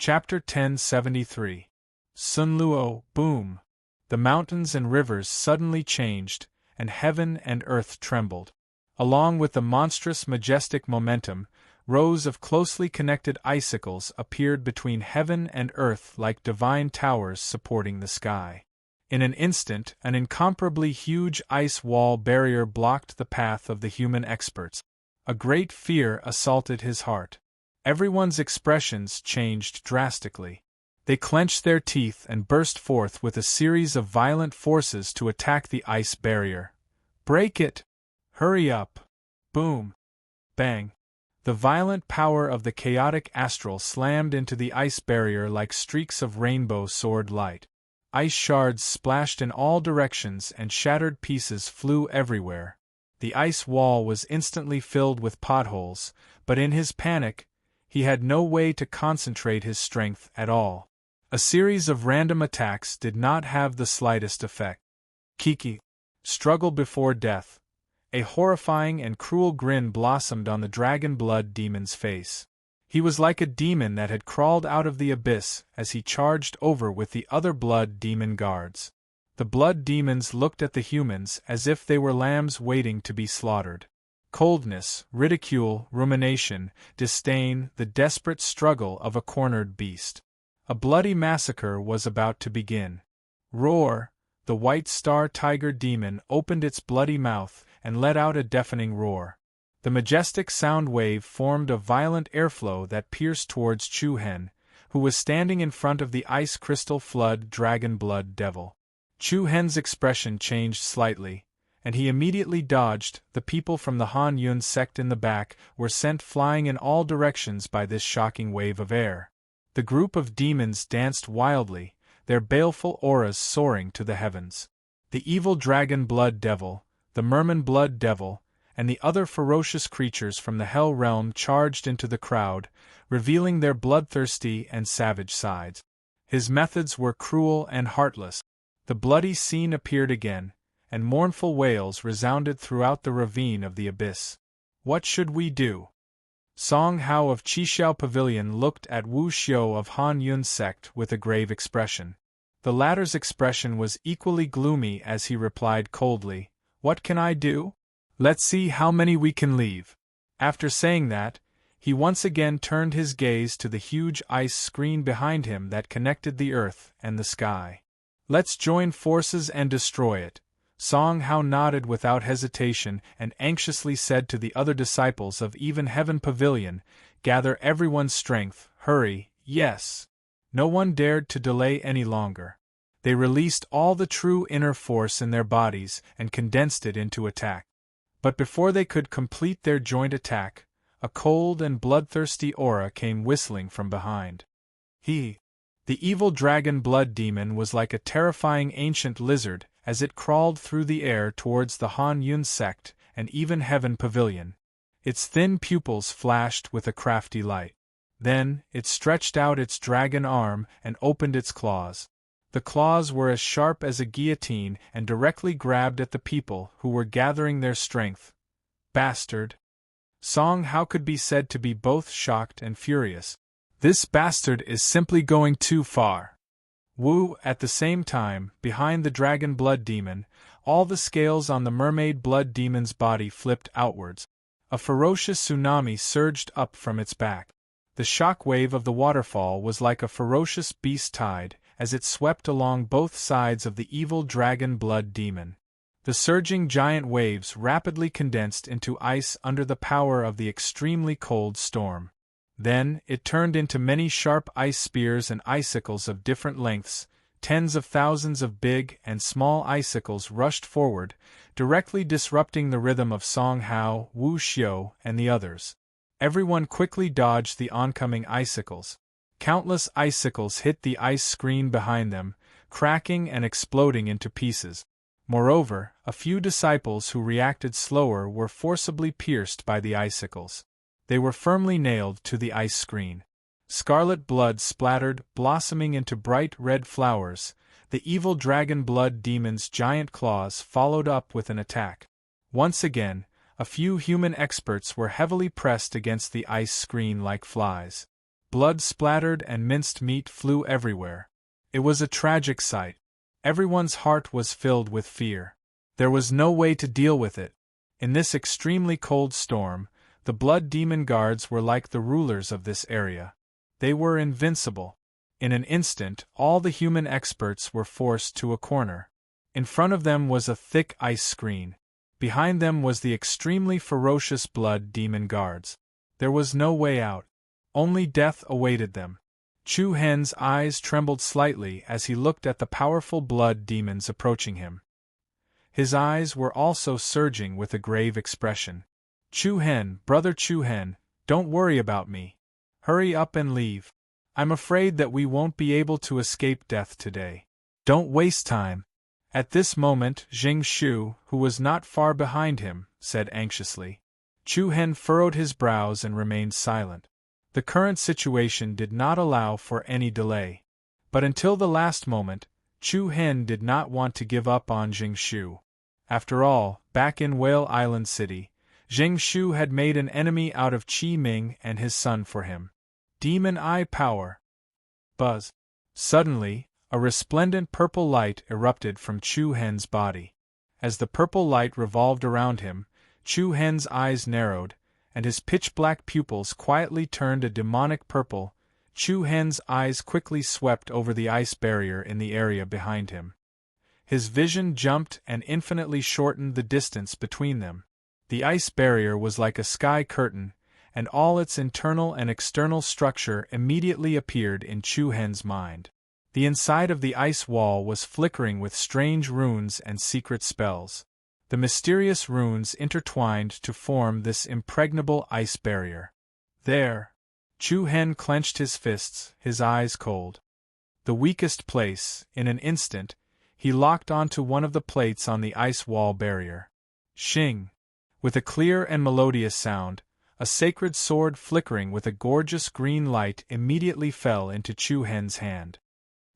Chapter 1073. Sunluo, boom! The mountains and rivers suddenly changed, and heaven and earth trembled. Along with the monstrous majestic momentum, rows of closely connected icicles appeared between heaven and earth like divine towers supporting the sky. In an instant, an incomparably huge ice wall barrier blocked the path of the human experts. A great fear assaulted his heart. Everyone's expressions changed drastically. They clenched their teeth and burst forth with a series of violent forces to attack the ice barrier. Break it! Hurry up! Boom! Bang! The violent power of the chaotic astral slammed into the ice barrier like streaks of rainbow sword light. Ice shards splashed in all directions and shattered pieces flew everywhere. The ice wall was instantly filled with potholes, but in his panic, he had no way to concentrate his strength at all. A series of random attacks did not have the slightest effect. Kiki struggled before death. A horrifying and cruel grin blossomed on the dragon blood demon's face. He was like a demon that had crawled out of the abyss as he charged over with the other blood demon guards. The blood demons looked at the humans as if they were lambs waiting to be slaughtered. Coldness, ridicule, rumination, disdain, the desperate struggle of a cornered beast. A bloody massacre was about to begin. Roar! The white star tiger demon opened its bloody mouth and let out a deafening roar. The majestic sound wave formed a violent airflow that pierced towards Chu Hen, who was standing in front of the ice crystal flood dragon blood devil. Chu Hen's expression changed slightly, and he immediately dodged. The people from the Han Yun sect in the back were sent flying in all directions by this shocking wave of air. The group of demons danced wildly, their baleful auras soaring to the heavens. The evil dragon blood devil, the merman blood devil, and the other ferocious creatures from the hell realm charged into the crowd, revealing their bloodthirsty and savage sides. His methods were cruel and heartless. The bloody scene appeared again, and mournful wails resounded throughout the ravine of the abyss. What should we do? Song Hao of Chixiao Pavilion looked at Wu Xiu of Han Yun's sect with a grave expression. The latter's expression was equally gloomy as he replied coldly, "What can I do? Let's see how many we can leave." After saying that, he once again turned his gaze to the huge ice screen behind him that connected the earth and the sky. "Let's join forces and destroy it." Song Hao nodded without hesitation and anxiously said to the other disciples of Even Heaven Pavilion, "Gather everyone's strength, hurry, yes." No one dared to delay any longer. They released all the true inner force in their bodies and condensed it into attack. But before they could complete their joint attack, a cold and bloodthirsty aura came whistling from behind. The evil dragon blood demon was like a terrifying ancient lizard as it crawled through the air towards the Han Yun sect and Even Heaven Pavilion. Its thin pupils flashed with a crafty light. Then, it stretched out its dragon arm and opened its claws. The claws were as sharp as a guillotine and directly grabbed at the people who were gathering their strength. Bastard! Song Hao could be said to be both shocked and furious. This bastard is simply going too far. Wu, at the same time, behind the dragon blood demon, all the scales on the mermaid blood demon's body flipped outwards. A ferocious tsunami surged up from its back. The shock wave of the waterfall was like a ferocious beast tide, as it swept along both sides of the evil dragon blood demon. The surging giant waves rapidly condensed into ice under the power of the extremely cold storm. Then, it turned into many sharp ice spears and icicles of different lengths. Tens of thousands of big and small icicles rushed forward, directly disrupting the rhythm of Song Hao, Wu Xiu, and the others. Everyone quickly dodged the oncoming icicles. Countless icicles hit the ice screen behind them, cracking and exploding into pieces. Moreover, a few disciples who reacted slower were forcibly pierced by the icicles. They were firmly nailed to the ice screen. Scarlet blood splattered, blossoming into bright red flowers. The evil dragon blood demon's giant claws followed up with an attack. Once again, a few human experts were heavily pressed against the ice screen like flies. blood splattered and minced meat flew everywhere. It was a tragic sight. Everyone's heart was filled with fear. There was no way to deal with it. In this extremely cold storm, the blood demon guards were like the rulers of this area. They were invincible. In an instant, all the human experts were forced to a corner. In front of them was a thick ice screen. Behind them was the extremely ferocious blood demon guards. There was no way out. Only death awaited them. Chu Hen's eyes trembled slightly as he looked at the powerful blood demons approaching him. His eyes were also surging with a grave expression. Chu Hen, brother Chu Hen, don't worry about me. Hurry up and leave. I'm afraid that we won't be able to escape death today. Don't waste time. At this moment, Jing Shu, who was not far behind him, said anxiously. Chu Hen furrowed his brows and remained silent. The current situation did not allow for any delay. But until the last moment, Chu Hen did not want to give up on Jing Shu. After all, back in Whale Island City, Jing Shu had made an enemy out of Qi Ming and his son for him. Demon Eye Power. Buzz. Suddenly, a resplendent purple light erupted from Chu Hen's body. As the purple light revolved around him, Chu Hen's eyes narrowed, and his pitch-black pupils quietly turned a demonic purple. Chu Hen's eyes quickly swept over the ice barrier in the area behind him. His vision jumped and infinitely shortened the distance between them. The ice barrier was like a sky curtain, and all its internal and external structure immediately appeared in Chu Hen's mind. The inside of the ice wall was flickering with strange runes and secret spells. The mysterious runes intertwined to form this impregnable ice barrier. There! Chu Hen clenched his fists, his eyes cold. The weakest place, in an instant, he locked onto one of the plates on the ice wall barrier. Shing! With a clear and melodious sound, a sacred sword flickering with a gorgeous green light immediately fell into Chu Hen's hand.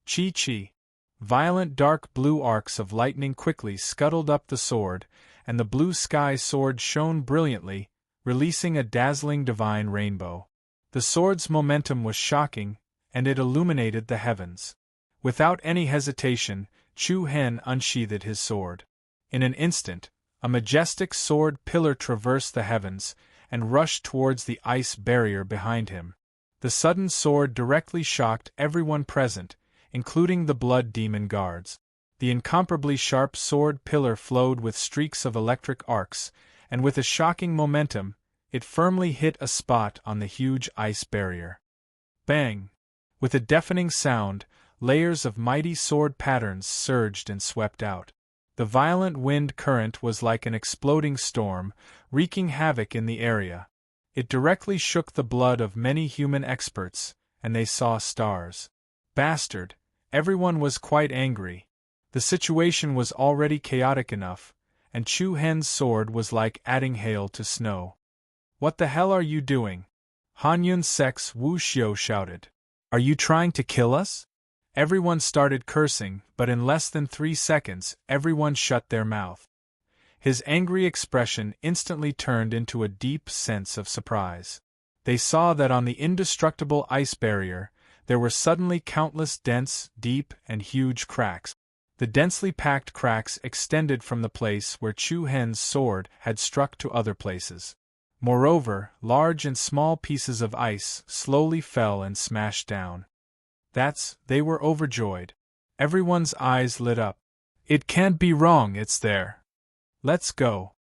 Chi-chi! Violent dark blue arcs of lightning quickly scuttled up the sword, and the blue sky sword shone brilliantly, releasing a dazzling divine rainbow. The sword's momentum was shocking, and it illuminated the heavens. Without any hesitation, Chu Hen unsheathed his sword. In an instant, a majestic sword pillar traversed the heavens, and rushed towards the ice barrier behind him. The sudden sword directly shocked everyone present, including the blood demon guards. The incomparably sharp sword pillar flowed with streaks of electric arcs, and with a shocking momentum, it firmly hit a spot on the huge ice barrier. Bang! With a deafening sound, layers of mighty sword patterns surged and swept out. The violent wind current was like an exploding storm, wreaking havoc in the area. It directly shook the blood of many human experts, and they saw stars. Bastard! Everyone was quite angry. The situation was already chaotic enough, and Chu Hen's sword was like adding hail to snow. What the hell are you doing? Han Yun's sex Wu Xiu shouted. Are you trying to kill us? Everyone started cursing, but in less than 3 seconds, everyone shut their mouth. His angry expression instantly turned into a deep sense of surprise. They saw that on the indestructible ice barrier, there were suddenly countless dense, deep, and huge cracks. The densely packed cracks extended from the place where Chu Hen's sword had struck to other places. Moreover, large and small pieces of ice slowly fell and smashed down. They were overjoyed. Everyone's eyes lit up. It can't be wrong, it's there. Let's go.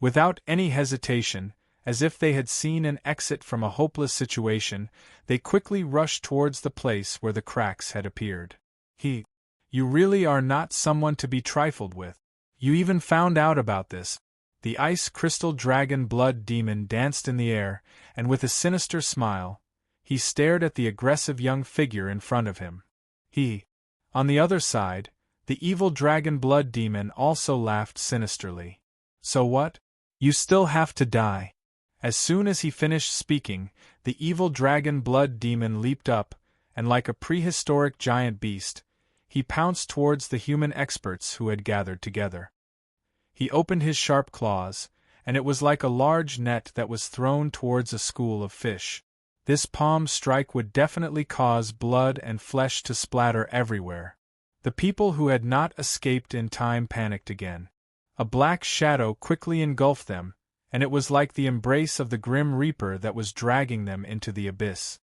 Without any hesitation, as if they had seen an exit from a hopeless situation, they quickly rushed towards the place where the cracks had appeared. You really are not someone to be trifled with. You even found out about this. The ice crystal dragon blood demon danced in the air, and with a sinister smile, he stared at the aggressive young figure in front of him. On the other side, the evil dragon blood demon also laughed sinisterly. So what? You still have to die. As soon as he finished speaking, the evil dragon blood demon leaped up, and like a prehistoric giant beast, he pounced towards the human experts who had gathered together. He opened his sharp claws, and it was like a large net that was thrown towards a school of fish. This palm strike would definitely cause blood and flesh to splatter everywhere. The people who had not escaped in time panicked again. A black shadow quickly engulfed them, and it was like the embrace of the grim reaper that was dragging them into the abyss.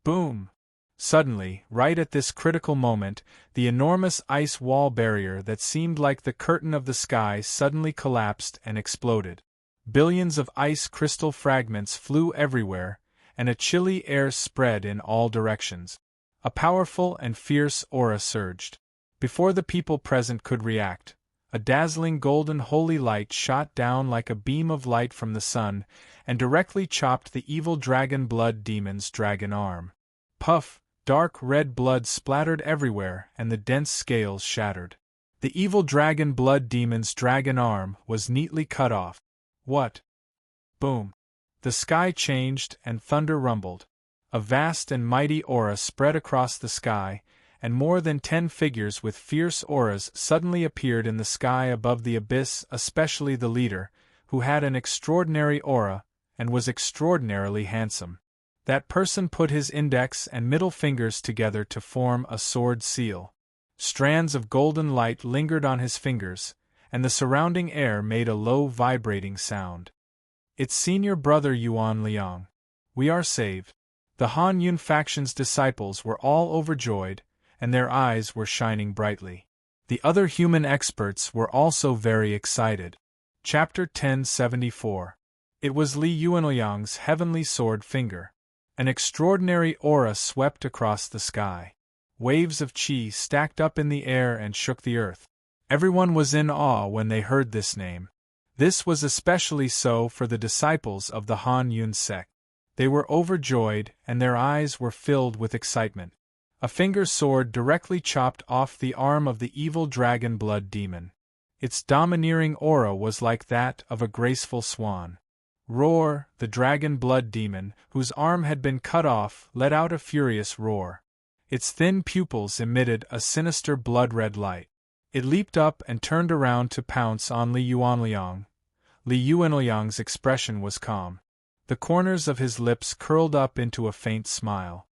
Boom! Suddenly, right at this critical moment, the enormous ice wall barrier that seemed like the curtain of the sky suddenly collapsed and exploded. Billions of ice crystal fragments flew everywhere, and a chilly air spread in all directions. A powerful and fierce aura surged. Before the people present could react, a dazzling golden holy light shot down like a beam of light from the sun and directly chopped the evil dragon blood demon's dragon arm. Puff! Dark red blood splattered everywhere and the dense scales shattered. The evil dragon blood demon's dragon arm was neatly cut off. What? Boom! The sky changed and thunder rumbled. A vast and mighty aura spread across the sky, and more than 10 figures with fierce auras suddenly appeared in the sky above the abyss, especially the leader, who had an extraordinary aura and was extraordinarily handsome. That person put his index and middle fingers together to form a sword seal. Strands of golden light lingered on his fingers, and the surrounding air made a low vibrating sound. It's senior brother Yuan Liang. We are saved. The Han Yun faction's disciples were all overjoyed, and their eyes were shining brightly. The other human experts were also very excited. Chapter 1074. It was Li Yuanliang's heavenly sword finger. An extraordinary aura swept across the sky. Waves of qi stacked up in the air and shook the earth. Everyone was in awe when they heard this name. This was especially so for the disciples of the Han Yun sect. They were overjoyed and their eyes were filled with excitement. A finger sword directly chopped off the arm of the evil dragon blood demon. Its domineering aura was like that of a graceful swan. Roar! The dragon blood demon, whose arm had been cut off, let out a furious roar. Its thin pupils emitted a sinister blood-red light. It leaped up and turned around to pounce on Li Yuanliang. Li Yuanliang's expression was calm. The corners of his lips curled up into a faint smile.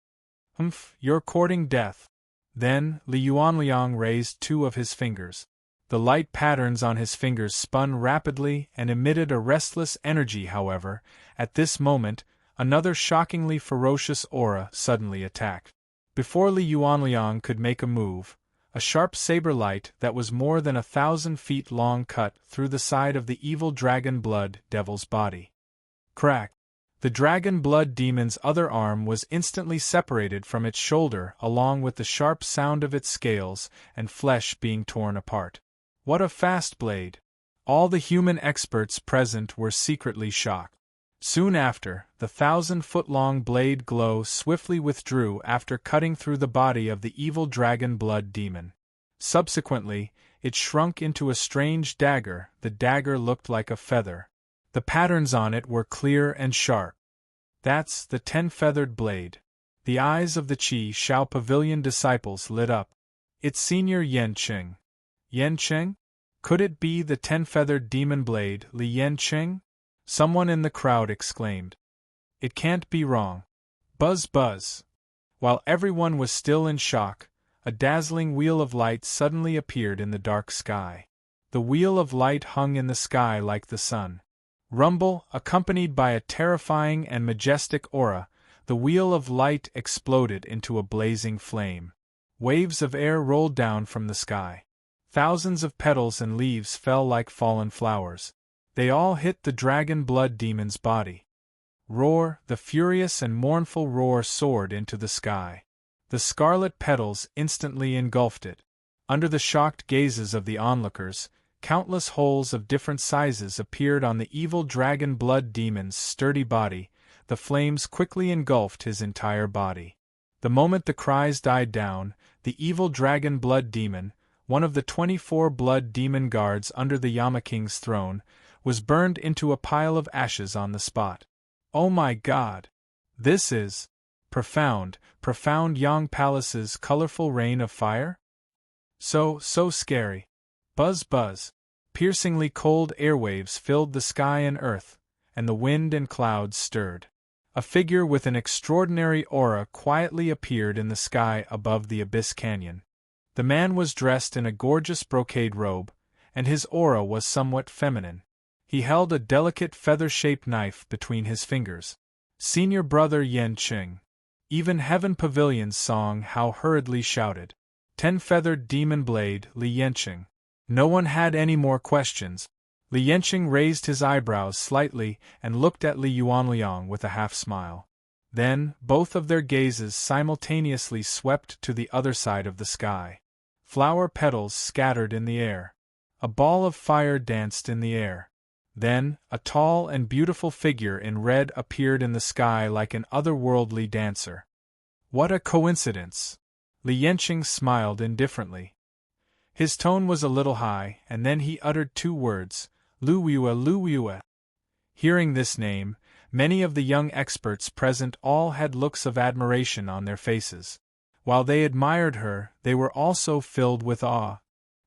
You're courting death. Then, Li Yuanliang raised 2 of his fingers. The light patterns on his fingers spun rapidly and emitted a restless energy. However, at this moment, another shockingly ferocious aura suddenly attacked. Before Li Yuanliang could make a move, a sharp saber light that was more than 1,000 feet long cut through the side of the evil dragon blood devil's body. Crack! The dragon blood demon's other arm was instantly separated from its shoulder, along with the sharp sound of its scales and flesh being torn apart. What a fast blade! All the human experts present were secretly shocked. Soon after, the 1,000-foot-long blade glow swiftly withdrew after cutting through the body of the evil dragon blood demon. Subsequently, it shrunk into a strange dagger. The dagger looked like a feather. The patterns on it were clear and sharp. That's the 10-feathered blade. The eyes of the Qi Shao Pavilion disciples lit up. It's Senior Yen Qing. Yen Qing? Could it be the 10-feathered demon blade, Li Yen Qing? Someone in the crowd exclaimed. It can't be wrong. Buzz buzz. While everyone was still in shock, a dazzling wheel of light suddenly appeared in the dark sky. The wheel of light hung in the sky like the sun. Rumble, accompanied by a terrifying and majestic aura, the wheel of light exploded into a blazing flame. Waves of air rolled down from the sky. Thousands of petals and leaves fell like fallen flowers. They all hit the dragon blood demon's body. Roar! The furious and mournful roar soared into the sky. The scarlet petals instantly engulfed it. Under the shocked gazes of the onlookers, countless holes of different sizes appeared on the evil dragon blood demon's sturdy body. The flames quickly engulfed his entire body. The moment the cries died down, the evil dragon blood demon, one of the 24 blood demon guards under the Yama King's throne, was burned into a pile of ashes on the spot. Oh my God! This is profound Yang Palace's colorful rain of fire? So scary. Buzz buzz. Piercingly cold airwaves filled the sky and earth, and the wind and clouds stirred. A figure with an extraordinary aura quietly appeared in the sky above the abyss canyon. The man was dressed in a gorgeous brocade robe, and his aura was somewhat feminine. He held a delicate feather-shaped knife between his fingers. Senior brother Yen Qing. Even Heaven Pavilion's song how hurriedly shouted. 10-feathered demon blade, Li Yanqing. No one had any more questions. Li Yanqing raised his eyebrows slightly and looked at Li Yuanliang with a half-smile. Then, both of their gazes simultaneously swept to the other side of the sky. Flower petals scattered in the air. A ball of fire danced in the air. Then, a tall and beautiful figure in red appeared in the sky like an otherworldly dancer. What a coincidence! Li Yanqing smiled indifferently. His tone was a little high, and then he uttered 2 words, Lu Yue, Lu Yue. Hearing this name, many of the young experts present all had looks of admiration on their faces. While they admired her, they were also filled with awe.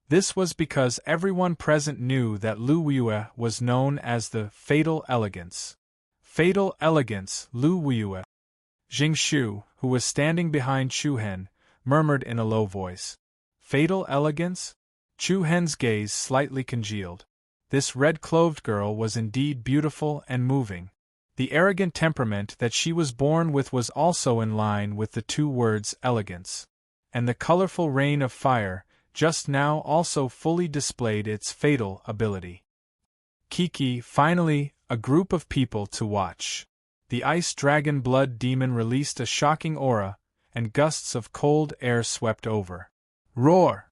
This was because everyone present knew that Lu Yue was known as the Fatal Elegance. Fatal Elegance, Lu Yue. Jing Shu, who was standing behind Chu Hen, murmured in a low voice. Fatal Elegance? Chu Hen's gaze slightly congealed. This red-clothed girl was indeed beautiful and moving. The arrogant temperament that she was born with was also in line with the 2 words elegance. And the colorful rain of fire, just now also fully displayed its fatal ability. Kiki, finally, a group of people to watch. The ice dragon blood demon released a shocking aura, and gusts of cold air swept over. Roar!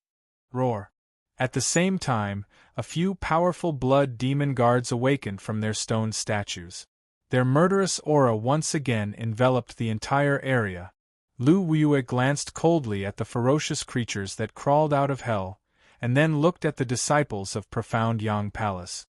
Roar! At the same time, a few powerful blood demon guards awakened from their stone statues. Their murderous aura once again enveloped the entire area. Lu Yue glanced coldly at the ferocious creatures that crawled out of hell, and then looked at the disciples of Profound Yang Palace.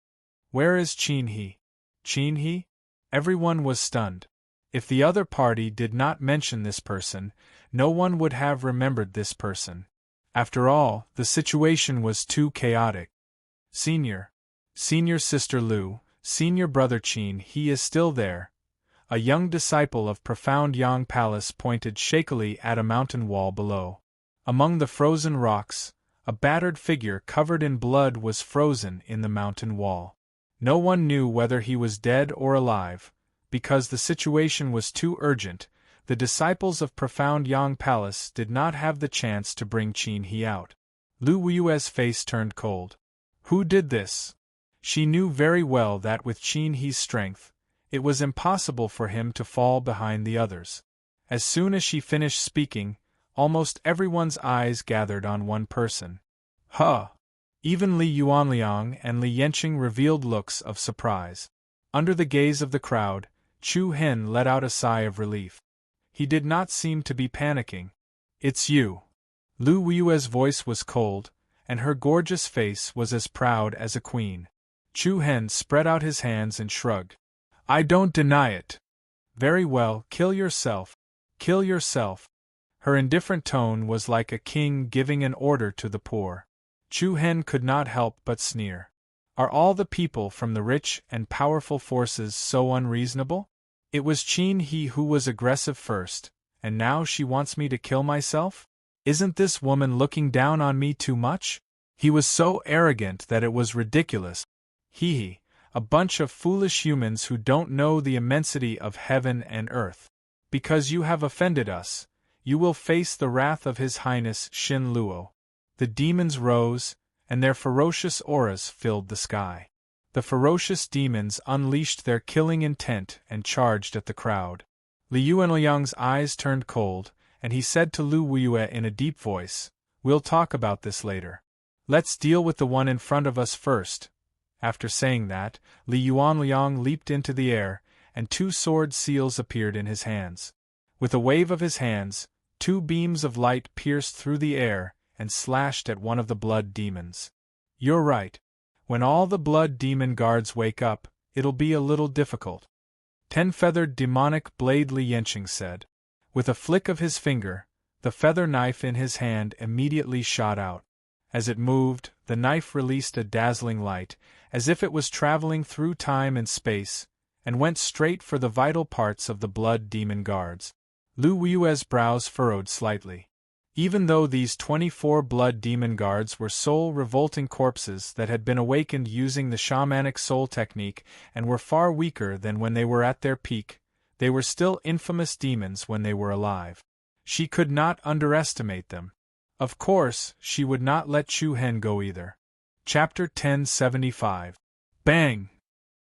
Where is Qin He? Qin He? Everyone was stunned. If the other party did not mention this person, no one would have remembered this person. After all, the situation was too chaotic. Senior Sister Lu, Senior Brother Qin He is still there. A young disciple of Profound Yang Palace pointed shakily at a mountain wall below. Among the frozen rocks, a battered figure covered in blood was frozen in the mountain wall. No one knew whether he was dead or alive. Because the situation was too urgent, the disciples of Profound Yang Palace did not have the chance to bring Qin He out. Lu Yue's face turned cold. Who did this? She knew very well that with Qin He's strength, it was impossible for him to fall behind the others. As soon as she finished speaking, almost everyone's eyes gathered on one person. Huh! Even Li Yuanliang and Li Yanqing revealed looks of surprise. Under the gaze of the crowd, Chu Hen let out a sigh of relief. He did not seem to be panicking. It's you. Lu Yue's voice was cold, and her gorgeous face was as proud as a queen. Chu Hen spread out his hands and shrugged. I don't deny it. Very well, kill yourself. Kill yourself. Her indifferent tone was like a king giving an order to the poor. Chu Hen could not help but sneer. Are all the people from the rich and powerful forces so unreasonable? It was Qin He who was aggressive first, and now she wants me to kill myself? Isn't this woman looking down on me too much? He was so arrogant that it was ridiculous. He, a bunch of foolish humans who don't know the immensity of heaven and earth. Because you have offended us, you will face the wrath of His Highness Xin Luo. The demons rose, and their ferocious auras filled the sky. The ferocious demons unleashed their killing intent and charged at the crowd. Li Yuanliang's eyes turned cold, and he said to Lu Yue in a deep voice, We'll talk about this later. Let's deal with the one in front of us first. After saying that, Li Yuanliang leaped into the air, and 2 sword seals appeared in his hands. With a wave of his hands, 2 beams of light pierced through the air and slashed at one of the blood demons. You're right. When all the blood demon guards wake up, it'll be a little difficult. 10-feathered demonic blade, Li Yanqing said. With a flick of his finger, the feather knife in his hand immediately shot out. As it moved, the knife released a dazzling light, as if it was traveling through time and space, and went straight for the vital parts of the blood demon guards. Lu Yue's brows furrowed slightly. Even though these 24 blood demon guards were soul-revolting corpses that had been awakened using the shamanic soul technique and were far weaker than when they were at their peak, they were still infamous demons when they were alive. She could not underestimate them. Of course, she would not let Chu Hen go either. Chapter 1075. Bang!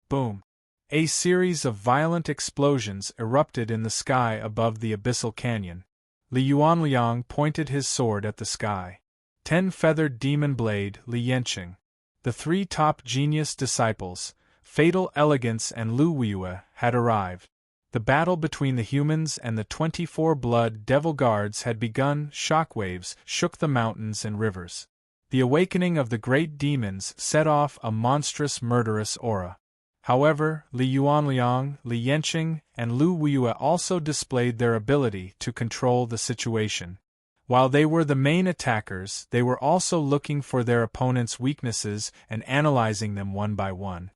Boom! A series of violent explosions erupted in the sky above the abyssal canyon. Li Yuanliang pointed his sword at the sky. 10-feathered demon blade Li Yanqing. The 3 top genius disciples, Fatal Elegance and Lu Weiyue, had arrived. The battle between the humans and the 24 blood devil guards had begun. Shockwaves shook the mountains and rivers. The awakening of the great demons set off a monstrous murderous aura. However, Li Yuanliang, Li Yanqing, and Lu Weiyue also displayed their ability to control the situation. While they were the main attackers, they were also looking for their opponents' weaknesses and analyzing them one by one.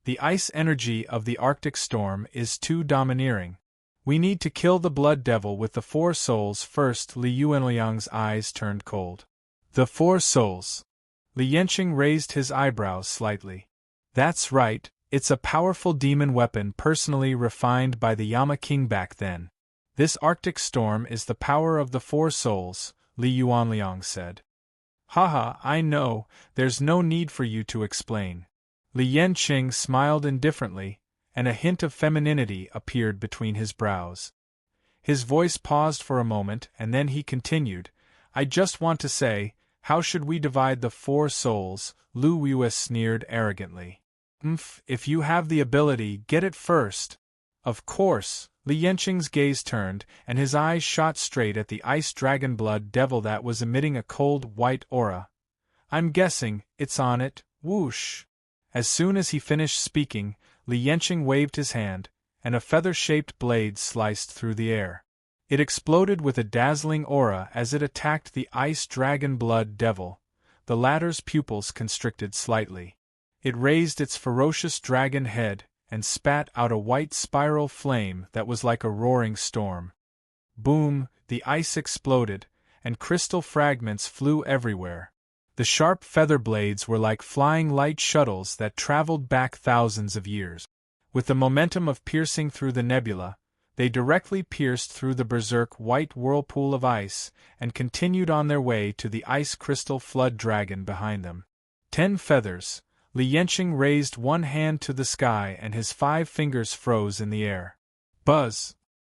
The ice energy of the Arctic storm is too domineering. We need to kill the blood devil with the 4 souls first. Li Yuanliang's eyes turned cold. The 4 souls. Li Yanqing raised his eyebrows slightly. That's right. It's a powerful demon weapon personally refined by the Yama King back then. This Arctic storm is the power of the 4 souls, Li Yuanliang said. Haha, I know, there's no need for you to explain. Li Yanqing smiled indifferently, and a hint of femininity appeared between his brows. His voice paused for a moment and then he continued, I just want to say, how should we divide the 4 souls? Lu Weiyue sneered arrogantly. If you have the ability, get it first. Of course. Li Yanqing's gaze turned, and his eyes shot straight at the ice dragon blood devil that was emitting a cold white aura. I'm guessing, it's on it, whoosh. As soon as he finished speaking, Li Yanqing waved his hand, and a feather-shaped blade sliced through the air. It exploded with a dazzling aura as it attacked the ice dragon blood devil. The latter's pupils constricted slightly. It raised its ferocious dragon head and spat out a white spiral flame that was like a roaring storm. Boom, the ice exploded, and crystal fragments flew everywhere. The sharp feather blades were like flying light shuttles that traveled back thousands of years. With the momentum of piercing through the nebula, they directly pierced through the berserk white whirlpool of ice and continued on their way to the ice crystal flood dragon behind them. 10 feathers. Li Yanqing raised one hand to the sky and his 5 fingers froze in the air. Buzz!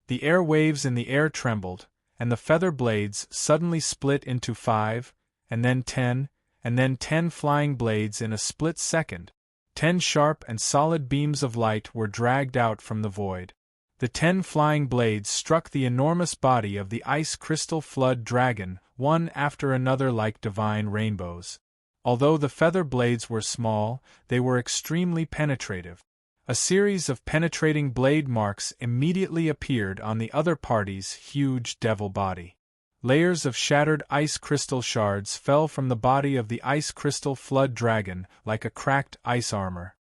The air waves in the air trembled, and the feather blades suddenly split into 5, and then 10, and then 10 flying blades in a split second. 10 sharp and solid beams of light were dragged out from the void. The 10 flying blades struck the enormous body of the ice crystal flood dragon, one after another like divine rainbows. Although the feather blades were small, they were extremely penetrative. A series of penetrating blade marks immediately appeared on the other party's huge devil body. Layers of shattered ice crystal shards fell from the body of the ice crystal flood dragon like a cracked ice armor.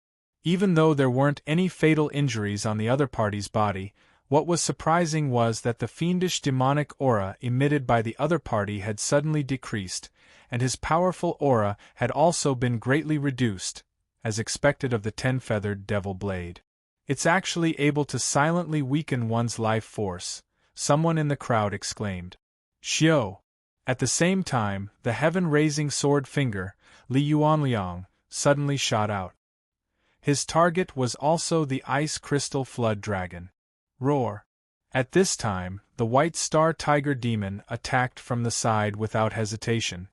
Even though there weren't any fatal injuries on the other party's body, what was surprising was that the fiendish demonic aura emitted by the other party had suddenly decreased, and his powerful aura had also been greatly reduced, as expected of the 10-feathered devil blade. It's actually able to silently weaken one's life force, someone in the crowd exclaimed. Xiao! At the same time, the heaven-raising sword finger, Li Yuanliang, suddenly shot out. His target was also the ice crystal flood dragon. Roar! At this time, the white star tiger demon attacked from the side without hesitation.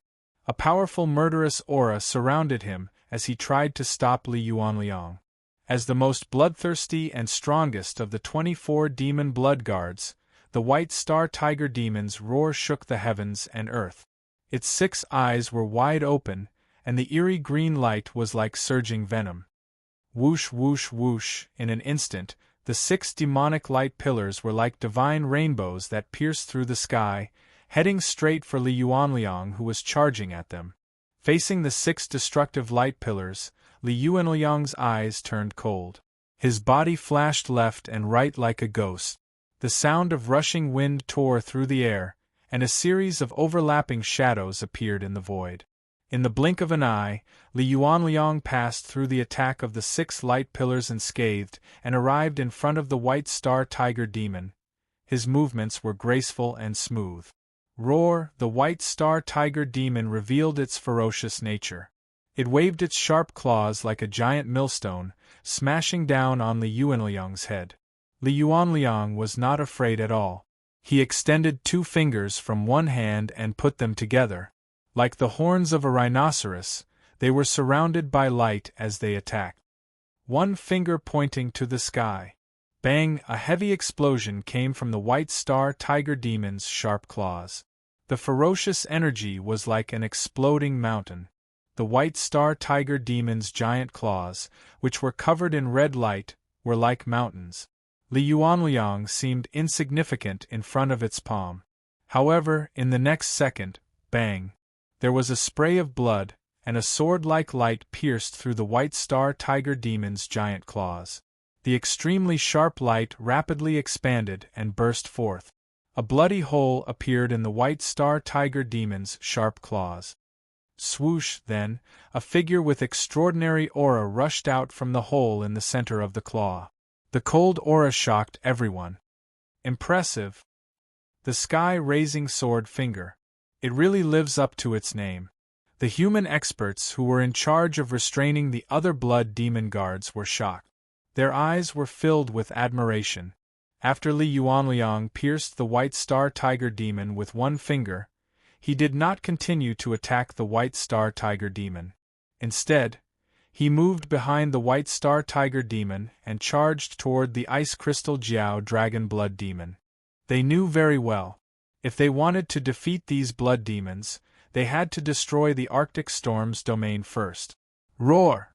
A powerful murderous aura surrounded him as he tried to stop Li Yuanliang. As the most bloodthirsty and strongest of the 24 demon blood guards, the white star tiger demon's roar shook the heavens and earth. Its 6 eyes were wide open, and the eerie green light was like surging venom. Whoosh whoosh whoosh, in an instant, the 6 demonic light pillars were like divine rainbows that pierced through the sky, heading straight for Li Yuanliang, who was charging at them. Facing the 6 destructive light pillars, Li Yuanliang's eyes turned cold. His body flashed left and right like a ghost. The sound of rushing wind tore through the air, and a series of overlapping shadows appeared in the void. In the blink of an eye, Li Yuanliang passed through the attack of the 6 light pillars unscathed and arrived in front of the white star tiger demon. His movements were graceful and smooth. Roar! The white star tiger demon revealed its ferocious nature. It waved its sharp claws like a giant millstone, smashing down on Li Yuanliang's head. Li Yuanliang was not afraid at all. He extended 2 fingers from one hand and put them together. Like the horns of a rhinoceros, they were surrounded by light as they attacked. One finger pointing to the sky. Bang! A heavy explosion came from the white star tiger demon's sharp claws. The ferocious energy was like an exploding mountain. The white star tiger demon's giant claws, which were covered in red light, were like mountains. Li Yuanliang seemed insignificant in front of its palm. However, in the next second, bang! There was a spray of blood, and a sword-like light pierced through the white star tiger demon's giant claws. The extremely sharp light rapidly expanded and burst forth. A bloody hole appeared in the white star tiger demon's sharp claws. Swoosh, then, a figure with extraordinary aura rushed out from the hole in the center of the claw. The cold aura shocked everyone. Impressive. The sky-raising sword finger. It really lives up to its name. The human experts who were in charge of restraining the other blood demon guards were shocked. Their eyes were filled with admiration. After Li Yuanliang pierced the white star tiger demon with one finger, he did not continue to attack the white star tiger demon. Instead, he moved behind the white star tiger demon and charged toward the ice crystal Jiao dragon blood demon. They knew very well. If they wanted to defeat these blood demons, they had to destroy the Arctic Storm's domain first. Roar!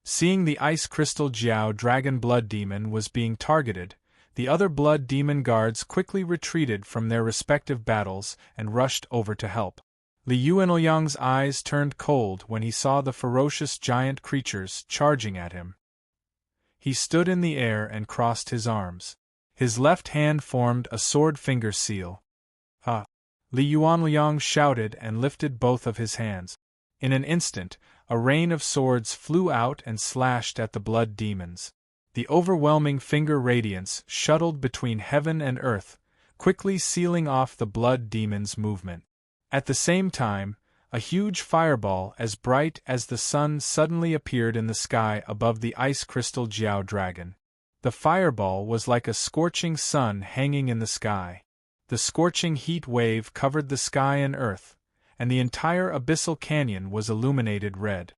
Seeing the ice crystal Jiao dragon blood demon was being targeted, the other blood demon guards quickly retreated from their respective battles and rushed over to help. Li Yuanliang's eyes turned cold when he saw the ferocious giant creatures charging at him. He stood in the air and crossed his arms. His left hand formed a sword finger seal. Ah! Li Yuanliang shouted and lifted both of his hands. In an instant, a rain of swords flew out and slashed at the blood demons. The overwhelming finger radiance shuttled between heaven and earth, quickly sealing off the blood demon's movement. At the same time, a huge fireball as bright as the sun suddenly appeared in the sky above the ice crystal Jiao dragon. The fireball was like a scorching sun hanging in the sky. The scorching heat wave covered the sky and earth, and the entire abyssal canyon was illuminated red.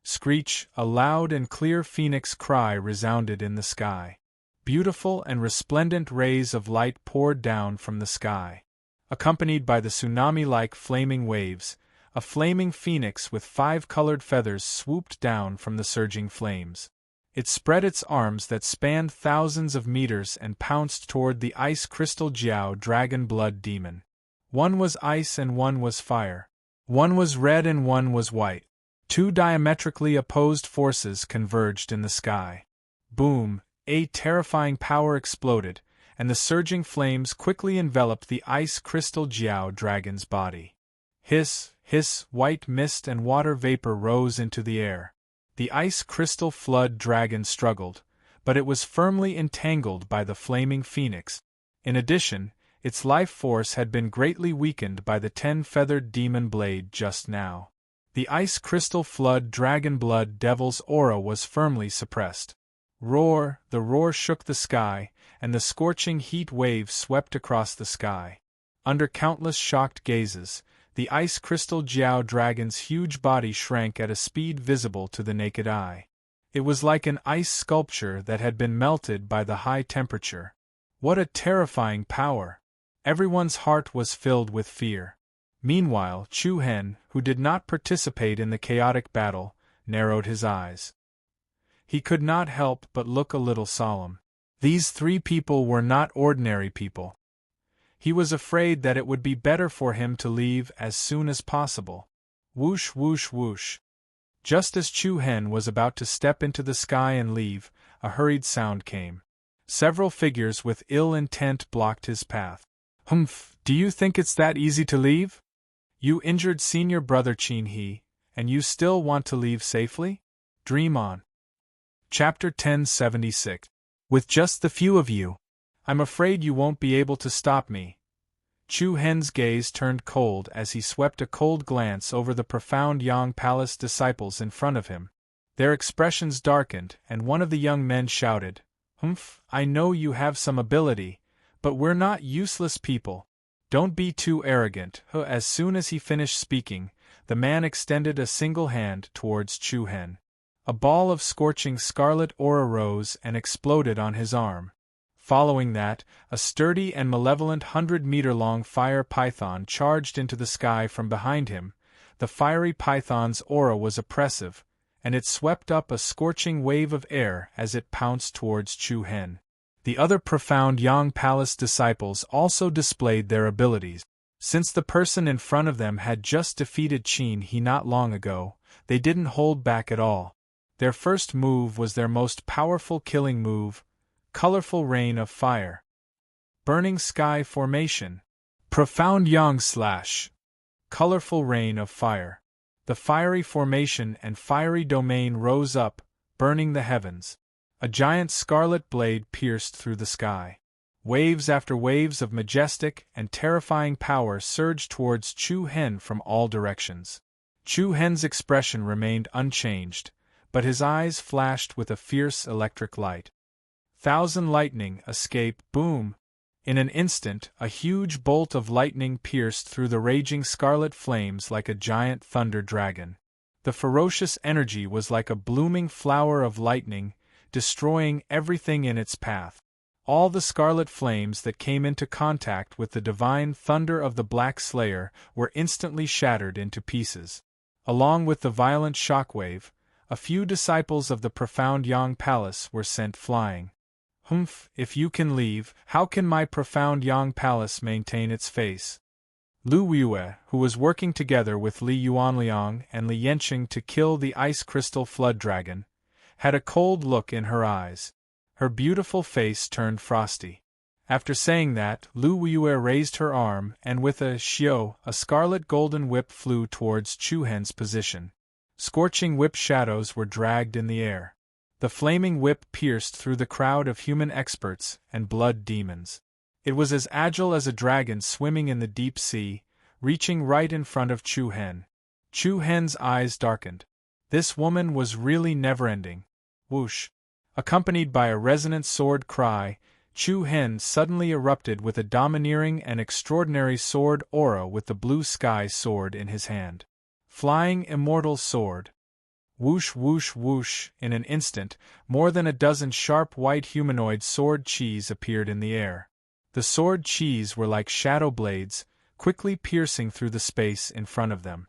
Screech! A loud and clear phoenix cry resounded in the sky. Beautiful and resplendent rays of light poured down from the sky. Accompanied by the tsunami-like flaming waves, a flaming phoenix with 5 colored feathers swooped down from the surging flames. It spread its arms that spanned thousands of meters and pounced toward the ice crystal Jiao dragon blood demon. One was ice and one was fire. One was red and one was white. 2 diametrically opposed forces converged in the sky. Boom! A terrifying power exploded, and the surging flames quickly enveloped the ice crystal Jiao dragon's body. Hiss! Hiss! White mist and water vapor rose into the air. The ice crystal flood dragon struggled, but it was firmly entangled by the flaming phoenix. In addition, its life force had been greatly weakened by the 10-feathered demon blade just now. The ice crystal flood dragon blood devil's aura was firmly suppressed. Roar! The roar shook the sky, and the scorching heat wave swept across the sky. Under countless shocked gazes, the ice crystal Jiao dragon's huge body shrank at a speed visible to the naked eye. It was like an ice sculpture that had been melted by the high temperature. What a terrifying power! Everyone's heart was filled with fear. Meanwhile, Chu Hen, who did not participate in the chaotic battle, narrowed his eyes. He could not help but look a little solemn. These 3 people were not ordinary people. He was afraid that it would be better for him to leave as soon as possible. Whoosh, whoosh, whoosh. Just as Chu Hen was about to step into the sky and leave, a hurried sound came. Several figures with ill intent blocked his path. "Humph, do you think it's that easy to leave? You injured senior brother Qin He, and you still want to leave safely? Dream on." Chapter 1076. With just the few of you, I'm afraid you won't be able to stop me. Chu Hen's gaze turned cold as he swept a cold glance over the profound Yang Palace disciples in front of him. Their expressions darkened, and one of the young men shouted, "Humph, I know you have some ability, but we're not useless people. Don't be too arrogant." As soon as he finished speaking, the man extended a single hand towards Chu Hen. A ball of scorching scarlet aura rose and exploded on his arm. Following that, a sturdy and malevolent 100-meter-long fire python charged into the sky from behind him. The fiery python's aura was oppressive, and it swept up a scorching wave of air as it pounced towards Chu Hen. The other profound Yang Palace disciples also displayed their abilities. Since the person in front of them had just defeated Qin He not long ago, they didn't hold back at all. Their first move was their most powerful killing move, Colorful Rain of Fire. Burning Sky Formation. Profound Yang / Colorful Rain of Fire. The fiery formation and fiery domain rose up, burning the heavens. A giant scarlet blade pierced through the sky. Waves after waves of majestic and terrifying power surged towards Chu Hen from all directions. Chu Hen's expression remained unchanged, but his eyes flashed with a fierce electric light. Thousand lightning escape, boom! In an instant, a huge bolt of lightning pierced through the raging scarlet flames like a giant thunder dragon. The ferocious energy was like a blooming flower of lightning, destroying everything in its path. All the scarlet flames that came into contact with the divine thunder of the Black Slayer were instantly shattered into pieces. Along with the violent shockwave, a few disciples of the profound Yang Palace were sent flying. "Humph, if you can leave, how can my profound Yang Palace maintain its face?" Lu Yue, who was working together with Li Yuanliang and Li Yanqing to kill the ice crystal flood dragon, had a cold look in her eyes. Her beautiful face turned frosty. After saying that, Lu Yue raised her arm and with a xiao, a scarlet golden whip flew towards Chu Hen's position. Scorching whip shadows were dragged in the air. The flaming whip pierced through the crowd of human experts and blood demons. It was as agile as a dragon swimming in the deep sea, reaching right in front of Chu Hen. Chu Hen's eyes darkened. This woman was really never-ending. Whoosh! Accompanied by a resonant sword cry, Chu Hen suddenly erupted with a domineering and extraordinary sword aura with the blue sky sword in his hand. Flying Immortal Sword. Whoosh whoosh whoosh! In an instant, more than a dozen sharp white humanoid sword qis appeared in the air. The sword qis were like shadow blades, quickly piercing through the space in front of them.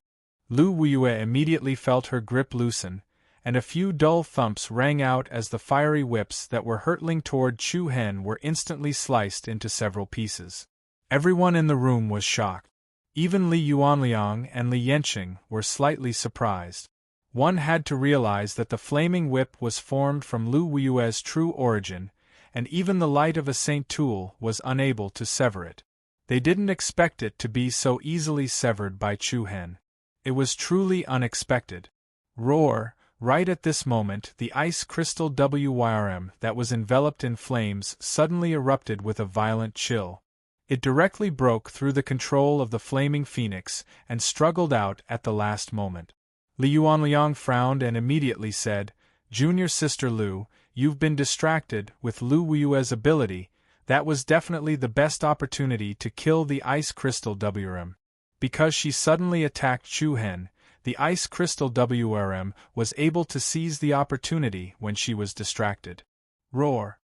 Lu Yue immediately felt her grip loosen, and a few dull thumps rang out as the fiery whips that were hurtling toward Chu Hen were instantly sliced into several pieces. Everyone in the room was shocked. Even Li Yuanliang and Li Yanqing were slightly surprised. One had to realize that the flaming whip was formed from Lu Yue's true origin, and even the light of a Saint Tool was unable to sever it. They didn't expect it to be so easily severed by Chu Hen. It was truly unexpected. Roar! Right at this moment, the ice crystal WYRM that was enveloped in flames suddenly erupted with a violent chill. It directly broke through the control of the flaming phoenix and struggled out at the last moment. Li Yuanliang frowned and immediately said, "Junior sister Lu, you've been distracted with Lu Yue's ability. That was definitely the best opportunity to kill the ice crystal WRM. Because she suddenly attacked Chu Hen, the ice crystal WRM was able to seize the opportunity when she was distracted." Roar!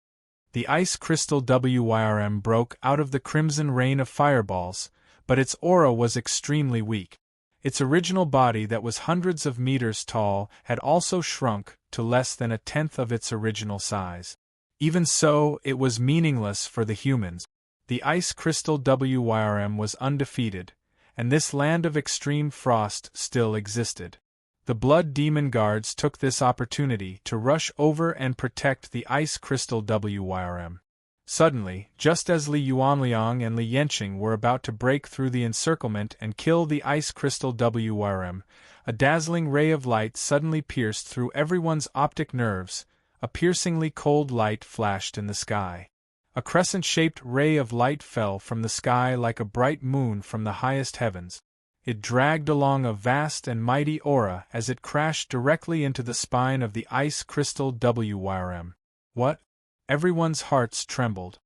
The ice crystal WYRM broke out of the crimson rain of fireballs, but its aura was extremely weak. Its original body that was hundreds of meters tall had also shrunk to less than a tenth of its original size. Even so, it was meaningless for the humans. The ice crystal WYRM was undefeated, and this land of extreme frost still existed. The blood demon guards took this opportunity to rush over and protect the ice crystal Wyrm. Suddenly, just as Li Yuanliang and Li Yanqing were about to break through the encirclement and kill the ice crystal Wyrm, a dazzling ray of light suddenly pierced through everyone's optic nerves. A piercingly cold light flashed in the sky. A crescent-shaped ray of light fell from the sky like a bright moon from the highest heavens. It dragged along a vast and mighty aura as it crashed directly into the spine of the ice crystal Wyrm. What? Everyone's hearts trembled.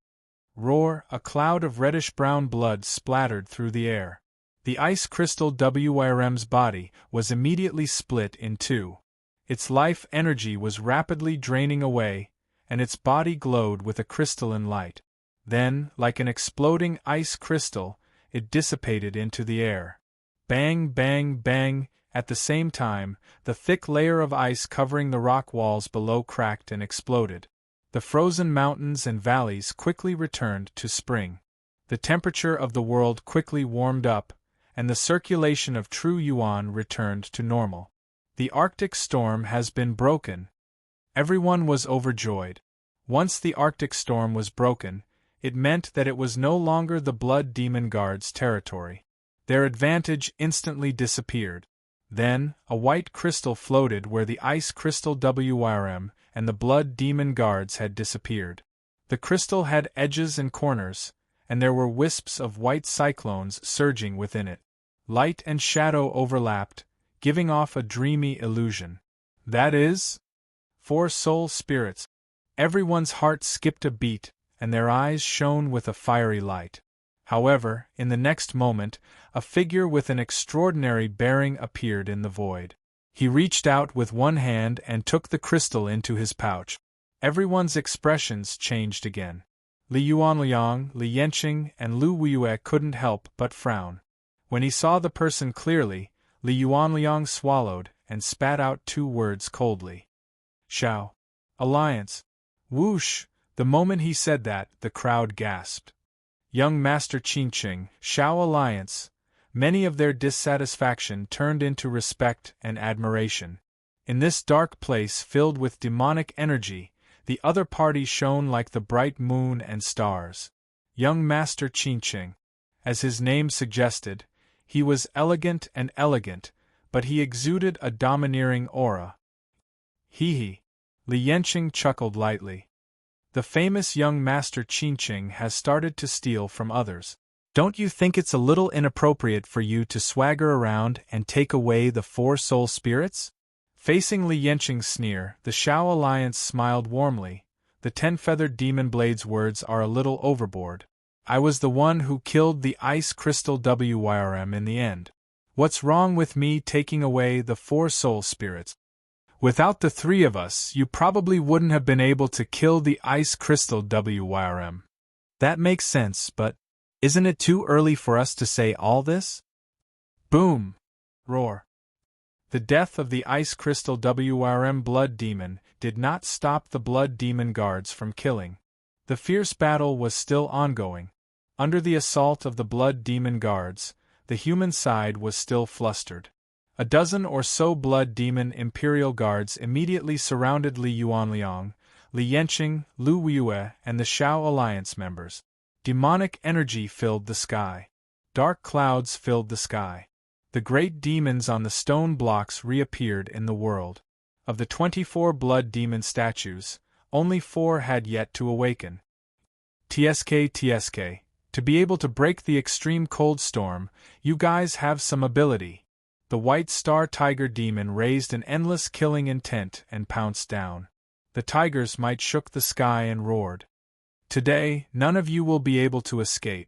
Roar! A cloud of reddish-brown blood splattered through the air. The ice crystal Wyrm's body was immediately split in two. Its life energy was rapidly draining away, and its body glowed with a crystalline light. Then, like an exploding ice crystal, it dissipated into the air. Bang, bang, bang! At the same time, the thick layer of ice covering the rock walls below cracked and exploded. The frozen mountains and valleys quickly returned to spring. The temperature of the world quickly warmed up, and the circulation of true yuan returned to normal. The Arctic storm has been broken. Everyone was overjoyed. Once the Arctic storm was broken, it meant that it was no longer the Blood Demon Guard's territory. Their advantage instantly disappeared. Then, a white crystal floated where the ice crystal Wyrm and the Blood Demon Guards had disappeared. The crystal had edges and corners, and there were wisps of white cyclones surging within it. Light and shadow overlapped, giving off a dreamy illusion. That is? 4 soul spirits. Everyone's heart skipped a beat, and their eyes shone with a fiery light. However, in the next moment, a figure with an extraordinary bearing appeared in the void. He reached out with one hand and took the crystal into his pouch. Everyone's expressions changed again. Li Yuanliang, Li Yanqing, and Lu Weiyue couldn't help but frown. When he saw the person clearly, Li Yuanliang swallowed and spat out 2 words coldly. Shao. Alliance. Whoosh! The moment he said that, the crowd gasped. Young Master Qingqing, Shao Alliance. Many of their dissatisfaction turned into respect and admiration. In this dark place filled with demonic energy, the other party shone like the bright moon and stars. Young Master Qingqing. As his name suggested, he was elegant, but he exuded a domineering aura. Hee. Li Yanqing chuckled lightly. The famous young Master Qingqing has started to steal from others. Don't you think it's a little inappropriate for you to swagger around and take away the 4 soul spirits? Facing Li Yanqing's sneer, the Shao Alliance smiled warmly. The 10-feathered demon blade's words are a little overboard. I was the one who killed the ice crystal Wyrm in the end. What's wrong with me taking away the 4 soul spirits? Without the 3 of us, you probably wouldn't have been able to kill the ice crystal Wyrm. That makes sense, but isn't it too early for us to say all this? Boom! Roar! The death of the ice crystal Wyrm blood demon did not stop the blood demon guards from killing. The fierce battle was still ongoing. Under the assault of the blood demon guards, the human side was still flustered. A dozen or so blood demon imperial guards immediately surrounded Li Yuanliang, Li Yanqing, Lu Weiyue, and the Shao Alliance members. Demonic energy filled the sky. Dark clouds filled the sky. The great demons on the stone blocks reappeared in the world. Of the 24 blood demon statues, only 4 had yet to awaken. TSK, to be able to break the extreme cold storm, you guys have some ability. The white star tiger demon raised an endless killing intent and pounced down. The tigers might shook the sky and roared. Today, none of you will be able to escape.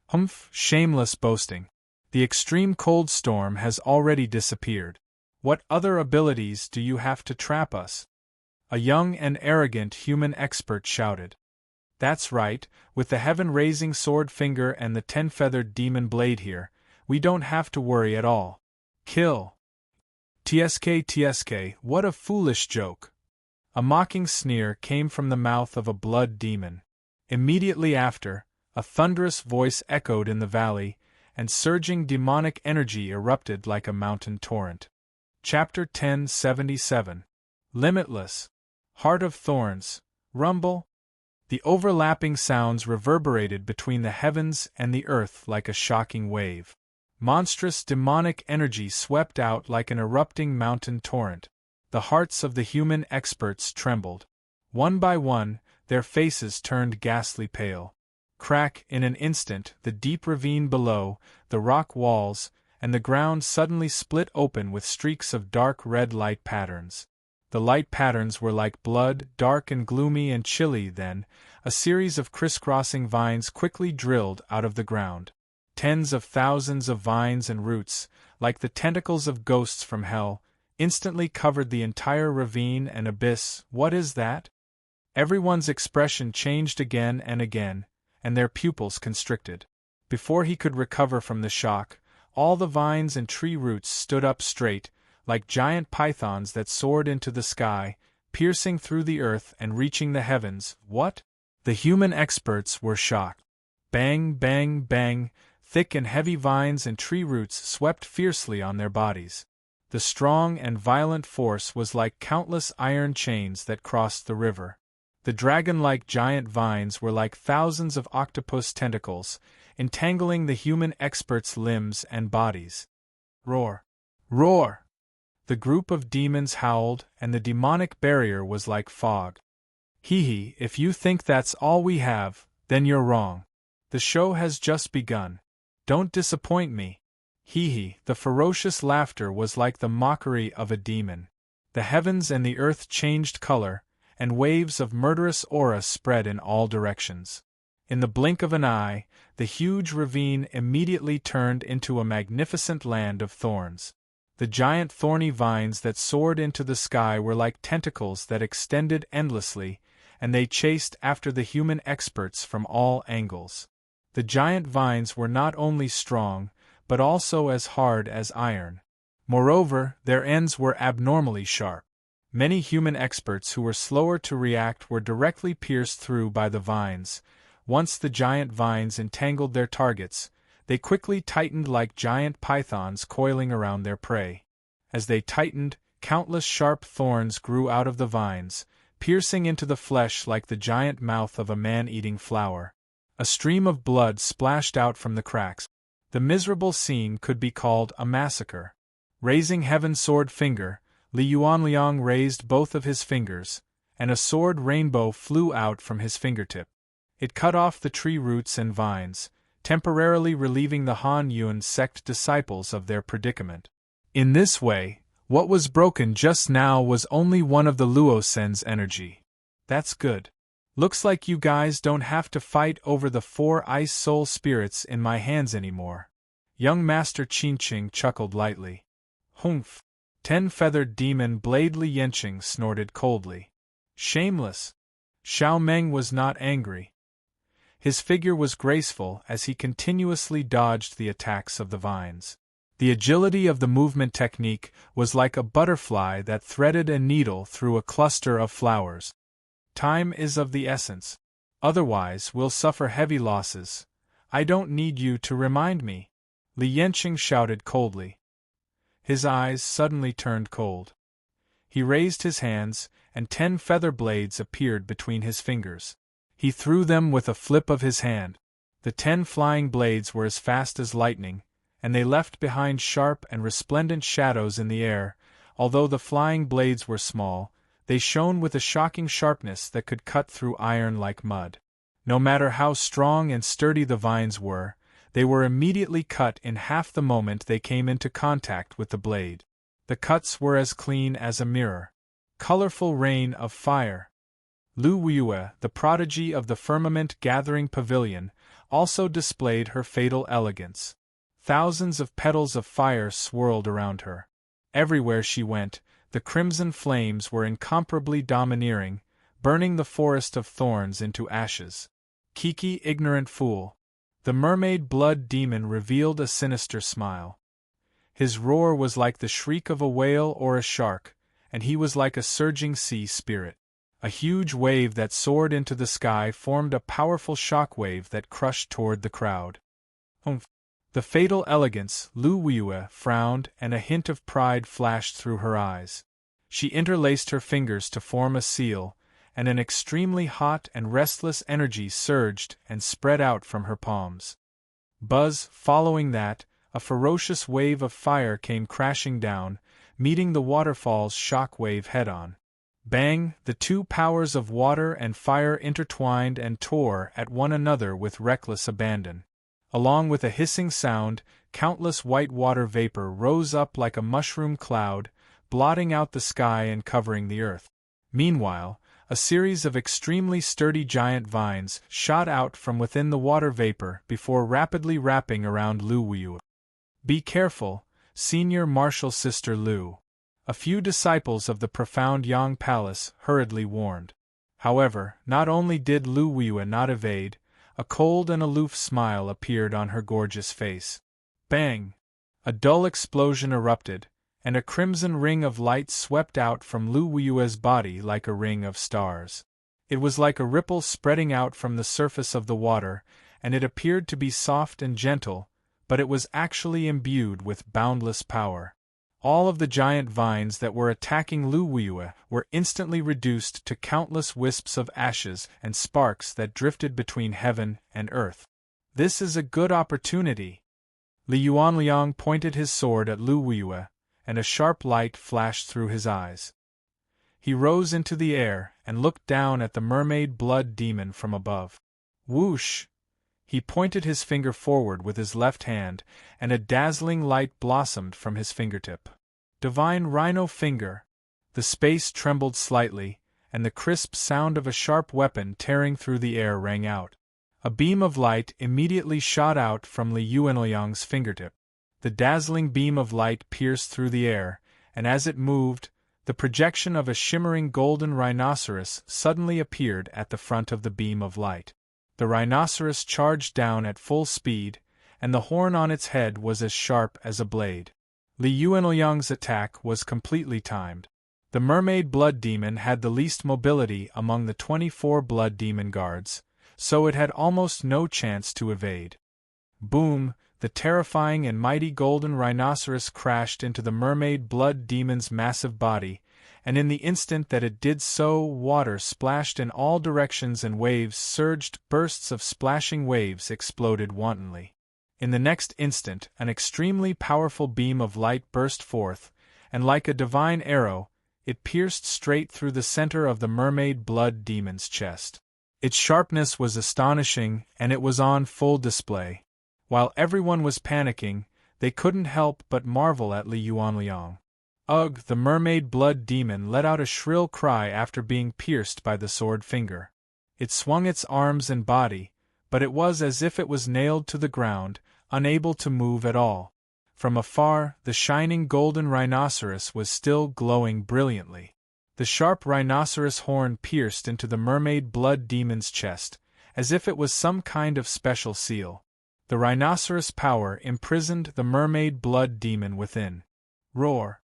Humph, shameless boasting. The extreme cold storm has already disappeared. What other abilities do you have to trap us? A young and arrogant human expert shouted. That's right, with the heaven-raising sword finger and the 10-feathered demon blade here, we don't have to worry at all. Kill. TSK, what a foolish joke. A mocking sneer came from the mouth of a blood demon. Immediately after, a thunderous voice echoed in the valley, and surging demonic energy erupted like a mountain torrent. Chapter 1077. Limitless. Heart of Thorns. Rumble. The overlapping sounds reverberated between the heavens and the earth like a shocking wave. Monstrous demonic energy swept out like an erupting mountain torrent. The hearts of the human experts trembled. One by one, their faces turned ghastly pale. Crack, in an instant, the deep ravine below, the rock walls, and the ground suddenly split open with streaks of dark red light patterns. The light patterns were like blood, dark and gloomy and chilly. Then, a series of crisscrossing vines quickly drilled out of the ground. Tens of thousands of vines and roots, like the tentacles of ghosts from hell, instantly covered the entire ravine and abyss. What is that? Everyone's expression changed again, and their pupils constricted. Before he could recover from the shock, all the vines and tree roots stood up straight, like giant pythons that soared into the sky, piercing through the earth and reaching the heavens. What? The human experts were shocked. Bang, bang, bang, thick and heavy vines and tree roots swept fiercely on their bodies. The strong and violent force was like countless iron chains that crossed the river. The dragon-like giant vines were like thousands of octopus tentacles, entangling the human experts' limbs and bodies. Roar! Roar! The group of demons howled, and the demonic barrier was like fog. Hee, if you think that's all we have, then you're wrong. The show has just begun. Don't disappoint me. Hee, the ferocious laughter was like the mockery of a demon. The heavens and the earth changed color, and waves of murderous aura spread in all directions. In the blink of an eye, the huge ravine immediately turned into a magnificent land of thorns. The giant thorny vines that soared into the sky were like tentacles that extended endlessly, and they chased after the human experts from all angles. The giant vines were not only strong, but also as hard as iron. Moreover, their ends were abnormally sharp. Many human experts who were slower to react were directly pierced through by the vines. Once the giant vines entangled their targets, they quickly tightened like giant pythons coiling around their prey. As they tightened, countless sharp thorns grew out of the vines, piercing into the flesh like the giant mouth of a man-eating flower. A stream of blood splashed out from the cracks. The miserable scene could be called a massacre. Raising heaven's sword finger, Li Yuanliang raised both of his fingers, and a sword rainbow flew out from his fingertip. It cut off the tree roots and vines, temporarily relieving the Han Yuan sect disciples of their predicament. In this way, what was broken just now was only one of the Luo Sen's energy. That's good. Looks like you guys don't have to fight over the 4 ice soul spirits in my hands anymore. Young Master Qinqing chuckled lightly. Humph! 10-feathered demon Blade Li Yanqing snorted coldly. Shameless! Xiao Meng was not angry. His figure was graceful as he continuously dodged the attacks of the vines. The agility of the movement technique was like a butterfly that threaded a needle through a cluster of flowers. Time is of the essence. Otherwise, we'll suffer heavy losses. I don't need you to remind me. Li Yanqing shouted coldly. His eyes suddenly turned cold. He raised his hands, and 10 feather blades appeared between his fingers. He threw them with a flip of his hand. The 10 flying blades were as fast as lightning, and they left behind sharp and resplendent shadows in the air. Although the flying blades were small, they shone with a shocking sharpness that could cut through iron like mud. No matter how strong and sturdy the vines were, they were immediately cut in half the moment they came into contact with the blade. The cuts were as clean as a mirror. Colorful rain of fire. Lu Weiyue, the prodigy of the firmament-gathering pavilion, also displayed her fatal elegance. Thousands of petals of fire swirled around her. Everywhere she went, the crimson flames were incomparably domineering, burning the forest of thorns into ashes. Kiki, ignorant fool! The mermaid blood demon revealed a sinister smile. His roar was like the shriek of a whale or a shark, and he was like a surging sea spirit. A huge wave that soared into the sky formed a powerful shock wave that crushed toward the crowd. Humph! The fatal elegance, Lu Wiyue frowned, and a hint of pride flashed through her eyes. She interlaced her fingers to form a seal, and an extremely hot and restless energy surged and spread out from her palms. Buzz, following that, a ferocious wave of fire came crashing down, meeting the waterfall's shock wave head-on. Bang! The two powers of water and fire intertwined and tore at one another with reckless abandon. Along with a hissing sound, countless white water vapor rose up like a mushroom cloud, blotting out the sky and covering the earth. Meanwhile, a series of extremely sturdy giant vines shot out from within the water vapor before rapidly wrapping around Lu Wiyue. "Be careful, Senior Martial Sister Lu," a few disciples of the profound Yang Palace hurriedly warned. However, not only did Lu Wiyue not evade, a cold and aloof smile appeared on her gorgeous face. Bang! A dull explosion erupted, and a crimson ring of light swept out from Lu Wiyue's body like a ring of stars. It was like a ripple spreading out from the surface of the water, and it appeared to be soft and gentle, but it was actually imbued with boundless power. All of the giant vines that were attacking Lu Wiyue were instantly reduced to countless wisps of ashes and sparks that drifted between heaven and earth. "This is a good opportunity." Li Yuanliang pointed his sword at Lu Wiyue, and a sharp light flashed through his eyes. He rose into the air and looked down at the mermaid blood demon from above. Whoosh! He pointed his finger forward with his left hand, and a dazzling light blossomed from his fingertip. Divine Rhino Finger! The space trembled slightly, and the crisp sound of a sharp weapon tearing through the air rang out. A beam of light immediately shot out from Li Yuanliang's fingertip. The dazzling beam of light pierced through the air, and as it moved, the projection of a shimmering golden rhinoceros suddenly appeared at the front of the beam of light. The rhinoceros charged down at full speed, and the horn on its head was as sharp as a blade. Li Yuanliang's attack was completely timed. The mermaid blood demon had the least mobility among the 24 blood demon guards, so it had almost no chance to evade. Boom! The terrifying and mighty golden rhinoceros crashed into the mermaid blood demon's massive body, and in the instant that it did so, water splashed in all directions and waves surged. Bursts of splashing waves exploded wantonly. In the next instant, an extremely powerful beam of light burst forth, and like a divine arrow, it pierced straight through the center of the mermaid blood demon's chest. Its sharpness was astonishing, and it was on full display. While everyone was panicking, they couldn't help but marvel at Li Yuanliang. Ugh! The mermaid blood demon let out a shrill cry after being pierced by the sword finger. It swung its arms and body, but it was as if it was nailed to the ground, unable to move at all. From afar, the shining golden rhinoceros was still glowing brilliantly. The sharp rhinoceros horn pierced into the mermaid blood demon's chest, as if it was some kind of special seal. The rhinoceros power imprisoned the mermaid blood demon within. Roar!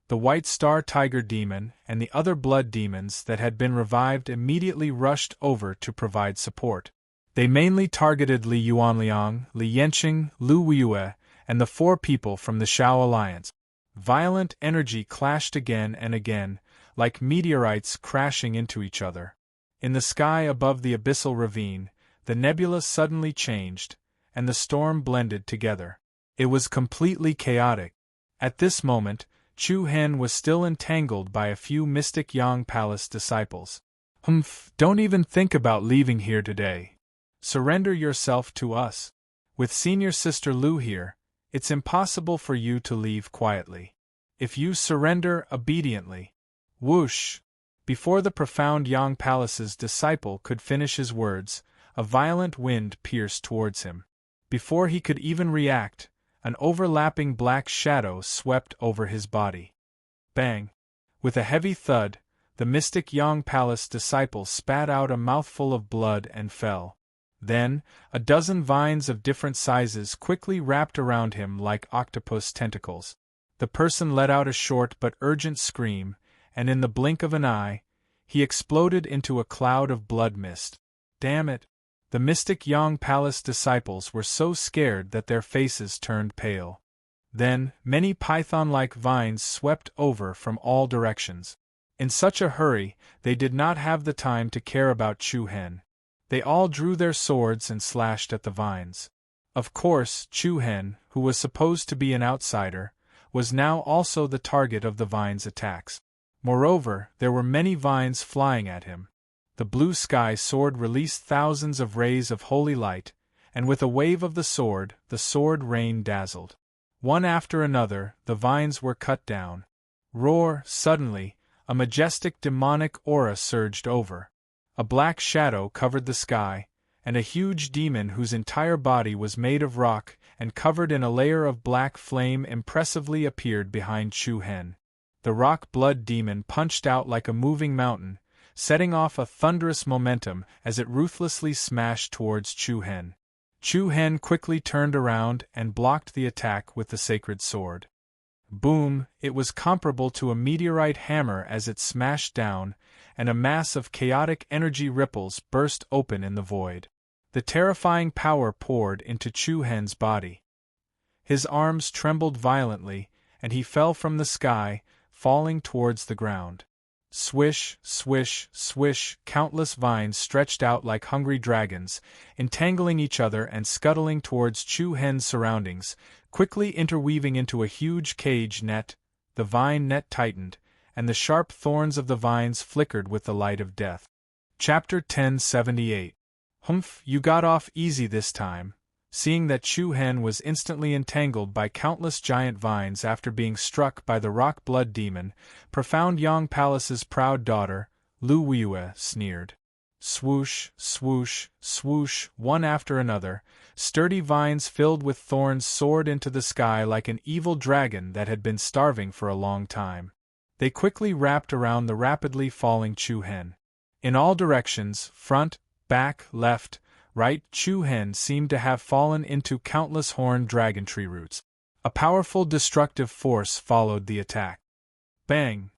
The white star tiger demon and the other blood demons that had been revived immediately rushed over to provide support. They mainly targeted Li Yuanliang, Li Yanqing, Lu Wiyue, and the 4 people from the Shao Alliance. Violent energy clashed again and again, like meteorites crashing into each other. In the sky above the abyssal ravine, the nebula suddenly changed, and the storm blended together. It was completely chaotic. At this moment, Chu Hen was still entangled by a few mystic Yang Palace disciples. Don't even think about leaving here today. Surrender yourself to us. With Senior Sister Lu here, it's impossible for you to leave quietly. If you surrender obediently. Whoosh! Before the profound Yang Palace's disciple could finish his words, a violent wind pierced towards him. Before he could even react, an overlapping black shadow swept over his body. Bang! With a heavy thud, the mystic Yang Palace disciple spat out a mouthful of blood and fell. Then, a dozen vines of different sizes quickly wrapped around him like octopus tentacles. The person let out a short but urgent scream, and in the blink of an eye, he exploded into a cloud of blood mist. Damn it! The mystic Yang Palace disciples were so scared that their faces turned pale. Then, many python-like vines swept over from all directions. In such a hurry, they did not have the time to care about Chu Hen. They all drew their swords and slashed at the vines. Of course, Chu Hen, who was supposed to be an outsider, was now also the target of the vines' attacks. Moreover, there were many vines flying at him. The blue sky sword released thousands of rays of holy light, and with a wave of the sword rain dazzled. One after another, the vines were cut down. Suddenly, a majestic demonic aura surged over. A black shadow covered the sky, and a huge demon whose entire body was made of rock and covered in a layer of black flame impressively appeared behind Chu Hen. The rock blood demon punched out like a moving mountain, setting off a thunderous momentum as it ruthlessly smashed towards Chu Hen. Chu Hen quickly turned around and blocked the attack with the sacred sword. Boom! It was comparable to a meteorite hammer as it smashed down, and a mass of chaotic energy ripples burst open in the void. The terrifying power poured into Chu Hen's body. His arms trembled violently, and he fell from the sky, falling towards the ground. Swish, swish, swish, countless vines stretched out like hungry dragons, entangling each other and scuttling towards Chu Hen's surroundings, quickly interweaving into a huge cage net. The vine net tightened, and the sharp thorns of the vines flickered with the light of death. Chapter 1078. Humph, you got off easy this time. Seeing that Chu Hen was instantly entangled by countless giant vines after being struck by the rock blood demon, profound Yang Palace's proud daughter, Lu Weiyue, sneered. Swoosh, swoosh, swoosh, one after another, sturdy vines filled with thorns soared into the sky like an evil dragon that had been starving for a long time. They quickly wrapped around the rapidly falling Chu Hen. In all directions, front, back, left, right, Chu Hen seemed to have fallen into countless horned dragon tree roots. A powerful destructive force followed the attack. Bang!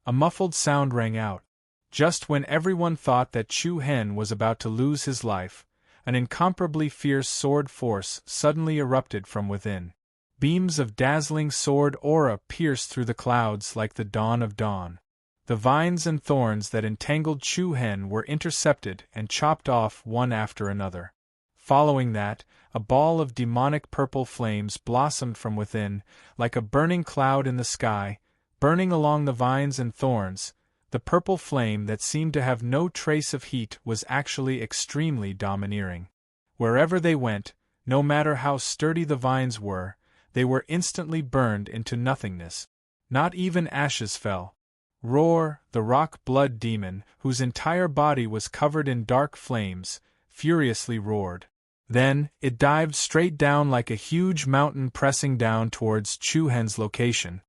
A muffled sound rang out. Just when everyone thought that Chu Hen was about to lose his life, an incomparably fierce sword force suddenly erupted from within. Beams of dazzling sword aura pierced through the clouds like the dawn of dawn. The vines and thorns that entangled Chu Hen were intercepted and chopped off one after another. Following that, a ball of demonic purple flames blossomed from within, like a burning cloud in the sky, burning along the vines and thorns. The purple flame that seemed to have no trace of heat was actually extremely domineering. Wherever they went, no matter how sturdy the vines were, they were instantly burned into nothingness. Not even ashes fell. The rock blood demon, whose entire body was covered in dark flames, furiously roared. Then, it dived straight down like a huge mountain pressing down towards Chu Hen's location.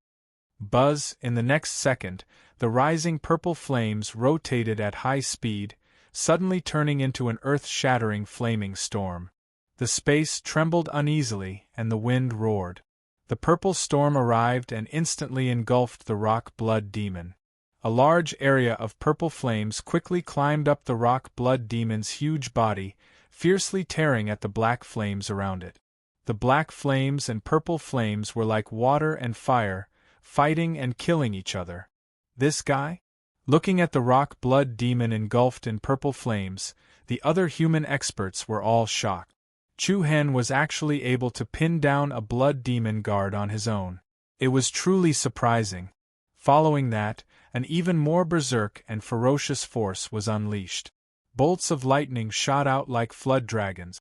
Buzz! In the next second, the rising purple flames rotated at high speed, suddenly turning into an earth-shattering flaming storm. The space trembled uneasily, and the wind roared. The purple storm arrived and instantly engulfed the rock blood demon. A large area of purple flames quickly climbed up the rock blood demon's huge body, fiercely tearing at the black flames around it. The black flames and purple flames were like water and fire, fighting and killing each other. This guy? Looking at the rock blood demon engulfed in purple flames, the other human experts were all shocked. Chu Hen was actually able to pin down a blood demon guard on his own. It was truly surprising. Following that, an even more berserk and ferocious force was unleashed. Bolts of lightning shot out like flood dragons.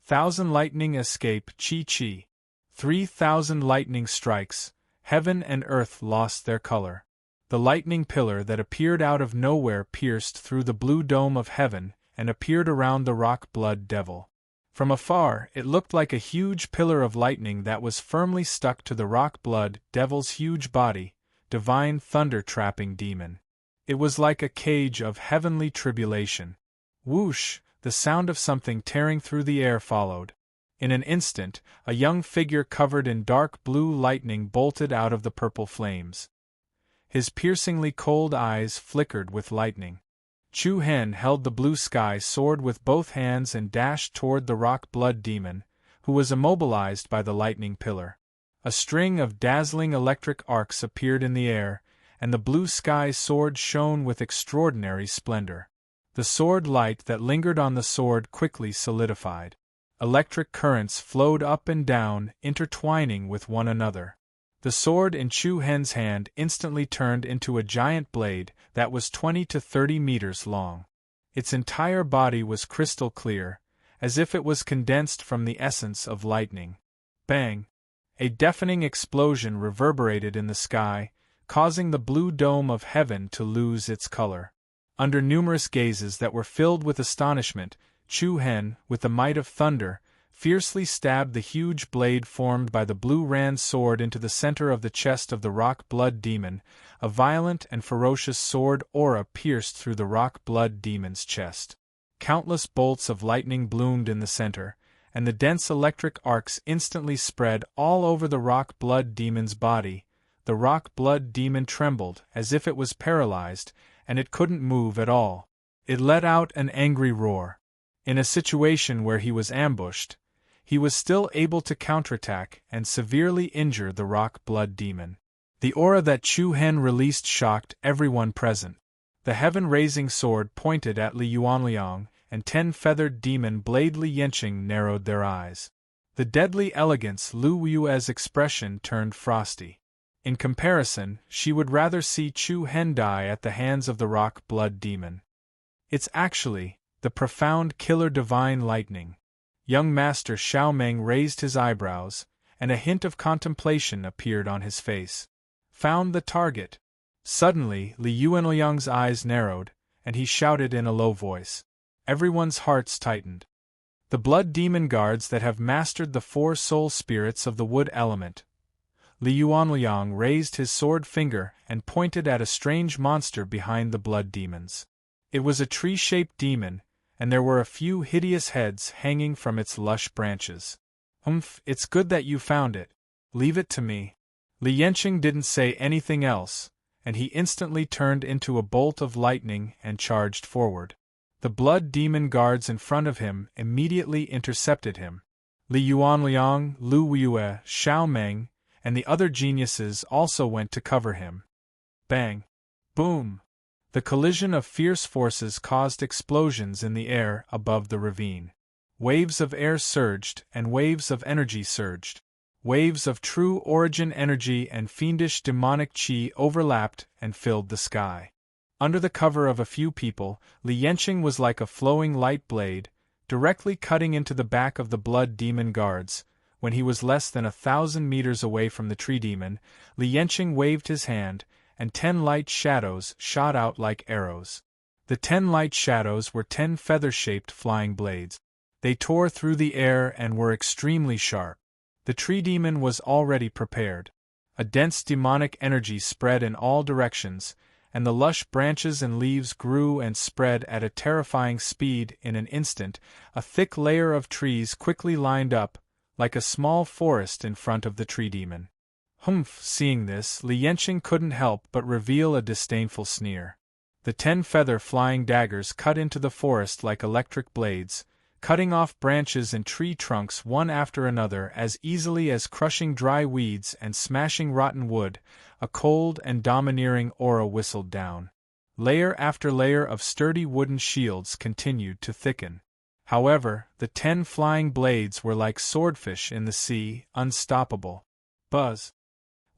1,000 lightning escape, chi-chi. 3,000 lightning strikes, heaven and earth lost their color. The lightning pillar that appeared out of nowhere pierced through the blue dome of heaven and appeared around the rock blood devil. From afar, it looked like a huge pillar of lightning that was firmly stuck to the rock blood devil's huge body, divine thunder-trapping demon. It was like a cage of heavenly tribulation. Whoosh! The sound of something tearing through the air followed. In an instant, a young figure covered in dark blue lightning bolted out of the purple flames. His piercingly cold eyes flickered with lightning. Chu Hen held the blue sky sword with both hands and dashed toward the rock blood demon, who was immobilized by the lightning pillar. A string of dazzling electric arcs appeared in the air, and the blue sky sword shone with extraordinary splendor. The sword light that lingered on the sword quickly solidified. Electric currents flowed up and down, intertwining with one another. The sword in Chu Hen's hand instantly turned into a giant blade that was 20 to 30 meters long. Its entire body was crystal clear, as if it was condensed from the essence of lightning. Bang! A deafening explosion reverberated in the sky, causing the blue dome of heaven to lose its color. Under numerous gazes that were filled with astonishment, Chu Hen, with the might of thunder, fiercely stabbed the huge blade formed by the blue Ran sword into the center of the chest of the rock blood demon. A violent and ferocious sword aura pierced through the rock blood demon's chest. Countless bolts of lightning bloomed in the center, and the dense electric arcs instantly spread all over the rock blood demon's body. The rock blood demon trembled as if it was paralyzed, and it couldn't move at all. It let out an angry roar. In a situation where he was ambushed, he was still able to counterattack and severely injure the rock blood demon. The aura that Chu Hen released shocked everyone present. The heaven-raising sword pointed at Li Yuanliang, and 10-feathered demon blade Li Yanqing narrowed their eyes. The deadly elegance Lu Yue's expression turned frosty. In comparison, she would rather see Chu Hen die at the hands of the rock blood demon. It's actually the profound killer divine lightning. Young Master Xiaomeng raised his eyebrows, and a hint of contemplation appeared on his face. Found the target. Suddenly, Li Yuanliang's eyes narrowed, and he shouted in a low voice. Everyone's hearts tightened. The blood demon guards that have mastered the 4 soul spirits of the wood element. Li Yuanliang raised his sword finger and pointed at a strange monster behind the blood demons. It was a tree-shaped demon, and there were a few hideous heads hanging from its lush branches. It's good that you found it. Leave it to me. Li Yanqing didn't say anything else, and he instantly turned into a bolt of lightning and charged forward. The blood demon guards in front of him immediately intercepted him. Li Yuanliang, Lu Yue, Xiaomeng, and the other geniuses also went to cover him. Bang! Boom! The collision of fierce forces caused explosions in the air above the ravine. Waves of air surged, and waves of energy surged. Waves of true origin energy and fiendish demonic qi overlapped and filled the sky. Under the cover of a few people, Li Yanqing was like a flowing light blade, directly cutting into the back of the blood demon guards. When he was less than 1,000 meters away from the tree demon, Li Yanqing waved his hand, and 10 light shadows shot out like arrows. The 10 light shadows were 10 feather-shaped flying blades. They tore through the air and were extremely sharp. The tree demon was already prepared. A dense demonic energy spread in all directions, and the lush branches and leaves grew and spread at a terrifying speed. In an instant, a thick layer of trees quickly lined up, like a small forest in front of the tree demon. Seeing this, Li Yanqing couldn't help but reveal a disdainful sneer. The 10 feather flying daggers cut into the forest like electric blades, cutting off branches and tree trunks one after another as easily as crushing dry weeds and smashing rotten wood. A cold and domineering aura whistled down. Layer after layer of sturdy wooden shields continued to thicken. However, the 10 flying blades were like swordfish in the sea, unstoppable. Buzz!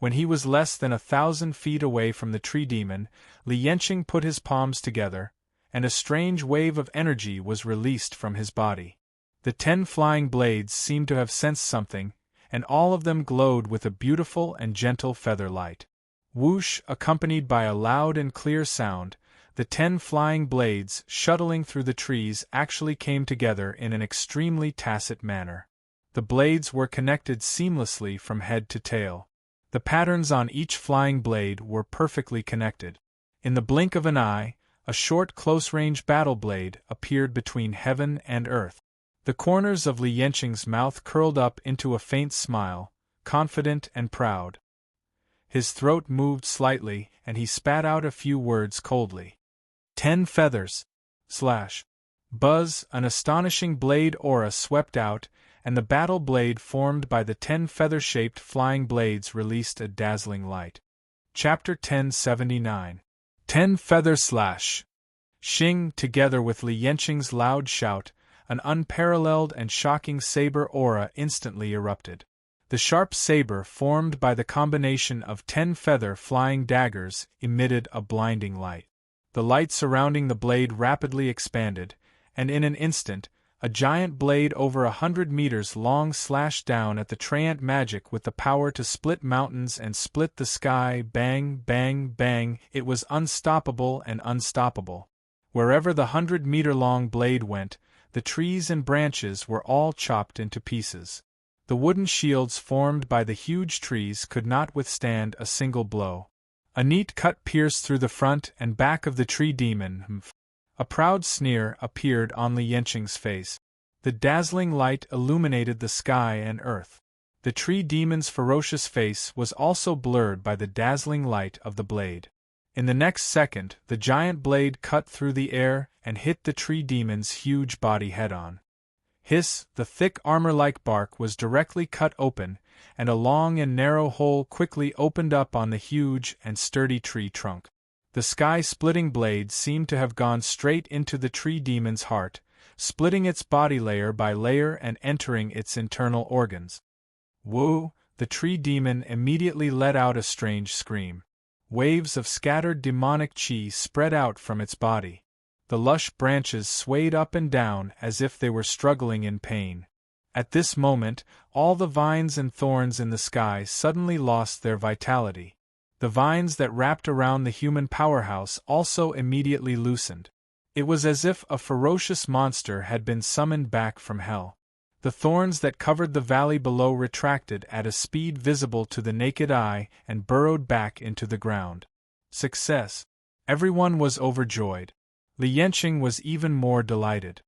When he was less than 1,000 feet away from the tree demon, Li Yanqing put his palms together, and a strange wave of energy was released from his body. The 10 flying blades seemed to have sensed something, and all of them glowed with a beautiful and gentle feather light. Whoosh! Accompanied by a loud and clear sound, the 10 flying blades, shuttling through the trees, actually came together in an extremely tacit manner. The blades were connected seamlessly from head to tail. The patterns on each flying blade were perfectly connected. In the blink of an eye, a short close-range battle blade appeared between heaven and earth. The corners of Li Yanqing's mouth curled up into a faint smile, confident and proud. His throat moved slightly, and he spat out a few words coldly. 10 feathers. Slash. Buzz, an astonishing blade aura swept out, and the battle blade formed by the 10 feather-shaped flying blades released a dazzling light. Chapter 1079. 10 Feather Slash. Xing, together with Li Yanqing's loud shout, an unparalleled and shocking saber aura instantly erupted. The sharp saber formed by the combination of 10 feather flying daggers emitted a blinding light. The light surrounding the blade rapidly expanded, and in an instant, a giant blade over 100 meters long slashed down at the Treant magic with the power to split mountains and split the sky. Bang, bang, bang, it was unstoppable and unstoppable. Wherever the 100-meter-long blade went, the trees and branches were all chopped into pieces. The wooden shields formed by the huge trees could not withstand a single blow. A neat cut pierced through the front and back of the tree demon. A proud sneer appeared on Li Yanqing's face. The dazzling light illuminated the sky and earth. The tree demon's ferocious face was also blurred by the dazzling light of the blade. In the next second, the giant blade cut through the air and hit the tree demon's huge body head-on. Hiss, the thick armor-like bark was directly cut open, and a long and narrow hole quickly opened up on the huge and sturdy tree trunk. The sky-splitting blade seemed to have gone straight into the tree demon's heart, splitting its body layer by layer and entering its internal organs. Woo! The tree demon immediately let out a strange scream. Waves of scattered demonic chi spread out from its body. The lush branches swayed up and down as if they were struggling in pain. At this moment, all the vines and thorns in the sky suddenly lost their vitality. The vines that wrapped around the human powerhouse also immediately loosened. It was as if a ferocious monster had been summoned back from hell. The thorns that covered the valley below retracted at a speed visible to the naked eye and burrowed back into the ground. Success! Everyone was overjoyed. Li Yanqing was even more delighted.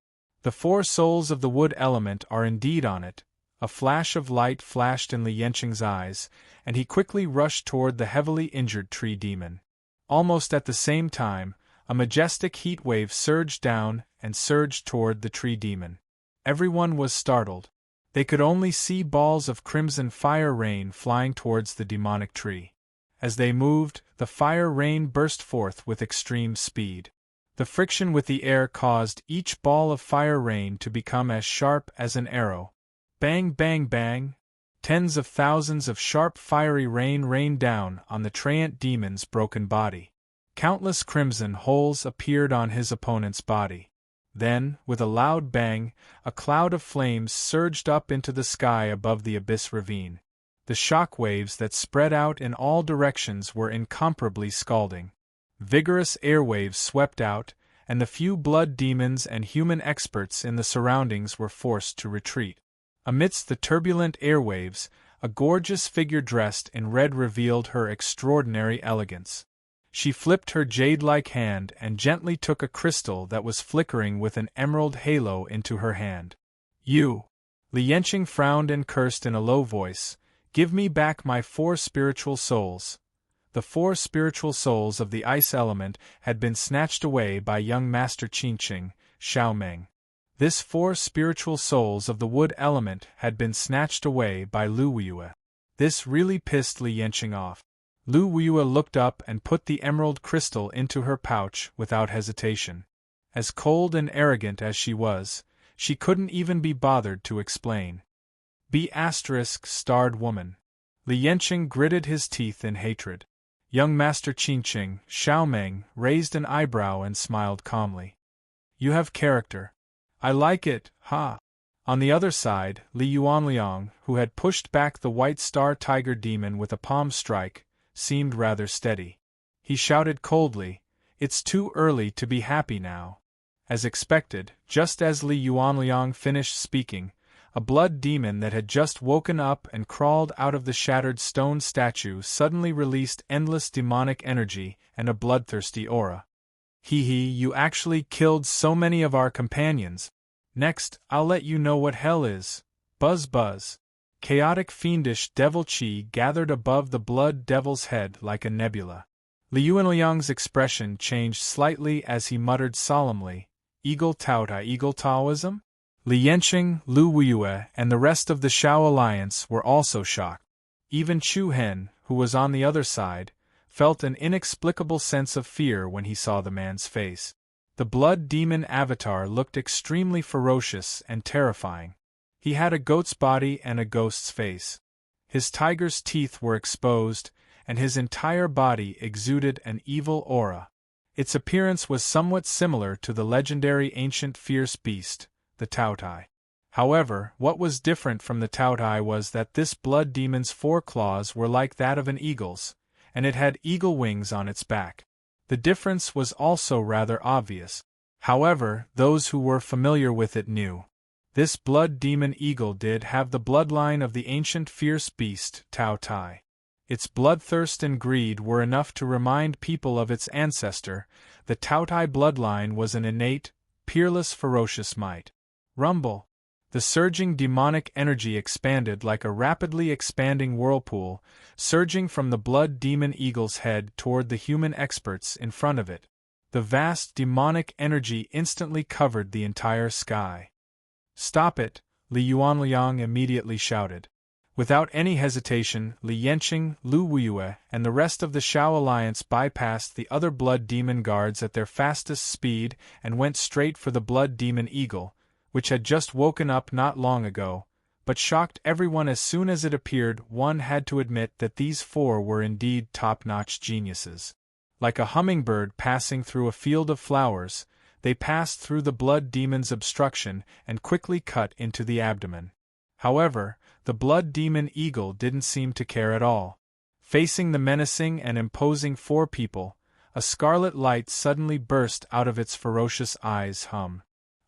The 4 souls of the wood element are indeed on it. A flash of light flashed in Li Yanqing's eyes, and he quickly rushed toward the heavily injured tree demon. Almost at the same time, a majestic heat wave surged down and surged toward the tree demon. Everyone was startled. They could only see balls of crimson fire rain flying towards the demonic tree. As they moved, the fire rain burst forth with extreme speed. The friction with the air caused each ball of fire rain to become as sharp as an arrow. Bang, bang, bang! Tens of thousands of sharp fiery rain rained down on the Treant demon's broken body. Countless crimson holes appeared on his opponent's body. Then, with a loud bang, a cloud of flames surged up into the sky above the abyss ravine. The shock waves that spread out in all directions were incomparably scalding. Vigorous airwaves swept out, and the few blood demons and human experts in the surroundings were forced to retreat. Amidst the turbulent airwaves, a gorgeous figure dressed in red revealed her extraordinary elegance. She flipped her jade-like hand and gently took a crystal that was flickering with an emerald halo into her hand. "You!" Li Yanqing frowned and cursed in a low voice. "Give me back my 4 spiritual souls." The 4 spiritual souls of the ice element had been snatched away by young Master Qingqing, Xiaomeng. This 4 spiritual souls of the wood element had been snatched away by Lu Weiyue. This really pissed Li Yanqing off. Lu Weiyue looked up and put the emerald crystal into her pouch without hesitation. As cold and arrogant as she was, she couldn't even be bothered to explain. B****starred woman. Li Yanqing gritted his teeth in hatred. Young Master Qingqing, Xiaomeng, raised an eyebrow and smiled calmly. "You have character. I like it, ha!" On the other side, Li Yuanliang, who had pushed back the white star tiger demon with a palm strike, seemed rather steady. He shouted coldly, "It's too early to be happy now." As expected, just as Li Yuanliang finished speaking, a blood demon that had just woken up and crawled out of the shattered stone statue suddenly released endless demonic energy and a bloodthirsty aura. "Hee hee, you actually killed so many of our companions. Next, I'll let you know what hell is. Buzz buzz." Chaotic fiendish devil chi gathered above the blood devil's head like a nebula. Li Yuanliang's expression changed slightly as he muttered solemnly, Eagle Taoism? Li Yanqing, Lu Wuyue, and the rest of the Shao alliance were also shocked. Even Chu Hen, who was on the other side, felt an inexplicable sense of fear when he saw the man's face. The blood demon avatar looked extremely ferocious and terrifying. He had a goat's body and a ghost's face. His tiger's teeth were exposed, and his entire body exuded an evil aura. Its appearance was somewhat similar to the legendary ancient fierce beast, the Taotai. However, what was different from the Taotai was that this blood demon's foreclaws were like that of an eagle's, and it had eagle wings on its back. The difference was also rather obvious. However, those who were familiar with it knew. This blood demon eagle did have the bloodline of the ancient fierce beast, Taotai. Its bloodthirst and greed were enough to remind people of its ancestor. The Taotai bloodline was an innate, peerless ferocious might. Rumble. The surging demonic energy expanded like a rapidly expanding whirlpool, surging from the blood demon eagle's head toward the human experts in front of it. The vast demonic energy instantly covered the entire sky. "Stop it!" Li Yuanliang immediately shouted. Without any hesitation, Li Yanqing, Lu Wuyue, and the rest of the Shao alliance bypassed the other blood demon guards at their fastest speed and went straight for the blood demon eagle, which had just woken up not long ago, but shocked everyone as soon as it appeared. One had to admit that these four were indeed top-notch geniuses. Like a hummingbird passing through a field of flowers, they passed through the blood demon's obstruction and quickly cut into the abdomen. However, the blood demon eagle didn't seem to care at all. Facing the menacing and imposing four people, a scarlet light suddenly burst out of its ferocious eyes.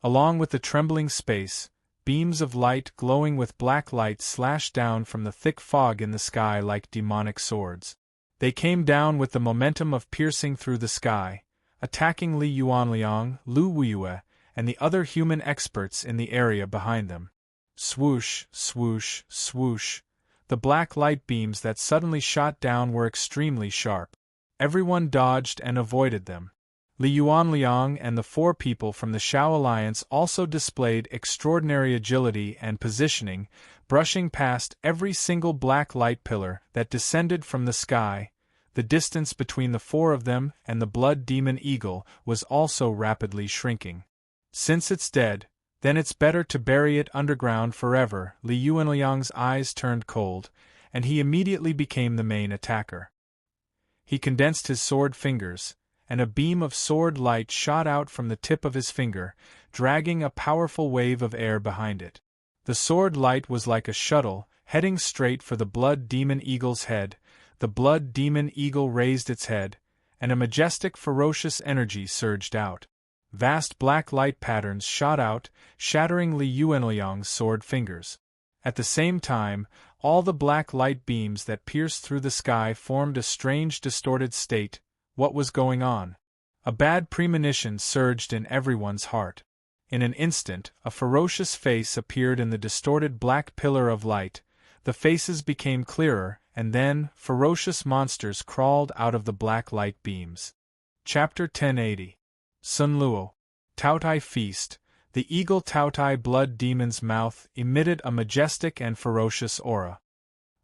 Along with the trembling space, beams of light glowing with black light slashed down from the thick fog in the sky like demonic swords. They came down with the momentum of piercing through the sky, attacking Li Yuanliang, Lu Wuyue, and the other human experts in the area behind them. Swoosh, swoosh, swoosh. The black light beams that suddenly shot down were extremely sharp. Everyone dodged and avoided them. Li Yuanliang and the four people from the Shao alliance also displayed extraordinary agility and positioning, brushing past every single black light pillar that descended from the sky. The distance between the four of them and the blood demon eagle was also rapidly shrinking. Since it's dead, then it's better to bury it underground forever. Li Yuanliang's eyes turned cold, and he immediately became the main attacker. He condensed his sword fingers, and a beam of sword light shot out from the tip of his finger, dragging a powerful wave of air behind it. The sword light was like a shuttle, heading straight for the blood demon eagle's head. The blood demon eagle raised its head, and a majestic ferocious energy surged out. Vast black light patterns shot out, shattering Li Yuanliang's sword fingers. At the same time, all the black light beams that pierced through the sky formed a strange distorted state. What was going on? A bad premonition surged in everyone's heart. In an instant, a ferocious face appeared in the distorted black pillar of light. The faces became clearer, and then, ferocious monsters crawled out of the black light beams. Chapter 1080. Sun Luo. Taotai Feast. The eagle Taotai blood demon's mouth emitted a majestic and ferocious aura.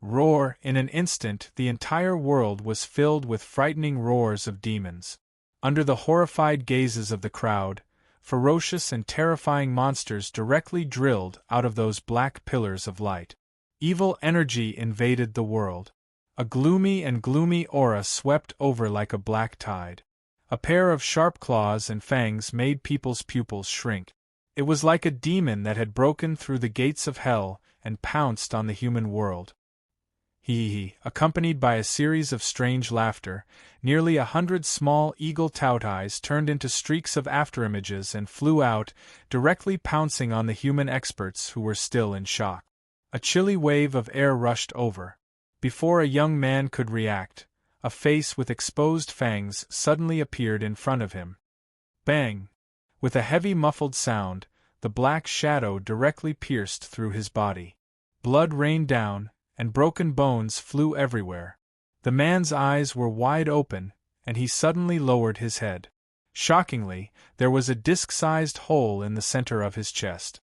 Roar! In an instant, the entire world was filled with frightening roars of demons. Under the horrified gazes of the crowd, ferocious and terrifying monsters directly drilled out of those black pillars of light. Evil energy invaded the world. A gloomy aura swept over like a black tide. A pair of sharp claws and fangs made people's pupils shrink. It was like a demon that had broken through the gates of hell and pounced on the human world. Hee, accompanied by a series of strange laughter, nearly 100 small eagle Taotais turned into streaks of afterimages and flew out, directly pouncing on the human experts who were still in shock. A chilly wave of air rushed over. Before a young man could react, a face with exposed fangs suddenly appeared in front of him. Bang! With a heavy muffled sound, the black shadow directly pierced through his body. Blood rained down, and broken bones flew everywhere. The man's eyes were wide open, and he suddenly lowered his head. Shockingly, there was a disc-sized hole in the center of his chest.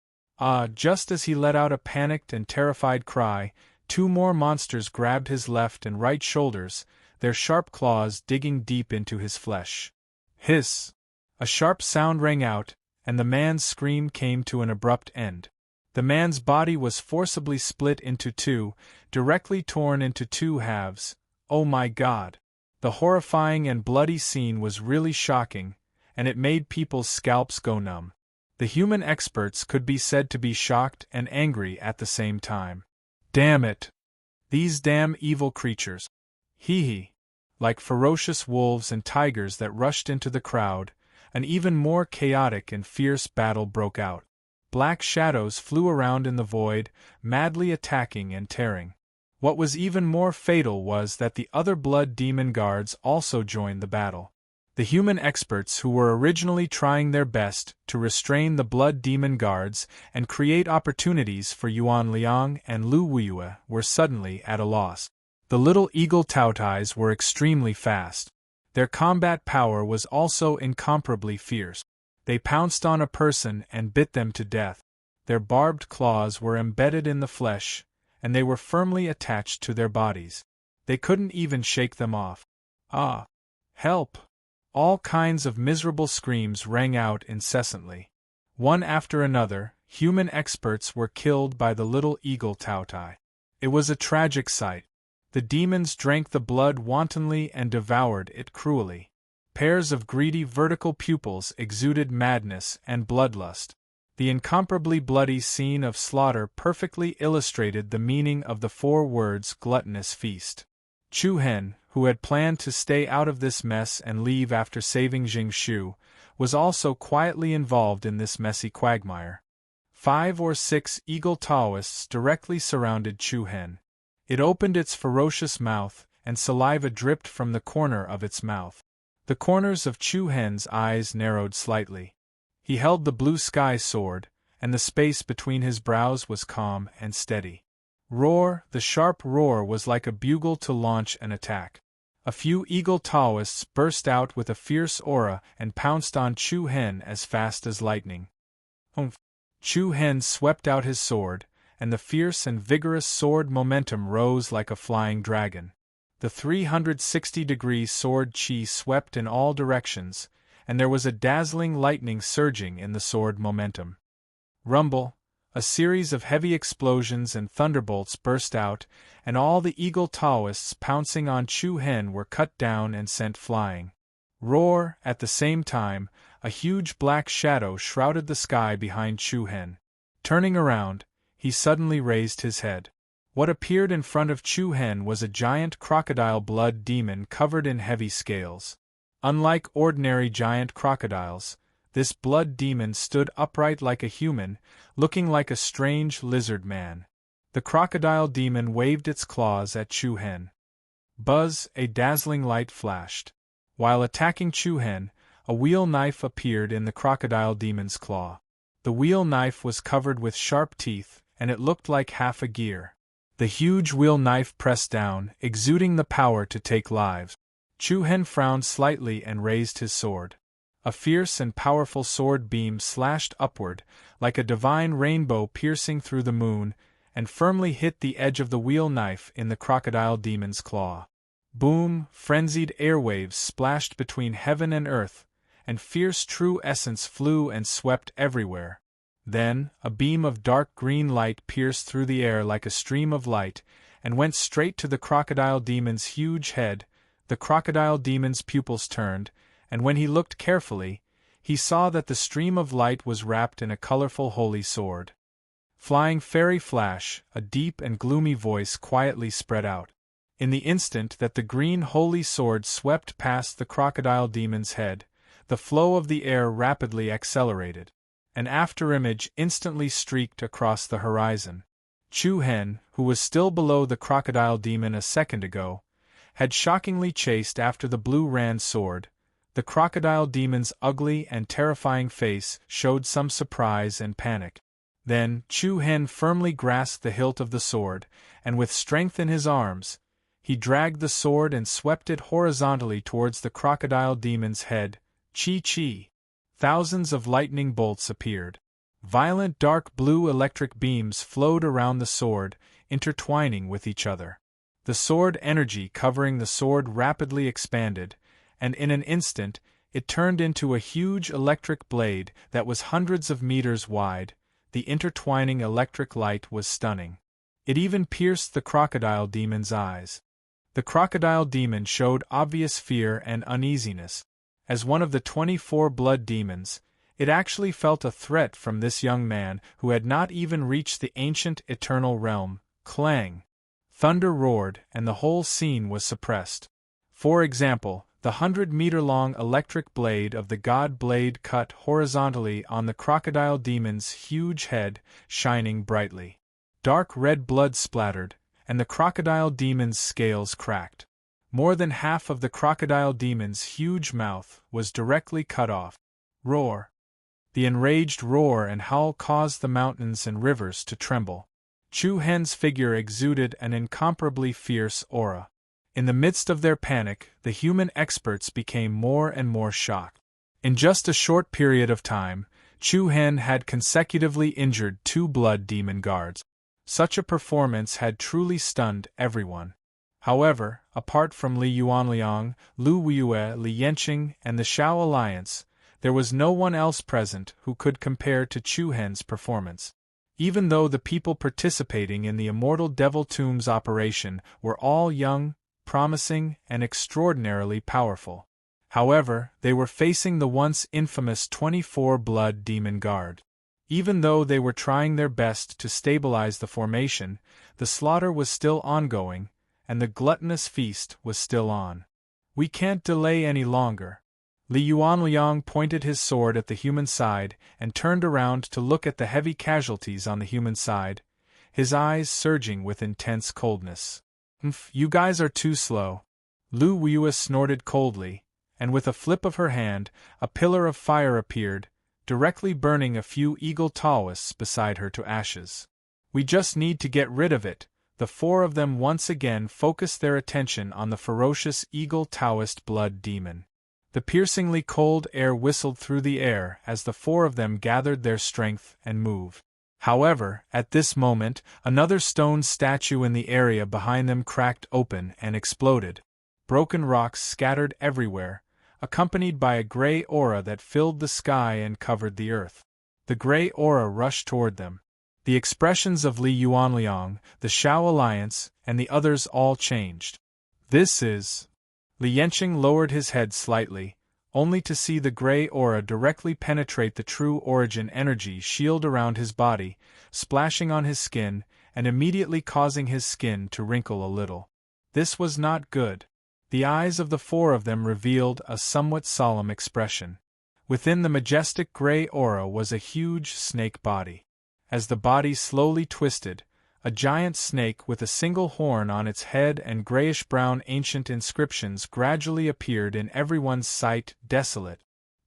Just as he let out a panicked and terrified cry, two more monsters grabbed his left and right shoulders, their sharp claws digging deep into his flesh. Hiss! A sharp sound rang out, and the man's scream came to an abrupt end. The man's body was forcibly split into two, directly torn into two halves. Oh my God! The horrifying and bloody scene was really shocking, and it made people's scalps go numb. The human experts could be said to be shocked and angry at the same time. Damn it! These damn evil creatures! Hee. Like ferocious wolves and tigers that rushed into the crowd, an even more chaotic and fierce battle broke out. Black shadows flew around in the void, madly attacking and tearing. What was even more fatal was that the other blood demon guards also joined the battle. The human experts who were originally trying their best to restrain the blood demon guards and create opportunities for Yuan Liang and Lu Weiyue were suddenly at a loss. The little eagle Taotais were extremely fast. Their combat power was also incomparably fierce. They pounced on a person and bit them to death. Their barbed claws were embedded in the flesh, and they were firmly attached to their bodies. They couldn't even shake them off. Ah! Help! All kinds of miserable screams rang out incessantly. One after another, human experts were killed by the little eagle Taotai. It was a tragic sight. The demons drank the blood wantonly and devoured it cruelly. Pairs of greedy vertical pupils exuded madness and bloodlust. The incomparably bloody scene of slaughter perfectly illustrated the meaning of the 4 words gluttonous feast. Chu Hen, who had planned to stay out of this mess and leave after saving Jing Shu, was also quietly involved in this messy quagmire. 5 or 6 eagle Taoists directly surrounded Chu Hen. It opened its ferocious mouth, and saliva dripped from the corner of its mouth. The corners of Chu Hen's eyes narrowed slightly. He held the blue sky sword, and the space between his brows was calm and steady. Roar! The sharp roar was like a bugle to launch an attack. A few eagle Taoists burst out with a fierce aura and pounced on Chu Hen as fast as lightning. Humph! Chu Hen swept out his sword, and the fierce and vigorous sword momentum rose like a flying dragon. The 360-degree sword chi swept in all directions, and there was a dazzling lightning surging in the sword momentum. Rumble! A series of heavy explosions and thunderbolts burst out, and all the eagle Taoists pouncing on Chu Hen were cut down and sent flying. Roar! At the same time, a huge black shadow shrouded the sky behind Chu Hen. Turning around, he suddenly raised his head. What appeared in front of Chu Hen was a giant crocodile blood demon covered in heavy scales. Unlike ordinary giant crocodiles, this blood demon stood upright like a human, looking like a strange lizard man. The crocodile demon waved its claws at Chu Hen. Buzz! A dazzling light flashed. While attacking Chu Hen, a wheel knife appeared in the crocodile demon's claw. The wheel knife was covered with sharp teeth, and it looked like half a gear. The huge wheel knife pressed down, exuding the power to take lives. Chu Hen frowned slightly and raised his sword. A fierce and powerful sword beam slashed upward, like a divine rainbow piercing through the moon, and firmly hit the edge of the wheel knife in the crocodile demon's claw. Boom! Frenzied airwaves splashed between heaven and earth, and fierce true essence flew and swept everywhere. Then, a beam of dark green light pierced through the air like a stream of light, and went straight to the crocodile demon's huge head. The crocodile demon's pupils turned, and when he looked carefully, he saw that the stream of light was wrapped in a colorful holy sword. Flying fairy flash, a deep and gloomy voice quietly spread out. In the instant that the green holy sword swept past the crocodile demon's head, the flow of the air rapidly accelerated. An afterimage instantly streaked across the horizon. Chu Hen, who was still below the crocodile demon a second ago, had shockingly chased after the blue rand sword. The crocodile demon's ugly and terrifying face showed some surprise and panic. Then, Chu Hen firmly grasped the hilt of the sword, and with strength in his arms, he dragged the sword and swept it horizontally towards the crocodile demon's head. Chi. Thousands of lightning bolts appeared. Violent dark blue electric beams flowed around the sword, intertwining with each other. The sword energy covering the sword rapidly expanded, and in an instant, it turned into a huge electric blade that was hundreds of meters wide. The intertwining electric light was stunning. It even pierced the crocodile demon's eyes. The crocodile demon showed obvious fear and uneasiness. As one of the 24 blood demons, it actually felt a threat from this young man who had not even reached the ancient eternal realm. Clang! Thunder roared, and the whole scene was suppressed. For example, the 100-meter-long electric blade of the god blade cut horizontally on the crocodile demon's huge head, shining brightly. Dark red blood splattered, and the crocodile demon's scales cracked. More than half of the crocodile demon's huge mouth was directly cut off. Roar! The enraged roar and howl caused the mountains and rivers to tremble. Chu Hen's figure exuded an incomparably fierce aura. In the midst of their panic, the human experts became more and more shocked. In just a short period of time, Chu Hen had consecutively injured 2 blood demon guards. Such a performance had truly stunned everyone. However, apart from Li Yuanliang, Lu Weiyue, Li Yanqing, and the Shao Alliance, there was no one else present who could compare to Chu Hen's performance. Even though the people participating in the Immortal Devil Tombs operation were all young, promising, and extraordinarily powerful. However, they were facing the once infamous 24 blood demon guard. Even though they were trying their best to stabilize the formation, the slaughter was still ongoing, and the gluttonous feast was still on. We can't delay any longer. Li Yuanliang pointed his sword at the human side and turned around to look at the heavy casualties on the human side, his eyes surging with intense coldness. You guys are too slow. Lu Weiyue snorted coldly, and with a flip of her hand, a pillar of fire appeared, directly burning a few eagle Taoists beside her to ashes. We just need to get rid of it. The 4 of them once again focused their attention on the ferocious eagle Taoist blood demon. The piercingly cold air whistled through the air as the 4 of them gathered their strength and moved. However, at this moment, another stone statue in the area behind them cracked open and exploded. Broken rocks scattered everywhere, accompanied by a gray aura that filled the sky and covered the earth. The gray aura rushed toward them. The expressions of Li Yuanliang, the Shao Alliance, and the others all changed. This is... Li Yanqing lowered his head slightly, only to see the gray aura directly penetrate the true origin energy shield around his body, splashing on his skin, and immediately causing his skin to wrinkle a little. This was not good. The eyes of the 4 of them revealed a somewhat solemn expression. Within the majestic gray aura was a huge snake body. As the body slowly twisted, a giant snake with a single horn on its head and grayish-brown ancient inscriptions gradually appeared in everyone's sight. Desolate.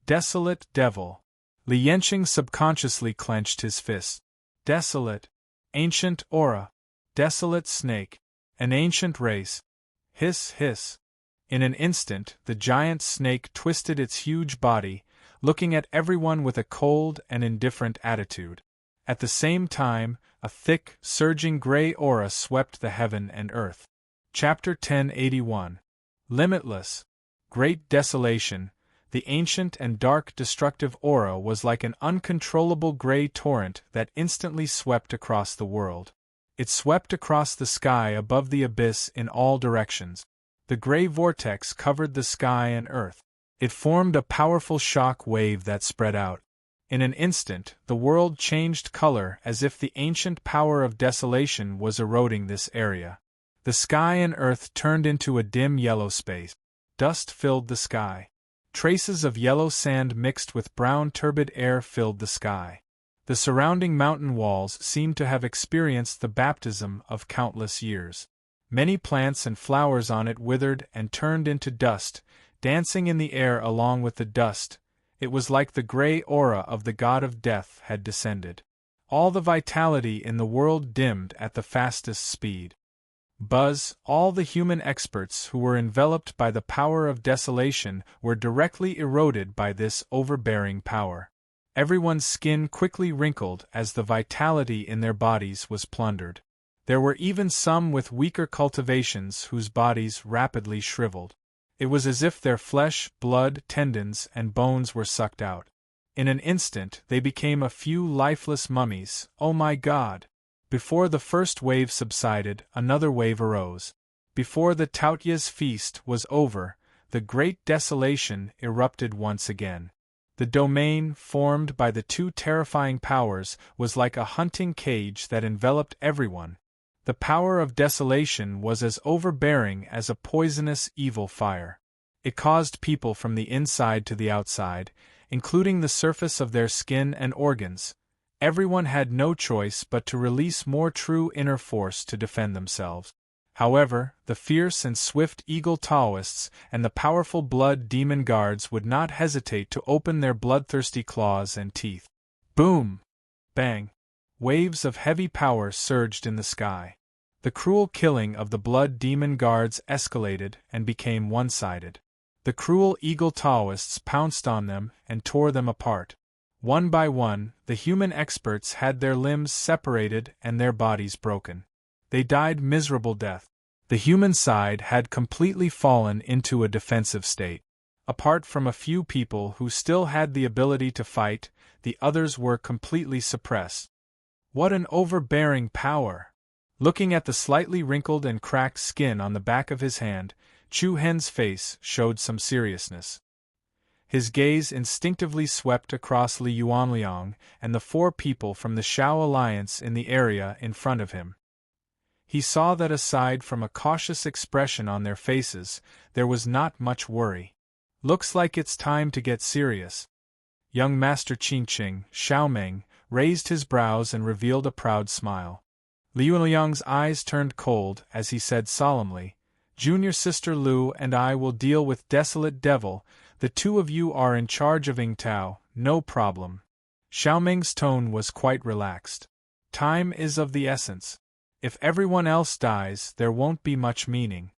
Desolate devil. Li Yanqing subconsciously clenched his fist. Desolate. Ancient aura. Desolate snake. An ancient race. Hiss, hiss. In an instant, the giant snake twisted its huge body, looking at everyone with a cold and indifferent attitude. At the same time, a thick, surging gray aura swept the heaven and earth. Chapter 1081. Limitless. Great desolation. The ancient and dark destructive aura was like an uncontrollable gray torrent that instantly swept across the world. It swept across the sky above the abyss in all directions. The gray vortex covered the sky and earth. It formed a powerful shock wave that spread out. In an instant, the world changed color as if the ancient power of desolation was eroding this area. The sky and earth turned into a dim yellow space. Dust filled the sky. Traces of yellow sand mixed with brown turbid air filled the sky. The surrounding mountain walls seemed to have experienced the baptism of countless years. Many plants and flowers on it withered and turned into dust, dancing in the air along with the dust. It was like the gray aura of the god of death had descended. All the vitality in the world dimmed at the fastest speed. Buzz, all the human experts who were enveloped by the power of desolation were directly eroded by this overbearing power. Everyone's skin quickly wrinkled as the vitality in their bodies was plundered. There were even some with weaker cultivations whose bodies rapidly shriveled. It was as if their flesh, blood, tendons, and bones were sucked out. In an instant they became a few lifeless mummies. Oh my God! Before the first wave subsided, another wave arose. Before the Tautya's feast was over, the great desolation erupted once again. The domain, formed by the two terrifying powers, was like a hunting cage that enveloped everyone. The power of desolation was as overbearing as a poisonous evil fire. It caused people from the inside to the outside, including the surface of their skin and organs. Everyone had no choice but to release more true inner force to defend themselves. However, the fierce and swift eagle Taoists and the powerful blood demon guards would not hesitate to open their bloodthirsty claws and teeth. Boom! Bang! Waves of heavy power surged in the sky. The cruel killing of the blood demon guards escalated and became one-sided. The cruel eagle Taoists pounced on them and tore them apart. One by one, the human experts had their limbs separated and their bodies broken. They died miserable death. The human side had completely fallen into a defensive state. Apart from a few people who still had the ability to fight, the others were completely suppressed. What an overbearing power! Looking at the slightly wrinkled and cracked skin on the back of his hand, Chu Hen's face showed some seriousness. His gaze instinctively swept across Li Yuanliang and the four people from the Shao Alliance in the area in front of him. He saw that aside from a cautious expression on their faces, there was not much worry. Looks like it's time to get serious. Young Master Qingqing, Xiaomeng, raised his brows and revealed a proud smile. Li Yuanliang's eyes turned cold as he said solemnly, "Junior Sister Lu and I will deal with Desolate Devil. The two of you are in charge of Yingtao, no problem." Xiaomeng's tone was quite relaxed. "Time is of the essence. If everyone else dies, there won't be much meaning.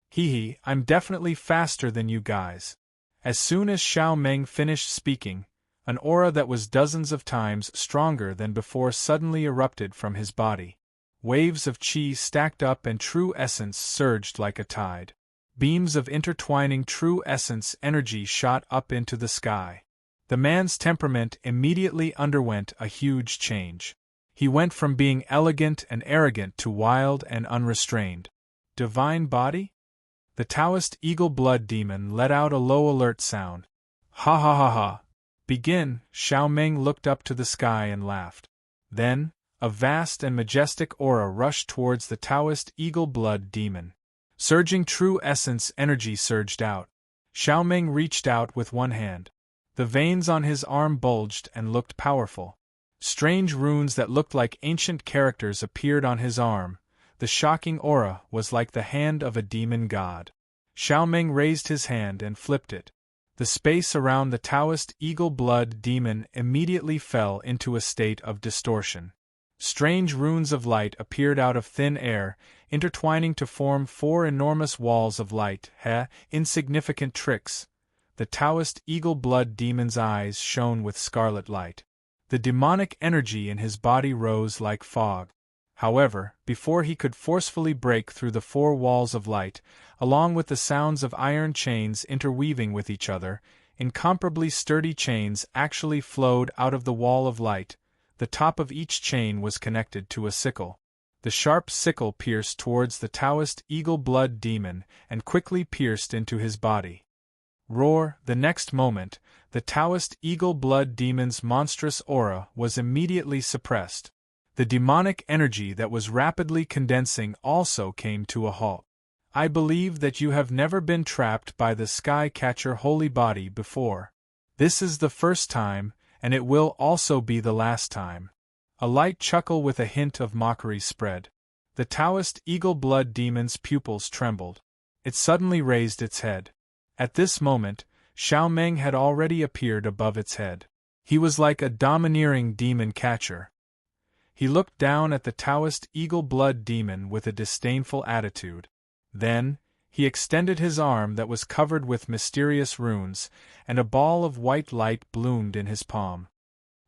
Hee, I'm definitely faster than you guys." As soon as Xiaomeng finished speaking, an aura that was dozens of times stronger than before suddenly erupted from his body. Waves of qi stacked up and true essence surged like a tide. Beams of intertwining true essence energy shot up into the sky. The man's temperament immediately underwent a huge change. He went from being elegant and arrogant to wild and unrestrained. Divine body? The Taoist eagle blood demon let out a low alert sound. Ha ha ha ha. Begin. Xiaomeng looked up to the sky and laughed. Then, a vast and majestic aura rushed towards the Taoist eagle blood demon. Surging true essence energy surged out. Xiaomeng reached out with one hand. The veins on his arm bulged and looked powerful. Strange runes that looked like ancient characters appeared on his arm. The shocking aura was like the hand of a demon god. Xiaomeng raised his hand and flipped it. The space around the Taoist eagle blood demon immediately fell into a state of distortion. Strange runes of light appeared out of thin air, intertwining to form four enormous walls of light. Insignificant tricks. The Taoist eagle blood demon's eyes shone with scarlet light. The demonic energy in his body rose like fog. However, before he could forcefully break through the four walls of light, along with the sounds of iron chains interweaving with each other, incomparably sturdy chains actually flowed out of the wall of light. The top of each chain was connected to a sickle. The sharp sickle pierced towards the Taoist eagle blood demon and quickly pierced into his body. Roar! The next moment, the Taoist eagle blood demon's monstrous aura was immediately suppressed. The demonic energy that was rapidly condensing also came to a halt. I believe that you have never been trapped by the Sky Catcher holy body before. This is the first time, and it will also be the last time. A light chuckle with a hint of mockery spread. The Taoist eagle blood demon's pupils trembled. It suddenly raised its head. At this moment, Xiaomeng had already appeared above its head. He was like a domineering demon catcher. He looked down at the Taoist eagle blood demon with a disdainful attitude. Then, he extended his arm that was covered with mysterious runes, and a ball of white light bloomed in his palm.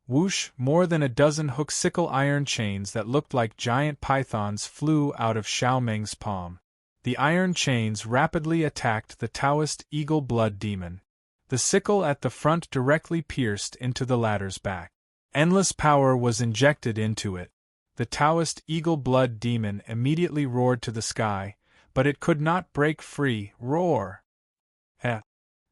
Whoosh! More than a dozen hook-sickle iron chains that looked like giant pythons flew out of Xiao Meng's palm. The iron chains rapidly attacked the Taoist eagle blood demon. The sickle at the front directly pierced into the latter's back. Endless power was injected into it. The Taoist eagle blood demon immediately roared to the sky, but it could not break free. Roar! Heh!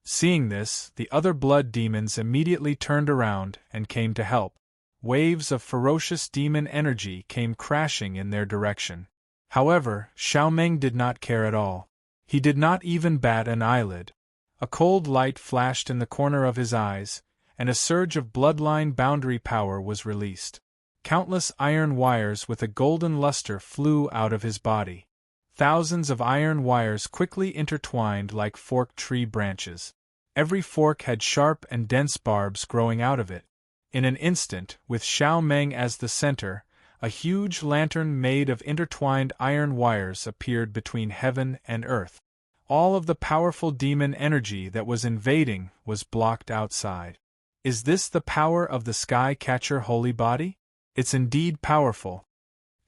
Seeing this, the other blood demons immediately turned around and came to help. Waves of ferocious demon energy came crashing in their direction. However, Xiao Meng did not care at all. He did not even bat an eyelid. A cold light flashed in the corner of his eyes, and a surge of bloodline boundary power was released. Countless iron wires with a golden luster flew out of his body. Thousands of iron wires quickly intertwined like forked tree branches. Every fork had sharp and dense barbs growing out of it. In an instant, with Xiao Meng as the center, a huge lantern made of intertwined iron wires appeared between heaven and earth. All of the powerful demon energy that was invading was blocked outside. Is this the power of the Sky Catcher holy body? It's indeed powerful.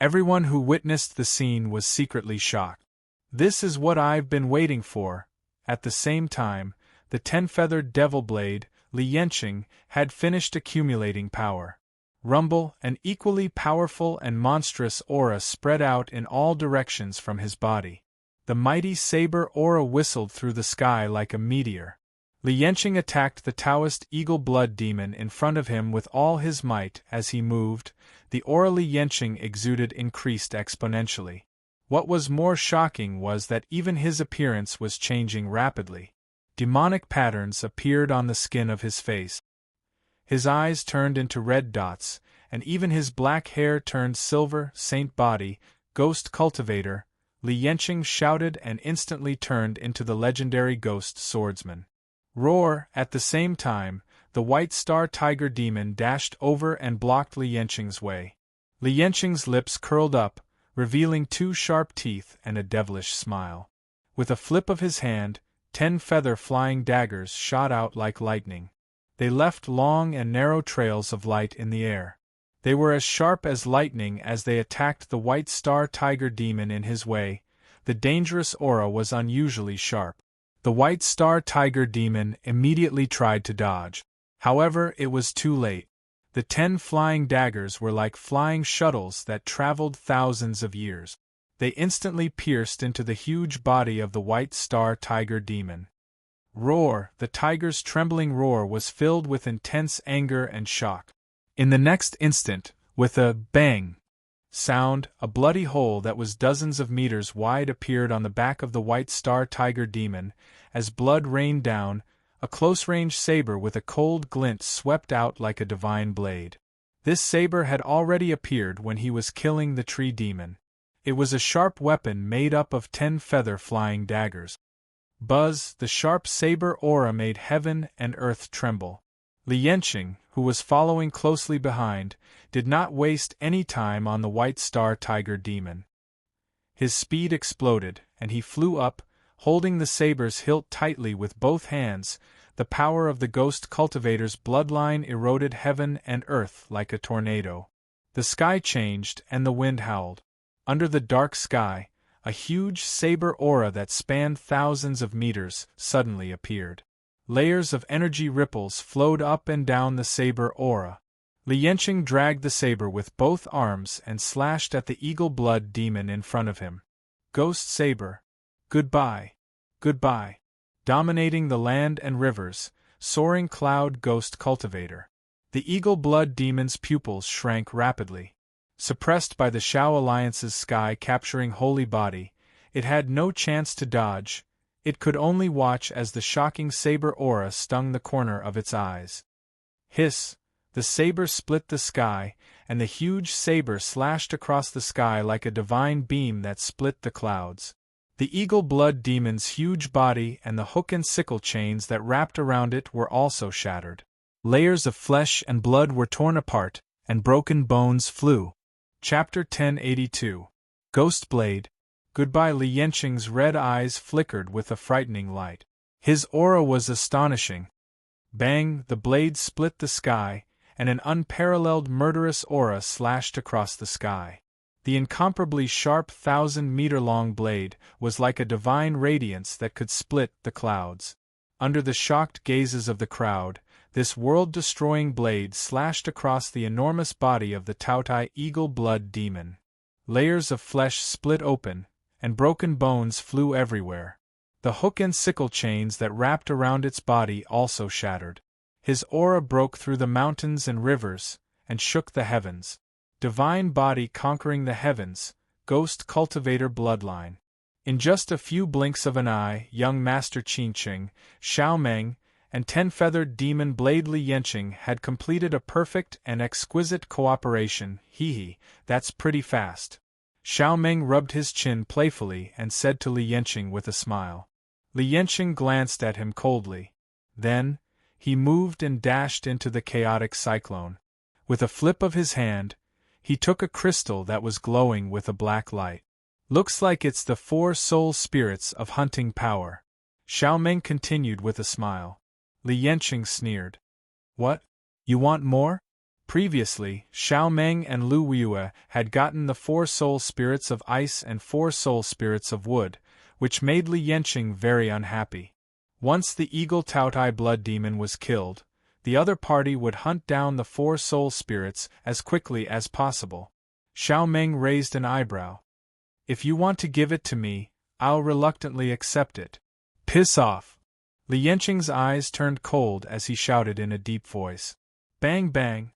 Everyone who witnessed the scene was secretly shocked. This is what I've been waiting for. At the same time, the 10-feathered devil blade, Li Yanqing, had finished accumulating power. Rumble, an equally powerful and monstrous aura spread out in all directions from his body. The mighty saber aura whistled through the sky like a meteor. Li Yanqing attacked the Taoist eagle blood demon in front of him with all his might. As he moved, the aura Li Yanqing exuded increased exponentially. What was more shocking was that even his appearance was changing rapidly. Demonic patterns appeared on the skin of his face. His eyes turned into red dots, and even his black hair turned silver. Saint Body, Ghost Cultivator, Li Yanqing shouted and instantly turned into the legendary Ghost Swordsman. Roar! At the same time, the White Star Tiger Demon dashed over and blocked Li Yanqing's way. Li Yanqing's lips curled up, revealing 2 sharp teeth and a devilish smile. With a flip of his hand, 10 feather flying daggers shot out like lightning. They left long and narrow trails of light in the air. They were as sharp as lightning as they attacked the White Star Tiger Demon in his way. The dangerous aura was unusually sharp. The White Star Tiger Demon immediately tried to dodge. However, it was too late. The 10 flying daggers were like flying shuttles that traveled thousands of years. They instantly pierced into the huge body of the White Star Tiger Demon. Roar! The tiger's trembling roar was filled with intense anger and shock. In the next instant, with a bang sound, a bloody hole that was dozens of meters wide appeared on the back of the White Star Tiger Demon. As blood rained down, a close-range saber with a cold glint swept out like a divine blade. This saber had already appeared when he was killing the tree demon. It was a sharp weapon made up of 10 feather flying daggers. Buzz! The sharp saber aura made heaven and earth tremble. Li Yanqing, who was following closely behind, did not waste any time on the White Star Tiger Demon. His speed exploded, and he flew up, holding the saber's hilt tightly with both hands. The power of the Ghost Cultivator's bloodline eroded heaven and earth like a tornado. The sky changed and the wind howled. Under the dark sky, a huge saber aura that spanned thousands of meters suddenly appeared. Layers of energy ripples flowed up and down the saber aura. Li Yanqing dragged the saber with both arms and slashed at the eagle blood demon in front of him. Ghost Saber. Goodbye. Goodbye. Dominating the land and rivers, soaring cloud Ghost Cultivator. The eagle blood demon's pupils shrank rapidly. Suppressed by the Shao Alliance's sky-capturing holy body, it had no chance to dodge. It could only watch as the shocking saber aura stung the corner of its eyes. Hiss! The saber split the sky, and the huge saber slashed across the sky like a divine beam that split the clouds. The eagle blood demon's huge body and the hook and sickle chains that wrapped around it were also shattered. Layers of flesh and blood were torn apart, and broken bones flew. Chapter 1082. Ghost Blade. Goodbye. Li Yanqing's red eyes flickered with a frightening light. His aura was astonishing. Bang, the blade split the sky, and an unparalleled murderous aura slashed across the sky. The incomparably sharp 1,000-meter-long blade was like a divine radiance that could split the clouds. Under the shocked gazes of the crowd, this world-destroying blade slashed across the enormous body of the Taotai eagle blood demon. Layers of flesh split open, and broken bones flew everywhere. The hook and sickle chains that wrapped around its body also shattered. His aura broke through the mountains and rivers, and shook the heavens. Divine body conquering the heavens, ghost cultivator bloodline. In just a few blinks of an eye, young Master Qingqing, Xiao Meng, and 10-feathered demon blade Li Yanqing had completed a perfect and exquisite cooperation. Hee, that's pretty fast. Xiao Meng rubbed his chin playfully and said to Li Yanqing with a smile. Li Yanqing glanced at him coldly. Then, he moved and dashed into the chaotic cyclone. With a flip of his hand, he took a crystal that was glowing with a black light. Looks like it's the 4 soul spirits of hunting power. Xiao Meng continued with a smile. Li Yanqing sneered. What? You want more? Previously, Xiao Meng and Lu Weiyue had gotten the 4 soul spirits of ice and 4 soul spirits of wood, which made Li Yanqing very unhappy. Once the eagle Taotai blood demon was killed, the other party would hunt down the 4 soul spirits as quickly as possible. Xiao Meng raised an eyebrow. If you want to give it to me, I'll reluctantly accept it. Piss off! Li Yanqing's eyes turned cold as he shouted in a deep voice. Bang bang!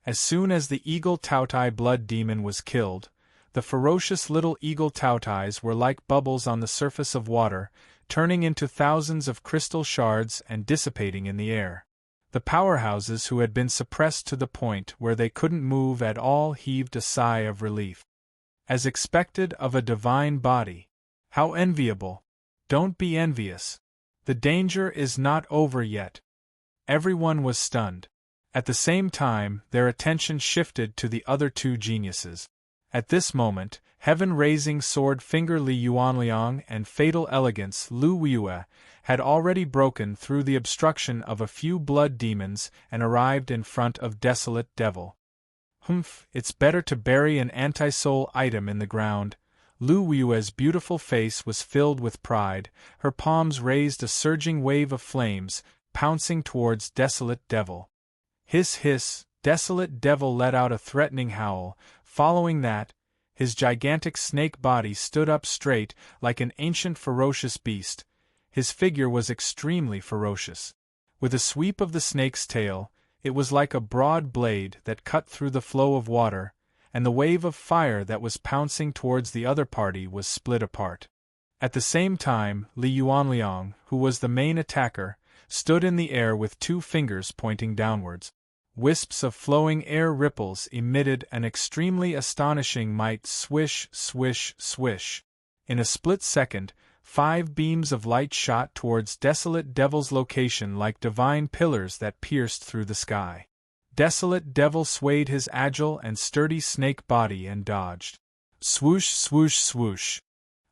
As soon as the eagle Taotai blood demon was killed, the ferocious little eagle Taotais were like bubbles on the surface of water, turning into thousands of crystal shards and dissipating in the air. The powerhouses who had been suppressed to the point where they couldn't move at all heaved a sigh of relief. As expected of a divine body. How enviable! Don't be envious. The danger is not over yet. Everyone was stunned. At the same time, their attention shifted to the other 2 geniuses. At this moment, heaven-raising sword finger Li Yuanliang and fatal elegance Lu Weiyue had already broken through the obstruction of a few blood demons and arrived in front of Desolate Devil. Humph, it's better to bury an anti-soul item in the ground. Lu Weiyue's beautiful face was filled with pride, her palms raised a surging wave of flames, pouncing towards Desolate Devil. Hiss hiss, Desolate Devil let out a threatening howl. Following that, his gigantic snake body stood up straight like an ancient ferocious beast. His figure was extremely ferocious. With a sweep of the snake's tail, it was like a broad blade that cut through the flow of water, and the wave of fire that was pouncing towards the other party was split apart. At the same time, Li Yuanliang, who was the main attacker, stood in the air with 2 fingers pointing downwards. Wisps of flowing air ripples emitted an extremely astonishing might swish, swish, swish. In a split second, 5 beams of light shot towards Desolate Devil's location like divine pillars that pierced through the sky. Desolate Devil swayed his agile and sturdy snake body and dodged. Swoosh, swoosh, swoosh.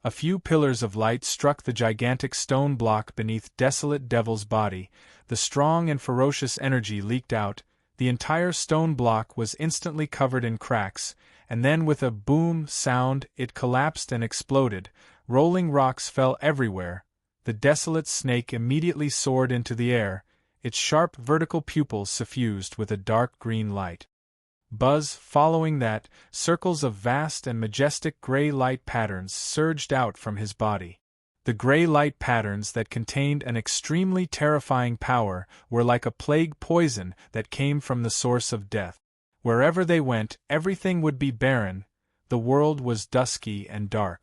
A few pillars of light struck the gigantic stone block beneath Desolate Devil's body. The strong and ferocious energy leaked out. The entire stone block was instantly covered in cracks, and then with a boom sound it collapsed and exploded. Rolling rocks fell everywhere. The desolate snake immediately soared into the air, its sharp vertical pupils suffused with a dark green light. Buzz, following that, circles of vast and majestic gray light patterns surged out from his body. The gray light patterns that contained an extremely terrifying power were like a plague poison that came from the source of death. Wherever they went, everything would be barren. The world was dusky and dark.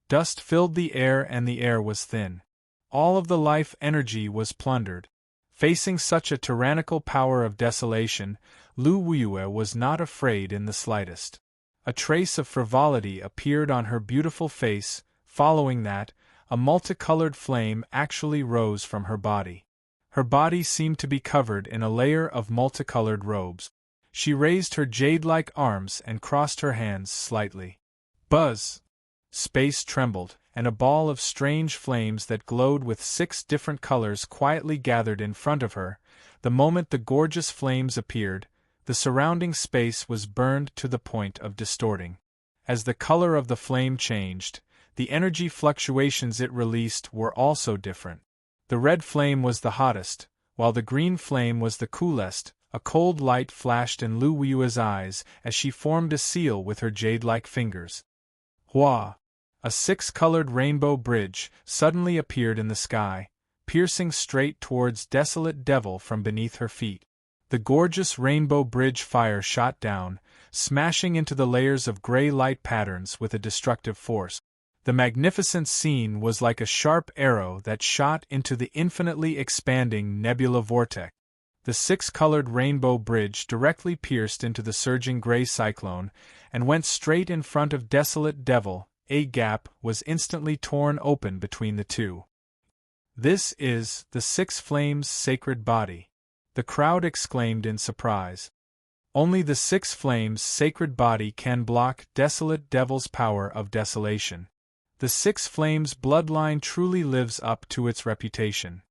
Dust filled the air and the air was thin. All of the life energy was plundered. Facing such a tyrannical power of desolation, Lu Weiyue was not afraid in the slightest. A trace of frivolity appeared on her beautiful face. Following that, a multicolored flame actually rose from her body. Her body seemed to be covered in a layer of multicolored robes. She raised her jade-like arms and crossed her hands slightly. Buzz! Space trembled, and a ball of strange flames that glowed with 6 different colors quietly gathered in front of her. The moment the gorgeous flames appeared, the surrounding space was burned to the point of distorting. As the color of the flame changed, the energy fluctuations it released were also different. The red flame was the hottest, while the green flame was the coolest. A cold light flashed in Lu Yue's eyes as she formed a seal with her jade-like fingers. Hua! A 6-colored rainbow bridge suddenly appeared in the sky, piercing straight towards Desolate Devil from beneath her feet. The gorgeous rainbow bridge fire shot down, smashing into the layers of gray light patterns with a destructive force. The magnificent scene was like a sharp arrow that shot into the infinitely expanding nebula vortex. The 6-colored rainbow bridge directly pierced into the surging gray cyclone and went straight in front of Desolate Devil. A gap was instantly torn open between the two. "This is the 6 Flames' sacred body," the crowd exclaimed in surprise. "Only the 6 Flames' sacred body can block Desolate Devil's power of desolation. The 6 Flames' bloodline truly lives up to its reputation."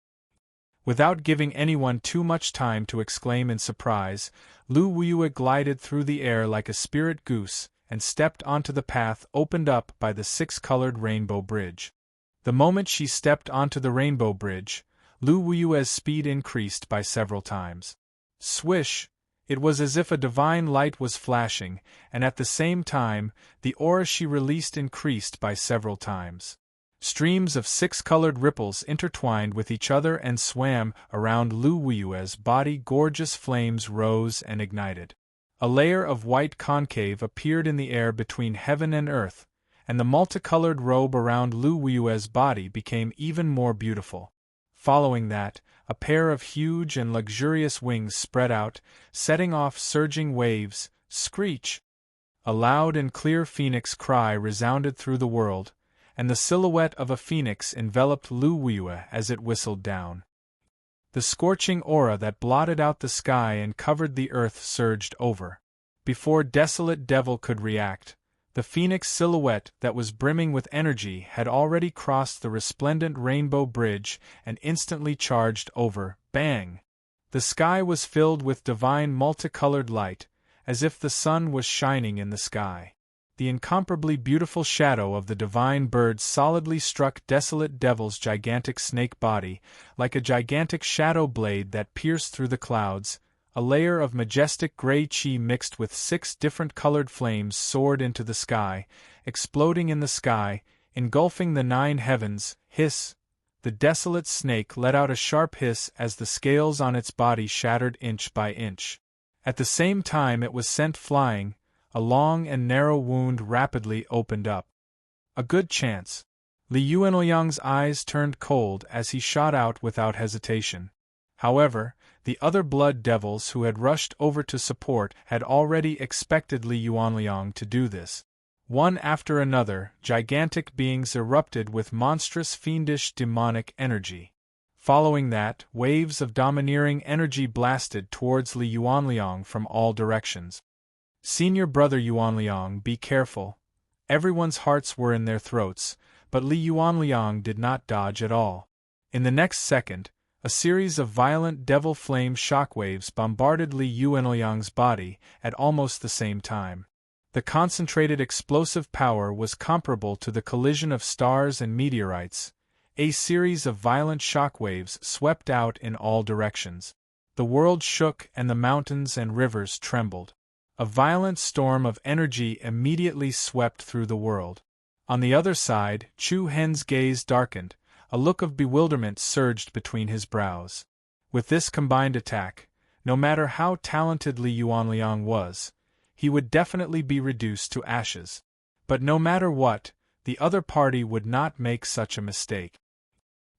Without giving anyone too much time to exclaim in surprise, Lu Yue glided through the air like a spirit goose and stepped onto the path opened up by the 6-colored rainbow bridge. The moment she stepped onto the rainbow bridge, Lu Yue's speed increased by several times. Swish! It was as if a divine light was flashing, and at the same time, the aura she released increased by several times. Streams of 6-colored ripples intertwined with each other and swam around Lu Yue's body. Gorgeous flames rose and ignited. A layer of white concave appeared in the air between heaven and earth, and the multicolored robe around Lu Yue's body became even more beautiful. Following that, a pair of huge and luxurious wings spread out, setting off surging waves. Screech! A loud and clear phoenix cry resounded through the world, and the silhouette of a phoenix enveloped Lu Yue as it whistled down. The scorching aura that blotted out the sky and covered the earth surged over. Before Desolate Devil could react, the phoenix silhouette that was brimming with energy had already crossed the resplendent rainbow bridge and instantly charged over. Bang! The sky was filled with divine multicolored light, as if the sun was shining in the sky. The incomparably beautiful shadow of the divine bird solidly struck Desolate Devil's gigantic snake body, like a gigantic shadow blade that pierced through the clouds. A layer of majestic gray chi mixed with 6 different colored flames soared into the sky, exploding in the sky, engulfing the 9 heavens. Hiss! The desolate snake let out a sharp hiss as the scales on its body shattered inch by inch. At the same time it was sent flying. A long and narrow wound rapidly opened up. A good chance. Li Yuanliang's eyes turned cold as he shot out without hesitation. However, the other blood devils who had rushed over to support had already expected Li Yuanliang to do this. One after another, gigantic beings erupted with monstrous fiendish demonic energy. Following that, waves of domineering energy blasted towards Li Yuanliang from all directions. "Senior brother Yuanliang, be careful." Everyone's hearts were in their throats, but Li Yuanliang did not dodge at all. In the next second, a series of violent devil flame shockwaves bombarded Li Yuanliang's body at almost the same time. The concentrated explosive power was comparable to the collision of stars and meteorites. A series of violent shockwaves swept out in all directions. The world shook and the mountains and rivers trembled. A violent storm of energy immediately swept through the world. On the other side, Chu Hen's gaze darkened, a look of bewilderment surged between his brows. With this combined attack, no matter how talented Li Yuanliang was, he would definitely be reduced to ashes. But no matter what, the other party would not make such a mistake.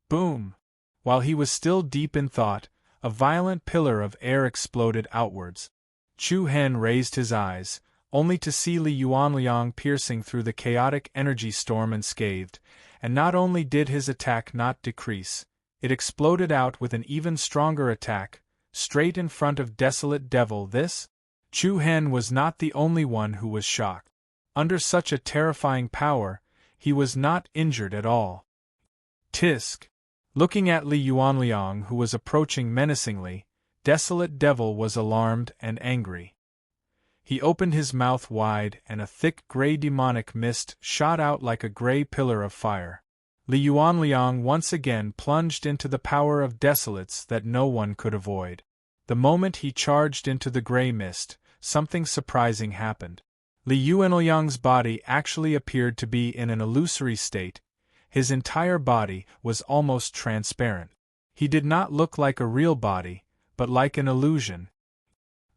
Boom! While he was still deep in thought, a violent pillar of air exploded outwards. Chu Hen raised his eyes, only to see Li Yuanliang piercing through the chaotic energy storm unscathed, and not only did his attack not decrease, it exploded out with an even stronger attack, straight in front of Desolate Devil. This? Chu Hen was not the only one who was shocked. Under such a terrifying power, he was not injured at all. Tisk! Looking at Li Yuanliang, who was approaching menacingly, Desolate Devil was alarmed and angry. He opened his mouth wide and a thick gray demonic mist shot out like a gray pillar of fire. Li Yuanliang once again plunged into the power of desolates that no one could avoid. The moment he charged into the gray mist, something surprising happened. Li Yuanliang's body actually appeared to be in an illusory state. His entire body was almost transparent. He did not look like a real body, but like an illusion.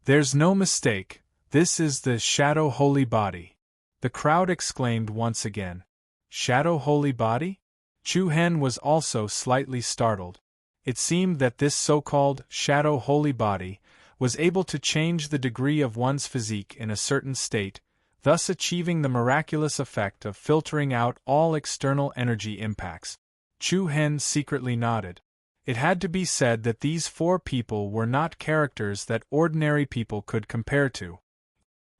"There's no mistake, this is the Shadow Holy Body," the crowd exclaimed once again. Shadow Holy Body? Chu Hen was also slightly startled. It seemed that this so-called Shadow Holy Body was able to change the degree of one's physique in a certain state, thus achieving the miraculous effect of filtering out all external energy impacts. Chu Hen secretly nodded. It had to be said that these four people were not characters that ordinary people could compare to.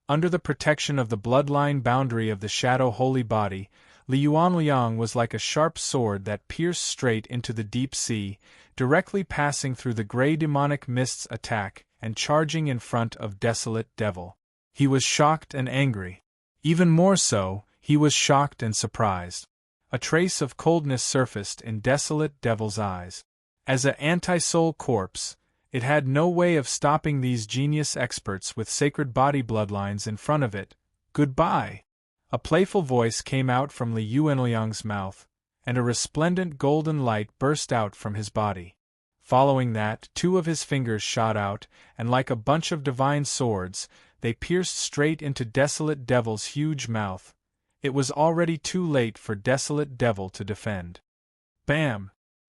Under the protection of the bloodline boundary of the Shadow Holy Body, Li Yuanliang was like a sharp sword that pierced straight into the deep sea, directly passing through the gray demonic mist's attack and charging in front of Desolate Devil. He was shocked and angry. Even more so, he was shocked and surprised. A trace of coldness surfaced in Desolate Devil's eyes. As an anti-soul corpse, it had no way of stopping these genius experts with sacred body bloodlines in front of it. "Goodbye!" A playful voice came out from Li Yuanliang's mouth, and a resplendent golden light burst out from his body. Following that, two of his fingers shot out, and like a bunch of divine swords, they pierced straight into Desolate Devil's huge mouth. It was already too late for Desolate Devil to defend. Bam!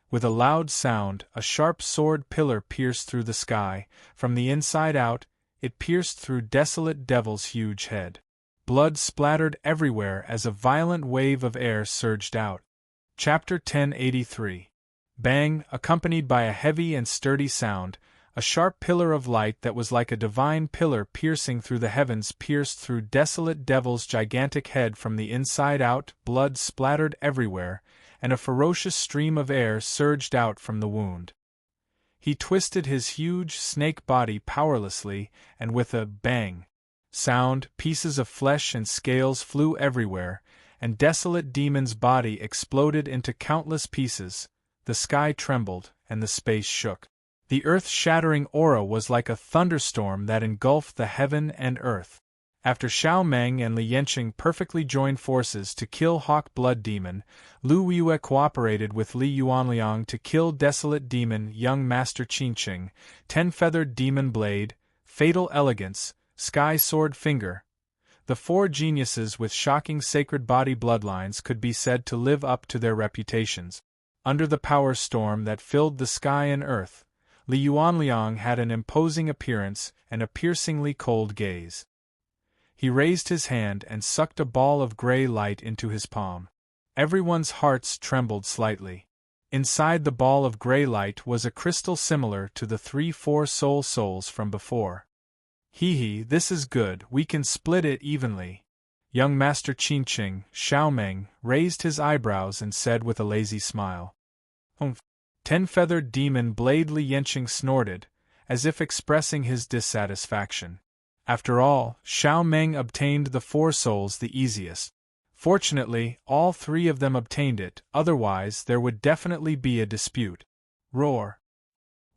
With a loud sound, a sharp sword pillar pierced through the sky. From the inside out, it pierced through Desolate Devil's huge head. Blood splattered everywhere as a violent wave of air surged out. Chapter 1083. Bang! Accompanied by a heavy and sturdy sound, a sharp pillar of light that was like a divine pillar piercing through the heavens pierced through Desolate Devil's gigantic head from the inside out. Blood splattered everywhere, and a ferocious stream of air surged out from the wound. He twisted his huge snake body powerlessly, and with a bang sound, pieces of flesh and scales flew everywhere, and Desolate Demon's body exploded into countless pieces. The sky trembled, and the space shook. The earth-shattering aura was like a thunderstorm that engulfed the heaven and earth. After Xiao Meng and Li Yanqing perfectly joined forces to kill Hawk Blood Demon, Lu Weiyue cooperated with Li Yuanliang to kill Desolate Demon Young Master Qingqing, Ten-Feathered Demon Blade, Fatal Elegance, Sky Sword Finger. The four geniuses with shocking sacred body bloodlines could be said to live up to their reputations. Under the power storm that filled the sky and earth, Li Yuanliang had an imposing appearance and a piercingly cold gaze. He raised his hand and sucked a ball of gray light into his palm. Everyone's hearts trembled slightly. Inside the ball of gray light was a crystal similar to the 3-4 soul souls from before. "Hee, this is good, we can split it evenly." Young Master Qingqing, Xiao Meng, raised his eyebrows and said with a lazy smile. "Humph." Ten-Feathered Demon Blade Li Yanqing snorted, as if expressing his dissatisfaction. After all, Xiao Meng obtained the 4 souls the easiest. Fortunately, all 3 of them obtained it, otherwise there would definitely be a dispute. Roar!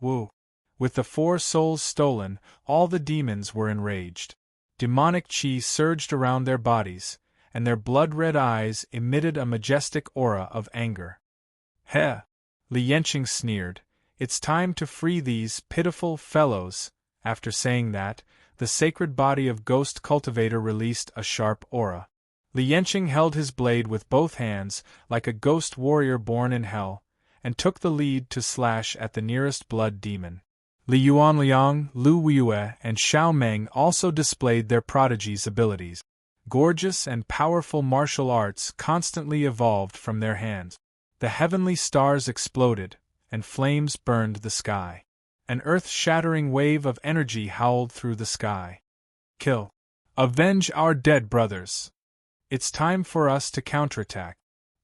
Woo! With the 4 souls stolen, all the demons were enraged. Demonic chi surged around their bodies, and their blood-red eyes emitted a majestic aura of anger. "Heh!" Li Yanqing sneered. "It's time to free these pitiful fellows." After saying that, the sacred body of Ghost Cultivator released a sharp aura. Li Yanqing held his blade with both hands, like a ghost warrior born in hell, and took the lead to slash at the nearest blood demon. Li Yuanliang, Lu Weiyue, and Xiao Meng also displayed their prodigy's abilities. Gorgeous and powerful martial arts constantly evolved from their hands. The heavenly stars exploded, and flames burned the sky. An earth-shattering wave of energy howled through the sky. Kill. Avenge our dead brothers. It's time for us to counterattack.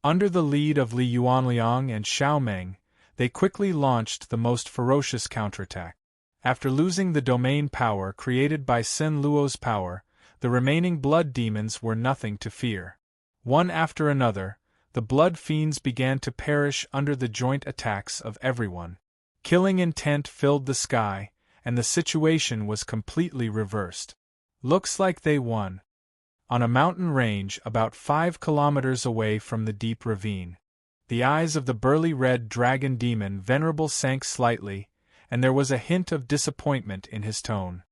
Under the lead of Li Yuanliang and Xiao Meng, they quickly launched the most ferocious counterattack. After losing the domain power created by Sin Luo's power, the remaining blood demons were nothing to fear. One after another, the blood fiends began to perish under the joint attacks of everyone. Killing intent filled the sky, and the situation was completely reversed. Looks like they won. On a mountain range about 5 kilometers away from the deep ravine, the eyes of the burly red dragon demon Venerable sank slightly, and there was a hint of disappointment in his tone.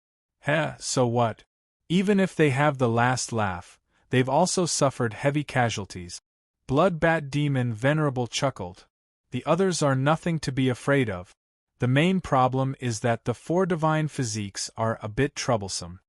So what? Even if they have the last laugh, they've also suffered heavy casualties. Bloodbat demon Venerable chuckled. The others are nothing to be afraid of. The main problem is that the 4 divine physiques are a bit troublesome.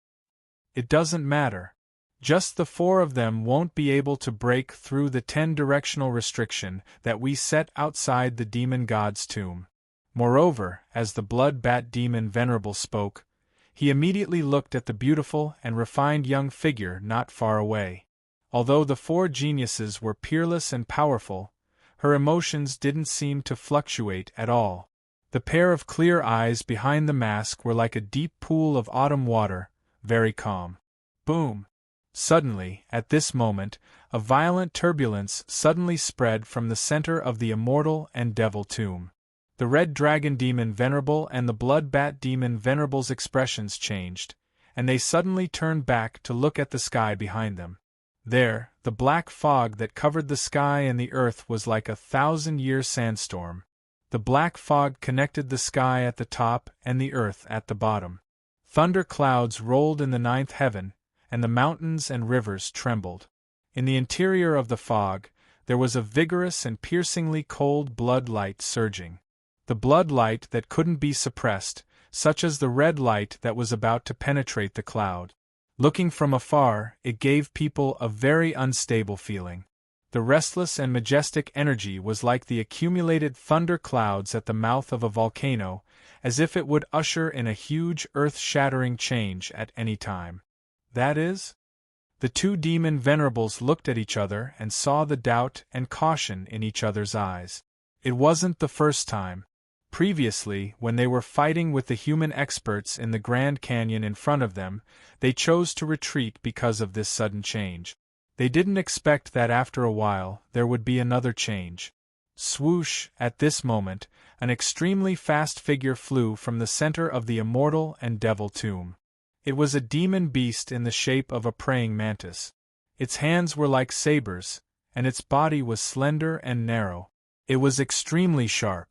It doesn't matter. Just the 4 of them won't be able to break through the 10-directional restriction that we set outside the demon god's tomb. Moreover, as the blood-bat demon Venerable spoke, he immediately looked at the beautiful and refined young figure not far away. Although the 4 geniuses were peerless and powerful, her emotions didn't seem to fluctuate at all. The pair of clear eyes behind the mask were like a deep pool of autumn water, very calm. Boom! Suddenly, at this moment, a violent turbulence suddenly spread from the center of the immortal and devil tomb. The red dragon demon Venerable and the blood-bat demon Venerable's expressions changed, and they suddenly turned back to look at the sky behind them. There, the black fog that covered the sky and the earth was like a 1,000-year sandstorm. The black fog connected the sky at the top and the earth at the bottom. Thunder clouds rolled in the 9th heaven, and the mountains and rivers trembled. In the interior of the fog, there was a vigorous and piercingly cold blood light surging. The blood light that couldn't be suppressed, such as the red light that was about to penetrate the cloud. Looking from afar, it gave people a very unstable feeling. The restless and majestic energy was like the accumulated thunder clouds at the mouth of a volcano, as if it would usher in a huge earth-shattering change at any time. That is? The 2 demon venerables looked at each other and saw the doubt and caution in each other's eyes. It wasn't the first time. Previously, when they were fighting with the human experts in the Grand Canyon in front of them, they chose to retreat because of this sudden change. They didn't expect that after a while there would be another change. Swoosh! At this moment, an extremely fast figure flew from the center of the immortal and devil tomb. It was a demon beast in the shape of a praying mantis. Its hands were like sabers, and its body was slender and narrow. It was extremely sharp.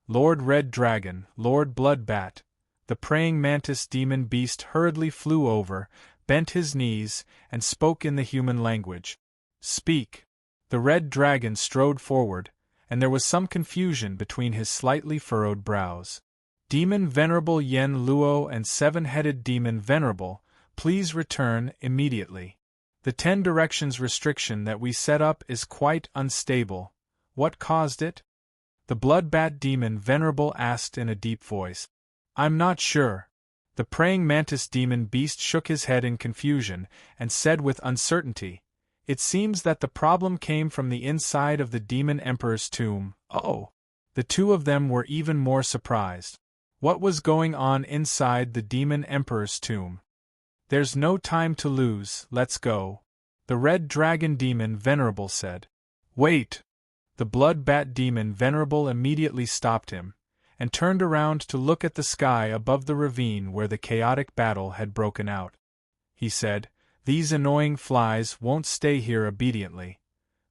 Lord Red Dragon, Lord Bloodbat, the praying mantis demon beast hurriedly flew over, bent his knees, and spoke in the human language. Speak! The red dragon strode forward, and there was some confusion between his slightly furrowed brows. Demon Venerable Yen Luo and 7-headed Demon Venerable, please return immediately. The 10 directions restriction that we set up is quite unstable. What caused it? The bloodbat demon Venerable asked in a deep voice. I'm not sure. The praying mantis demon beast shook his head in confusion and said with uncertainty, It seems that the problem came from the inside of the demon emperor's tomb. Oh! The 2 of them were even more surprised. What was going on inside the demon emperor's tomb? There's no time to lose, let's go. The red dragon demon Venerable said. Wait! The blood-bat demon Venerable immediately stopped him, and turned around to look at the sky above the ravine where the chaotic battle had broken out. He said, These annoying flies won't stay here obediently.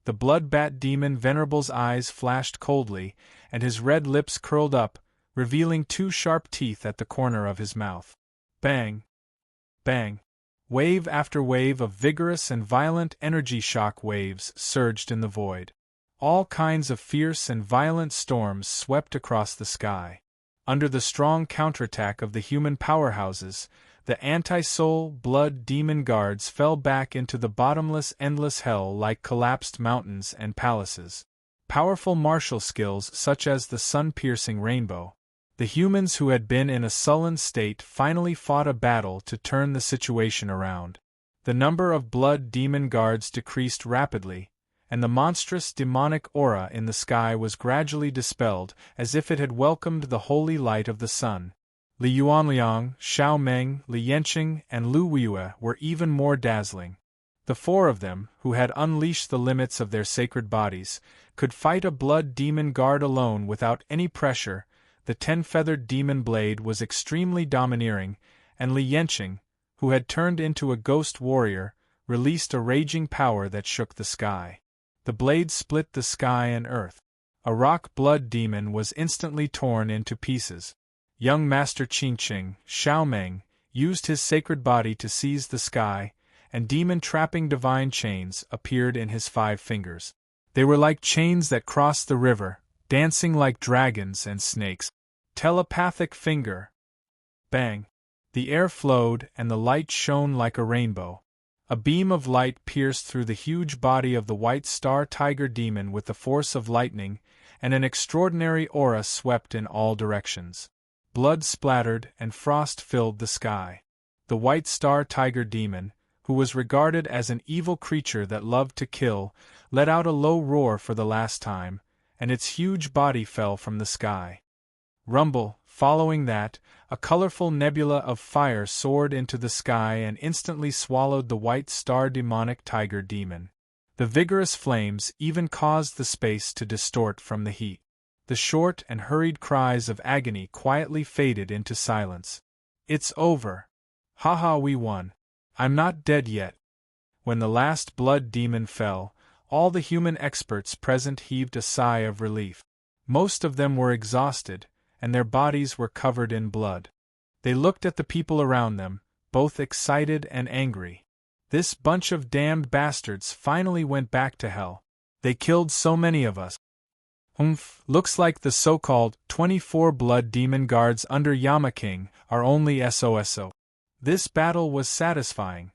The blood-bat demon Venerable's eyes flashed coldly, and his red lips curled up, revealing 2 sharp teeth at the corner of his mouth. Bang! Bang! Wave after wave of vigorous and violent energy shock waves surged in the void. All kinds of fierce and violent storms swept across the sky. Under the strong counterattack of the human powerhouses, the anti-soul blood demon guards fell back into the bottomless endless hell like collapsed mountains and palaces. Powerful martial skills such as the sun-piercing rainbow, The humans who had been in a sullen state finally fought a battle to turn the situation around. The number of blood demon guards decreased rapidly, and the monstrous demonic aura in the sky was gradually dispelled as if it had welcomed the holy light of the sun. Li Yuanliang, Xiao Meng, Li Yanqing, and Lu Weiyue were even more dazzling. The four of them, who had unleashed the limits of their sacred bodies, could fight a blood demon guard alone without any pressure. The 10-feathered demon blade was extremely domineering, and Li Yanqing, who had turned into a ghost warrior, released a raging power that shook the sky. The blade split the sky and earth. A rock blood demon was instantly torn into pieces. Young Master Qingqing, Xiao Meng, used his sacred body to seize the sky, and demon-trapping divine chains appeared in his 5 fingers. They were like chains that crossed the river, dancing like dragons and snakes. Telepathic finger. Bang! The air flowed and the light shone like a rainbow. A beam of light pierced through the huge body of the white star tiger demon with the force of lightning, and an extraordinary aura swept in all directions. Blood splattered and frost filled the sky. The white star tiger demon, who was regarded as an evil creature that loved to kill, let out a low roar for the last time, and its huge body fell from the sky. Rumble, following that, a colorful nebula of fire soared into the sky and instantly swallowed the white star demonic tiger demon. The vigorous flames even caused the space to distort from the heat. The short and hurried cries of agony quietly faded into silence. "It's over. Haha, we won. I'm not dead yet." When the last blood demon fell, all the human experts present heaved a sigh of relief. Most of them were exhausted, and their bodies were covered in blood. They looked at the people around them, both excited and angry. This bunch of damned bastards finally went back to hell. They killed so many of us. Looks like the so-called 24 blood demon guards under Yama King are only SOSO. This battle was satisfying.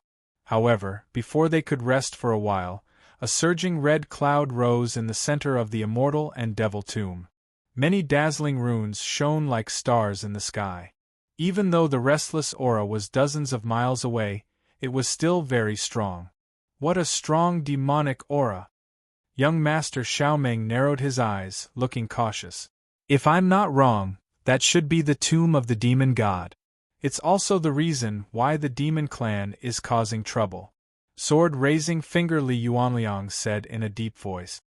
However, before they could rest for a while, a surging red cloud rose in the center of the immortal and devil tomb. Many dazzling runes shone like stars in the sky. Even though the restless aura was dozens of miles away, it was still very strong. What a strong demonic aura! Young Master Xiaomeng narrowed his eyes, looking cautious. If I'm not wrong, that should be the tomb of the demon god. It's also the reason why the demon clan is causing trouble. Sword-raising finger Li Yuanliang said in a deep voice.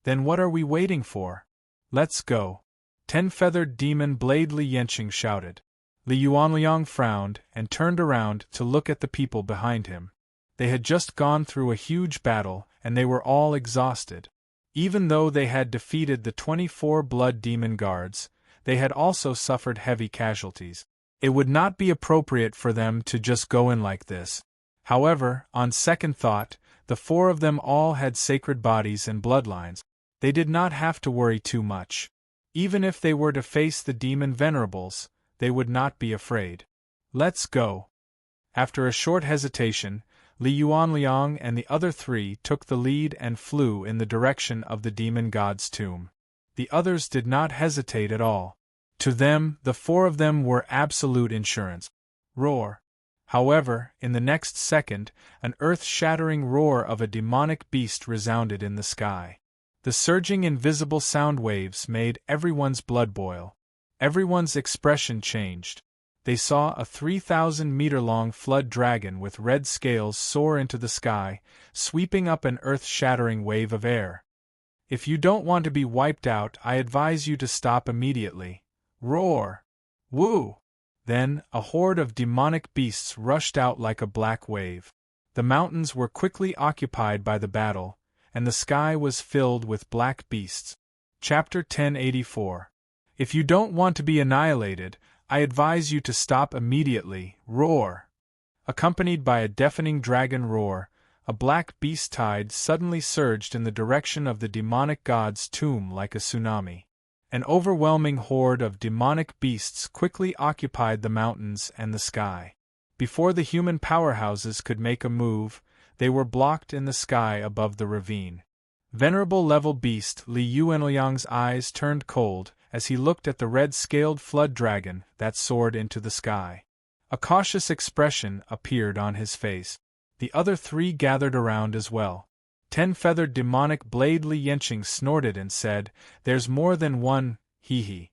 Then what are we waiting for? Let's go. 10-feathered demon blade Li Yanqing shouted. Li Yuanliang frowned and turned around to look at the people behind him. They had just gone through a huge battle, and they were all exhausted. Even though they had defeated the 24 blood demon guards, they had also suffered heavy casualties. It would not be appropriate for them to just go in like this. However, on second thought, the 4 of them all had sacred bodies and bloodlines. They did not have to worry too much. Even if they were to face the demon venerables, they would not be afraid. Let's go. After a short hesitation, Li Yuanliang and the other 3 took the lead and flew in the direction of the demon god's tomb. The others did not hesitate at all. To them, the 4 of them were absolute insurance. Roar. However, in the next second, an earth-shattering roar of a demonic beast resounded in the sky. The surging invisible sound waves made everyone's blood boil. Everyone's expression changed. They saw a 3,000-meter-long flood dragon with red scales soar into the sky, sweeping up an earth-shattering wave of air. If you don't want to be wiped out, I advise you to stop immediately. Roar! Woo! Then, a horde of demonic beasts rushed out like a black wave. The mountains were quickly occupied by the battle, and the sky was filled with black beasts. Chapter 1084. If you don't want to be annihilated, I advise you to stop immediately. Roar! Accompanied by a deafening dragon roar, a black beast tide suddenly surged in the direction of the demonic god's tomb like a tsunami. An overwhelming horde of demonic beasts quickly occupied the mountains and the sky. Before the human powerhouses could make a move, they were blocked in the sky above the ravine. Venerable level beast Li Yuanliang's eyes turned cold as he looked at the red-scaled flood dragon that soared into the sky. A cautious expression appeared on his face. The other three gathered around as well. 10-feathered demonic blade Li Yenqing snorted and said, "There's more than one, hee."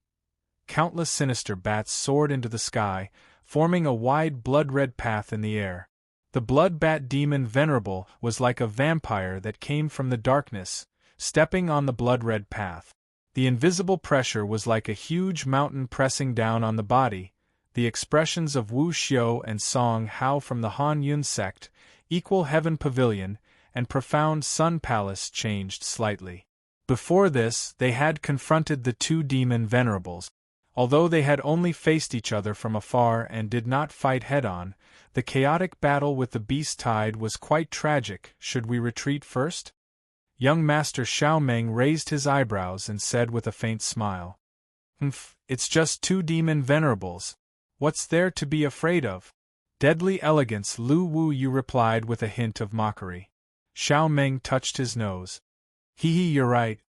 Countless sinister bats soared into the sky, forming a wide blood-red path in the air. The blood bat demon Venerable was like a vampire that came from the darkness, stepping on the blood-red path. The invisible pressure was like a huge mountain pressing down on the body. The expressions of Wu Xiu and Song Hao from the Han Yun sect, Equal Heaven Pavilion, and Profound Sun Palace changed slightly. Before this, they had confronted the two demon venerables. Although they had only faced each other from afar and did not fight head-on, the chaotic battle with the beast tide was quite tragic. Should we retreat first? Young Master Xiaomeng raised his eyebrows and said with a faint smile, It's just two demon venerables. What's there to be afraid of? Deadly elegance, Lu Wu Yu replied with a hint of mockery. Xiaomeng touched his nose. You're right.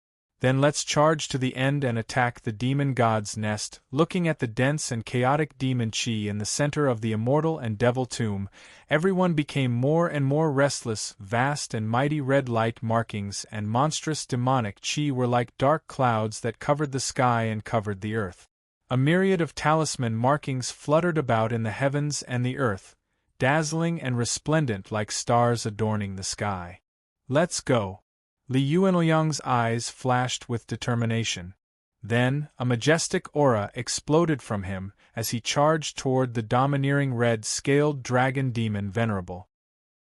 Then let's charge to the end and attack the demon god's nest. Looking at the dense and chaotic demon chi in the center of the immortal and devil tomb, everyone became more and more restless. Vast and mighty red light markings and monstrous demonic chi were like dark clouds that covered the sky and covered the earth. A myriad of talisman markings fluttered about in the heavens and the earth, dazzling and resplendent like stars adorning the sky. Let's go. Li Yuanliang's eyes flashed with determination. Then, a majestic aura exploded from him as he charged toward the domineering red-scaled dragon demon Venerable.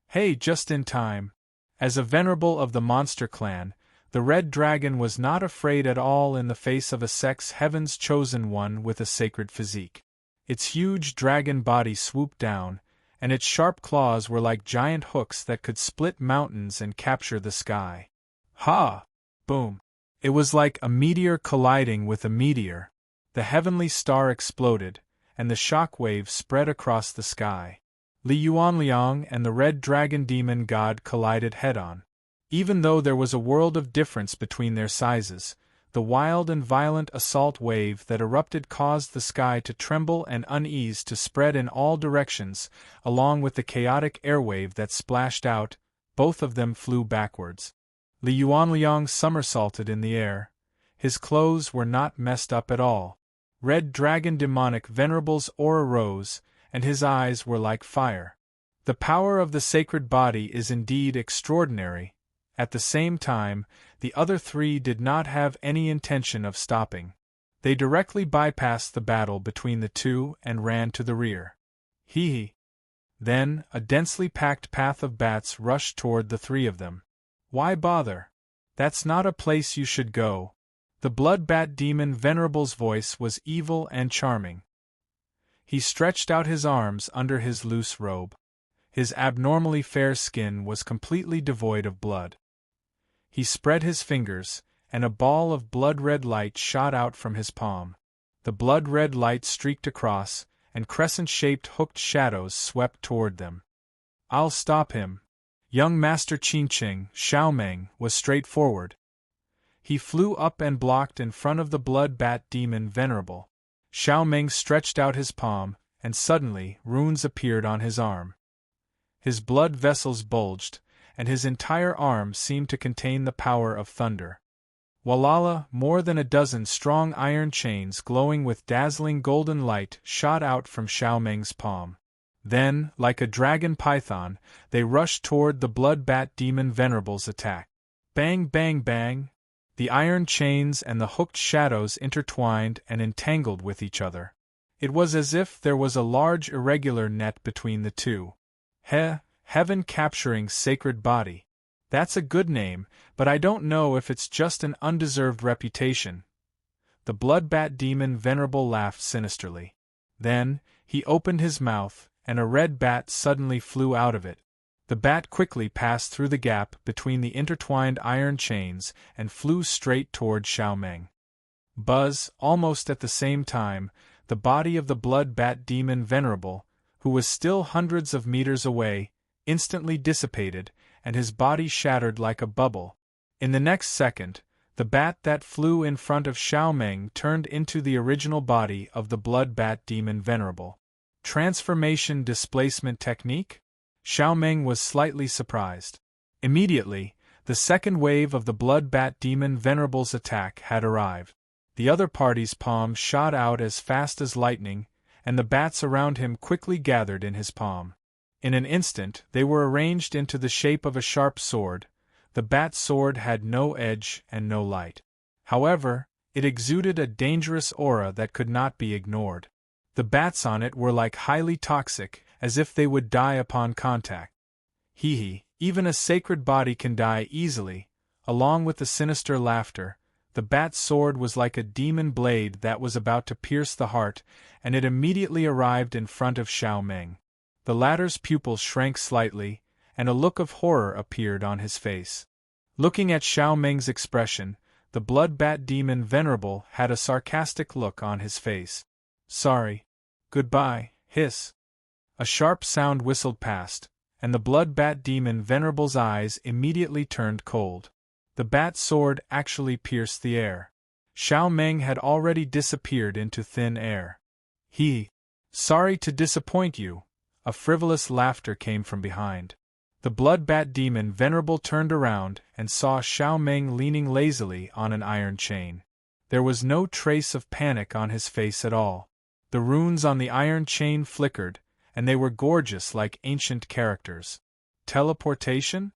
Hey, just in time! As a venerable of the monster clan, the red dragon was not afraid at all in the face of a sex heaven's chosen one with a sacred physique. Its huge dragon body swooped down, and its sharp claws were like giant hooks that could split mountains and capture the sky. Ha! Boom! It was like a meteor colliding with a meteor. The heavenly star exploded, and the shock wave spread across the sky. Li Yuanliang and the red dragon demon god collided head-on. Even though there was a world of difference between their sizes, the wild and violent assault wave that erupted caused the sky to tremble and unease to spread in all directions, along with the chaotic airwave that splashed out. Both of them flew backwards. Li Yuanliang somersaulted in the air. His clothes were not messed up at all. Red dragon demonic Venerable's aura rose, and his eyes were like fire. The power of the sacred body is indeed extraordinary. At the same time, the other three did not have any intention of stopping. They directly bypassed the battle between the two and ran to the rear. Then, a densely packed path of bats rushed toward the three of them. Why bother? That's not a place you should go. The blood bat demon Venerable's voice was evil and charming. He stretched out his arms under his loose robe. His abnormally fair skin was completely devoid of blood. He spread his fingers, and a ball of blood-red light shot out from his palm. The blood-red light streaked across, and crescent-shaped hooked shadows swept toward them. I'll stop him. Young Master Qingqing, Xiaomeng, was straightforward. He flew up and blocked in front of the blood bat demon Venerable. Xiaomeng stretched out his palm, and suddenly runes appeared on his arm. His blood vessels bulged, and his entire arm seemed to contain the power of thunder. Walala, more than a dozen strong iron chains glowing with dazzling golden light shot out from Xiaomeng's palm. Then, like a dragon python, they rushed toward the blood bat demon Venerable's attack. Bang, bang, bang! The iron chains and the hooked shadows intertwined and entangled with each other. It was as if there was a large irregular net between the two. Heaven capturing sacred body. That's a good name, but I don't know if it's just an undeserved reputation. The blood bat demon Venerable laughed sinisterly. Then, he opened his mouth, and a red bat suddenly flew out of it. The bat quickly passed through the gap between the intertwined iron chains and flew straight toward Xiaomeng. Buzz, almost at the same time, the body of the blood bat demon Venerable, who was still hundreds of meters away, instantly dissipated, and his body shattered like a bubble. In the next second, The bat that flew in front of Xiao Meng turned into the original body of the blood bat demon Venerable. Transformation displacement technique? Xiao Meng was slightly surprised. Immediately, the second wave of the blood bat demon Venerable's attack had arrived. The other party's palm shot out as fast as lightning, and the bats around him quickly gathered in his palm. In an instant, they were arranged into the shape of a sharp sword. The bat sword had no edge and no light. However, it exuded a dangerous aura that could not be ignored. The bats on it were like highly toxic, as if they would die upon contact. Even a sacred body can die easily. Along with the sinister laughter, the bat's sword was like a demon blade that was about to pierce the heart, and it immediately arrived in front of Xiao Meng. The latter's pupils shrank slightly, and a look of horror appeared on his face. Looking at Xiao Meng's expression, the blood bat demon Venerable had a sarcastic look on his face. "Sorry. Goodbye, hiss." A sharp sound whistled past, and the blood bat demon Venerable's eyes immediately turned cold. The bat sword actually pierced the air. Xiao Meng had already disappeared into thin air. Sorry to disappoint you." A frivolous laughter came from behind. The blood bat demon Venerable turned around and saw Xiao Meng leaning lazily on an iron chain. There was no trace of panic on his face at all. The runes on the iron chain flickered, and they were gorgeous like ancient characters. Teleportation?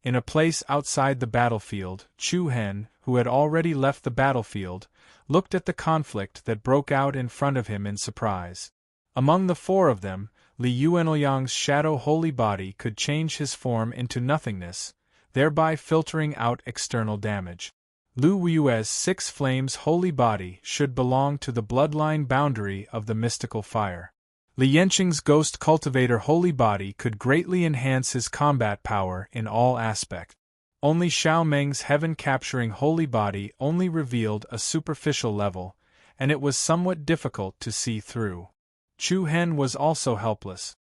In a place outside the battlefield, Chu Hen, who had already left the battlefield, looked at the conflict that broke out in front of him in surprise. Among the four of them, Li Yuanliang's shadow holy body could change his form into nothingness, thereby filtering out external damage. Lu Yue's six flames holy body should belong to the bloodline boundary of the mystical fire. Li Yanqing's ghost cultivator holy body could greatly enhance his combat power in all aspects. Only Xiao Meng's heaven-capturing holy body only revealed a superficial level, and it was somewhat difficult to see through. Chu Hen was also helpless.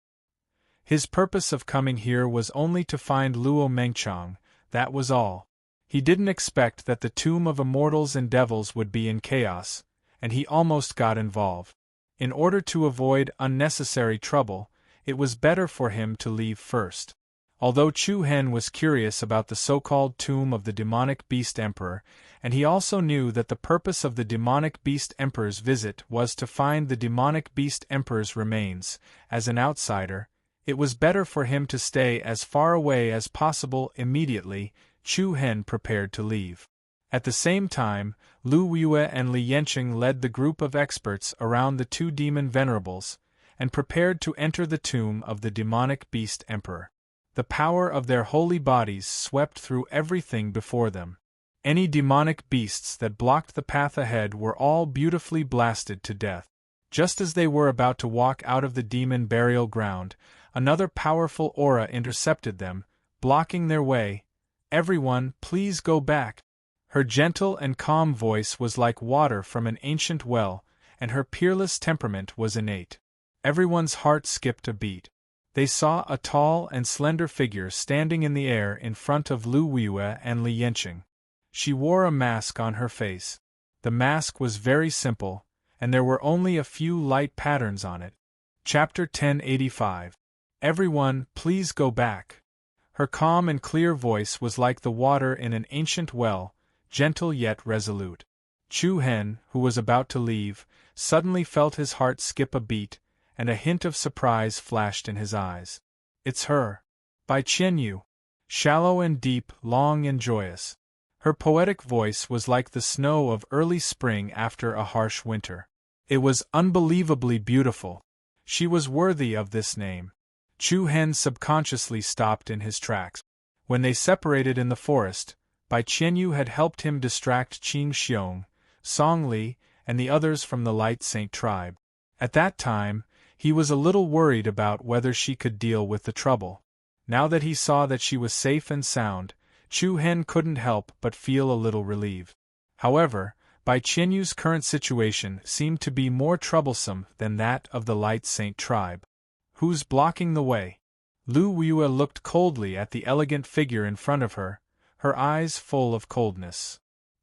His purpose of coming here was only to find Luo Mengchang, that was all. He didn't expect that the tomb of immortals and devils would be in chaos, and he almost got involved. In order to avoid unnecessary trouble, it was better for him to leave first. Although Chu Hen was curious about the so-called tomb of the demonic beast emperor, and he also knew that the purpose of the demonic beast emperor's visit was to find the demonic beast emperor's remains, as an outsider, it was better for him to stay as far away as possible. Immediately, Chu Hen prepared to leave. At the same time, Lu Yue and Li Yanqing led the group of experts around the two demon venerables, and prepared to enter the tomb of the demonic beast emperor. The power of their holy bodies swept through everything before them. Any demonic beasts that blocked the path ahead were all beautifully blasted to death. Just as they were about to walk out of the demon burial ground, another powerful aura intercepted them, blocking their way. "Everyone, please go back." Her gentle and calm voice was like water from an ancient well, and her peerless temperament was innate. Everyone's heart skipped a beat. They saw a tall and slender figure standing in the air in front of Lu Yue and Li Yanqing. She wore a mask on her face. The mask was very simple, and there were only a few light patterns on it. Chapter 1085. Everyone, please go back. Her calm and clear voice was like the water in an ancient well, gentle yet resolute. Chu Hen, who was about to leave, suddenly felt his heart skip a beat, and a hint of surprise flashed in his eyes. "It's her. By Qianyu." Shallow and deep, long and joyous. Her poetic voice was like the snow of early spring after a harsh winter. It was unbelievably beautiful. She was worthy of this name. Chu Hen subconsciously stopped in his tracks. When they separated in the forest, Bai Qianyu had helped him distract Qing Xiong, Song Li, and the others from the Light Saint tribe. At that time, he was a little worried about whether she could deal with the trouble. Now that he saw that she was safe and sound, Chu Hen couldn't help but feel a little relieved. However, Bai Qianyu's current situation seemed to be more troublesome than that of the Light Saint tribe. "Who's blocking the way?" Lu Yue looked coldly at the elegant figure in front of her, her eyes full of coldness.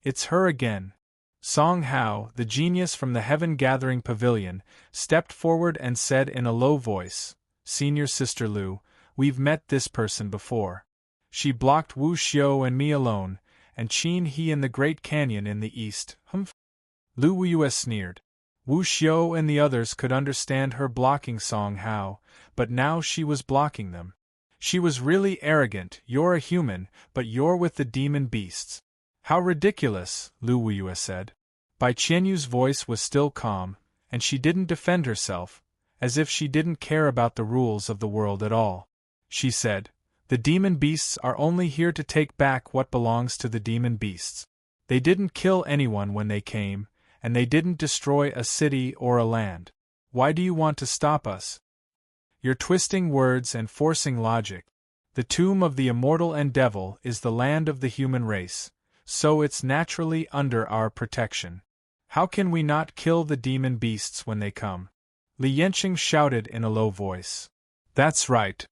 It's her again. Song Hao, the genius from the heaven-gathering pavilion, stepped forward and said in a low voice, "Senior Sister Lu, we've met this person before. She blocked Wu Xiao and me alone, and Qin He in the Great Canyon in the east." Humph. Lu Wuyue sneered. Wu Xiao and the others could understand her blocking Song Hao, but now she was blocking them. She was really arrogant. "You're a human, but you're with the demon beasts." "How ridiculous," Lu Wuyue said. Bai Qianyu's voice was still calm, and she didn't defend herself, as if she didn't care about the rules of the world at all. She said, "The demon beasts are only here to take back what belongs to the demon beasts. They didn't kill anyone when they came, and they didn't destroy a city or a land. Why do you want to stop us? You're twisting words and forcing logic. The tomb of the immortal and devil is the land of the human race, so it's naturally under our protection. How can we not kill the demon beasts when they come?" Li Yanqing shouted in a low voice. "That's right."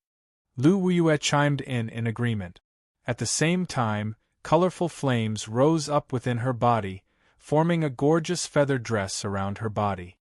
Lu Wuyue chimed in agreement. At the same time, colorful flames rose up within her body, forming a gorgeous feather dress around her body.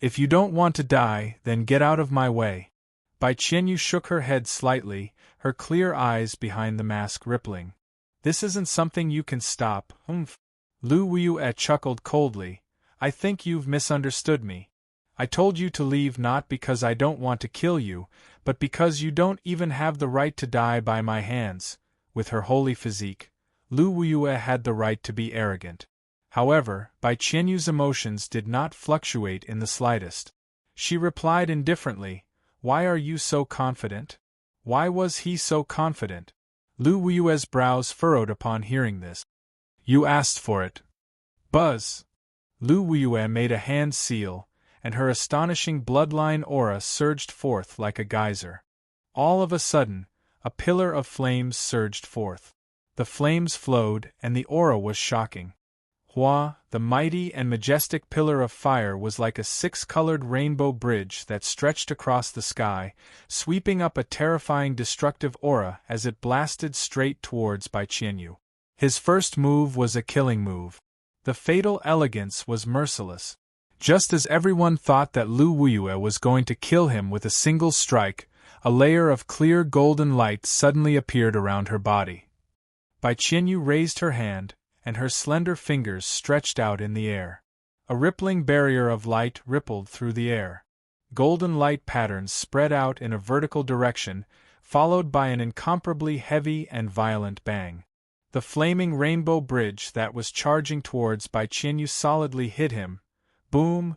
"If you don't want to die, then get out of my way." Bai Qianyu shook her head slightly, her clear eyes behind the mask rippling. "This isn't something you can stop." Humph. Lu Wuyue chuckled coldly. "I think you've misunderstood me. I told you to leave not because I don't want to kill you, but because you don't even have the right to die by my hands." With her holy physique, Lu Wuyue had the right to be arrogant. However, Bai Qianyu's emotions did not fluctuate in the slightest. She replied indifferently, "Why are you so confident?" Why was he so confident? Lu Wuyue's brows furrowed upon hearing this. "You asked for it." Buzz! Lu Wuyue made a hand seal, and her astonishing bloodline aura surged forth like a geyser. All of a sudden, a pillar of flames surged forth. The flames flowed, and the aura was shocking. Hua, the mighty and majestic pillar of fire, was like a six-colored rainbow bridge that stretched across the sky, sweeping up a terrifying destructive aura as it blasted straight towards Bai Qianyu. His first move was a killing move. The fatal elegance was merciless. Just as everyone thought that Lu Wuyue was going to kill him with a single strike, a layer of clear golden light suddenly appeared around her body. Bai Qianyu raised her hand, and her slender fingers stretched out in the air. A rippling barrier of light rippled through the air. Golden light patterns spread out in a vertical direction, followed by an incomparably heavy and violent bang. The flaming rainbow bridge that was charging towards Bai Qianyu solidly hit him. Boom!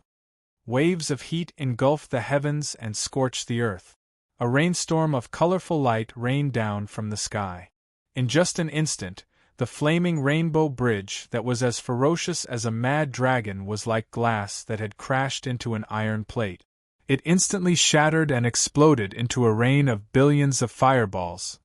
Waves of heat engulfed the heavens and scorched the earth. A rainstorm of colorful light rained down from the sky. In just an instant, the flaming rainbow bridge that was as ferocious as a mad dragon was like glass that had crashed into an iron plate. It instantly shattered and exploded into a rain of billions of fireballs.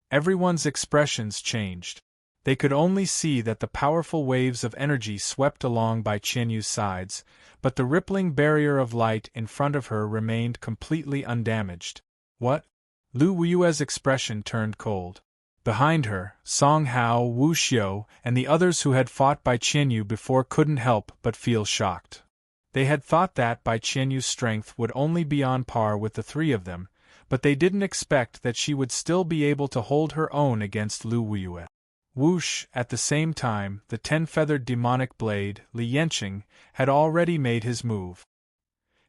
Everyone's expressions changed. They could only see that the powerful waves of energy swept along Bai Qianyu's sides, but the rippling barrier of light in front of her remained completely undamaged. "What?" Lu Wuyue's expression turned cold. Behind her, Song Hao, Wu Xiao, and the others who had fought Bai Qianyu before couldn't help but feel shocked. They had thought that Bai Qianyu's strength would only be on par with the three of them, but they didn't expect that she would still be able to hold her own against Lu Wuyue. Whoosh! At the same time, the 10-feathered demonic blade, Li Yanqing, had already made his move.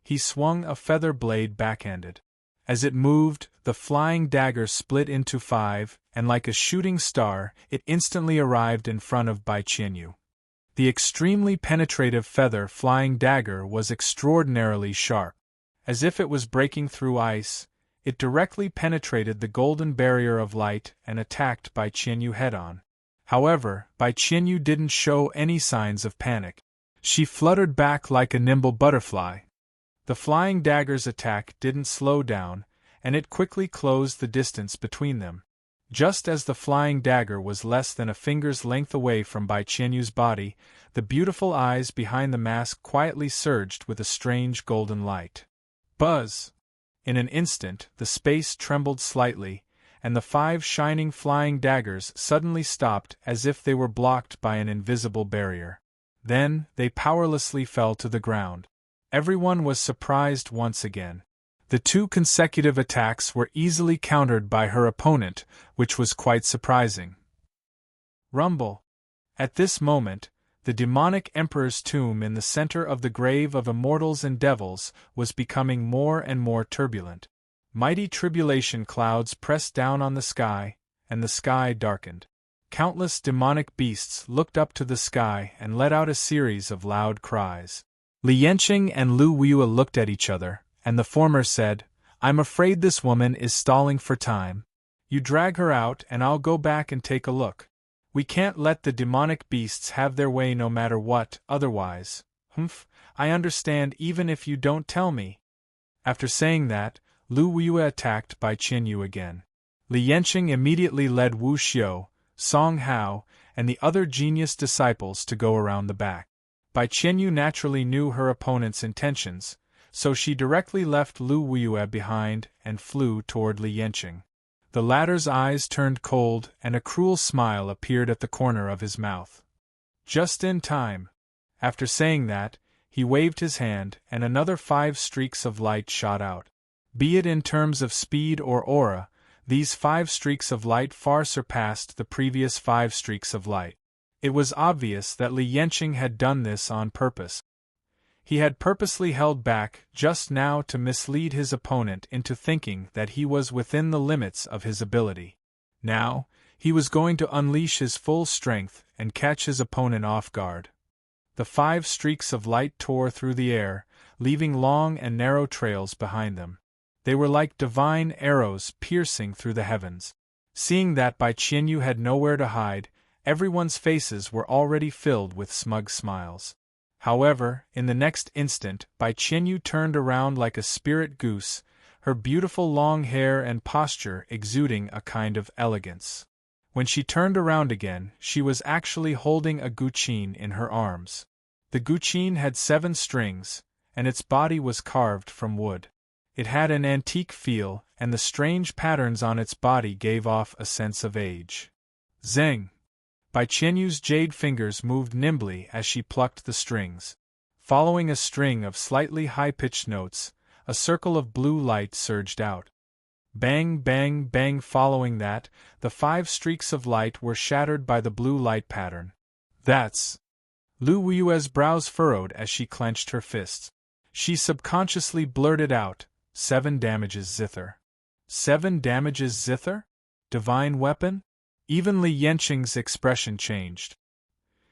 He swung a feather blade backhanded. As it moved, the flying dagger split into 5, and like a shooting star, it instantly arrived in front of Bai Qianyu. The extremely penetrative feather flying dagger was extraordinarily sharp. As if it was breaking through ice, it directly penetrated the golden barrier of light and attacked Bai Qianyu head-on. However, Bai Qianyu didn't show any signs of panic. She fluttered back like a nimble butterfly. The flying dagger's attack didn't slow down, and it quickly closed the distance between them. Just as the flying dagger was less than a finger's length away from Bai Qianyu's body, the beautiful eyes behind the mask quietly surged with a strange golden light. Buzz! In an instant, the space trembled slightly, and the 5 shining flying daggers suddenly stopped as if they were blocked by an invisible barrier. Then, they powerlessly fell to the ground. Everyone was surprised once again. The 2 consecutive attacks were easily countered by her opponent, which was quite surprising. Rumble. At this moment, the demonic emperor's tomb in the center of the grave of immortals and devils was becoming more and more turbulent. Mighty tribulation clouds pressed down on the sky, and the sky darkened. Countless demonic beasts looked up to the sky and let out a series of loud cries. Li Yanqing and Lu Weiyue looked at each other, and the former said, "I'm afraid this woman is stalling for time. You drag her out and I'll go back and take a look. We can't let the demonic beasts have their way no matter what, otherwise." "Humph, I understand even if you don't tell me." After saying that, Lu Weiyue attacked Bai Qianyu again. Li Yanqing immediately led Wu Xiu, Song Hao, and the other genius disciples to go around the back. Bai Qianyu naturally knew her opponent's intentions, so she directly left Lu Weiyue behind and flew toward Li Yanqing. The latter's eyes turned cold and a cruel smile appeared at the corner of his mouth. Just in time. After saying that, he waved his hand and another 5 streaks of light shot out. Be it in terms of speed or aura, these 5 streaks of light far surpassed the previous 5 streaks of light. It was obvious that Li Yanqing had done this on purpose. He had purposely held back just now to mislead his opponent into thinking that he was within the limits of his ability. Now, he was going to unleash his full strength and catch his opponent off guard. The 5 streaks of light tore through the air, leaving long and narrow trails behind them. They were like divine arrows piercing through the heavens. Seeing that Bai Qianyu had nowhere to hide, everyone's faces were already filled with smug smiles. However, in the next instant, Bai Qianyu turned around like a spirit goose, her beautiful long hair and posture exuding a kind of elegance. When she turned around again, she was actually holding a guqin in her arms. The guqin had 7 strings, and its body was carved from wood. It had an antique feel, and the strange patterns on its body gave off a sense of age. Zeng! Bai Qianyu's jade fingers moved nimbly as she plucked the strings. Following a string of slightly high-pitched notes, a circle of blue light surged out. Bang, bang, bang. Following that, the 5 streaks of light were shattered by the blue light pattern. That's... Lu Weiyue's brows furrowed as she clenched her fists. She subconsciously blurted out, 7 damages zither. 7 damages zither? Divine weapon? Even Li Yanqing's expression changed.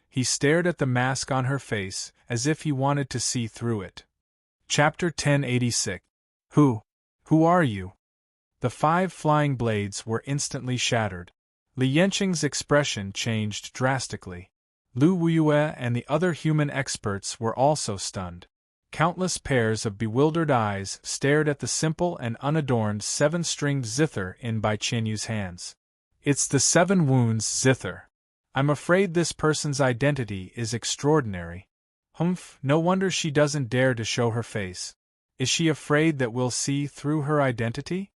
He stared at the mask on her face, as if he wanted to see through it. Chapter 1086. Who are you? The 5 flying blades were instantly shattered. Li Yanqing's expression changed drastically. Lu Weiyue and the other human experts were also stunned. Countless pairs of bewildered eyes stared at the simple and unadorned 7-stringed zither in Bai Qianyu's hands. It's the 7 wounds zither. I'm afraid this person's identity is extraordinary. Humph, no wonder she doesn't dare to show her face. Is she afraid that we'll see through her identity?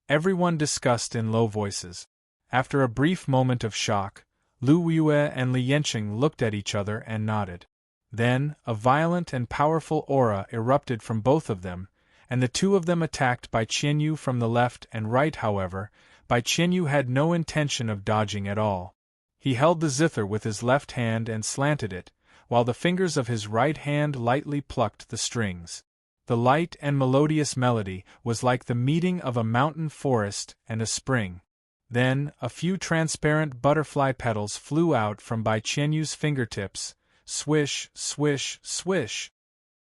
Everyone discussed in low voices. After a brief moment of shock, Lu Weiyue and Li Yanqing looked at each other and nodded. Then, a violent and powerful aura erupted from both of them, and the 2 of them attacked Bai Qianyu from the left and right. However, Bai Qianyu had no intention of dodging at all. He held the zither with his left hand and slanted it, while the fingers of his right hand lightly plucked the strings. The light and melodious melody was like the meeting of a mountain forest and a spring. Then, a few transparent butterfly petals flew out from Bai Qianyu's fingertips. Swish, swish, swish.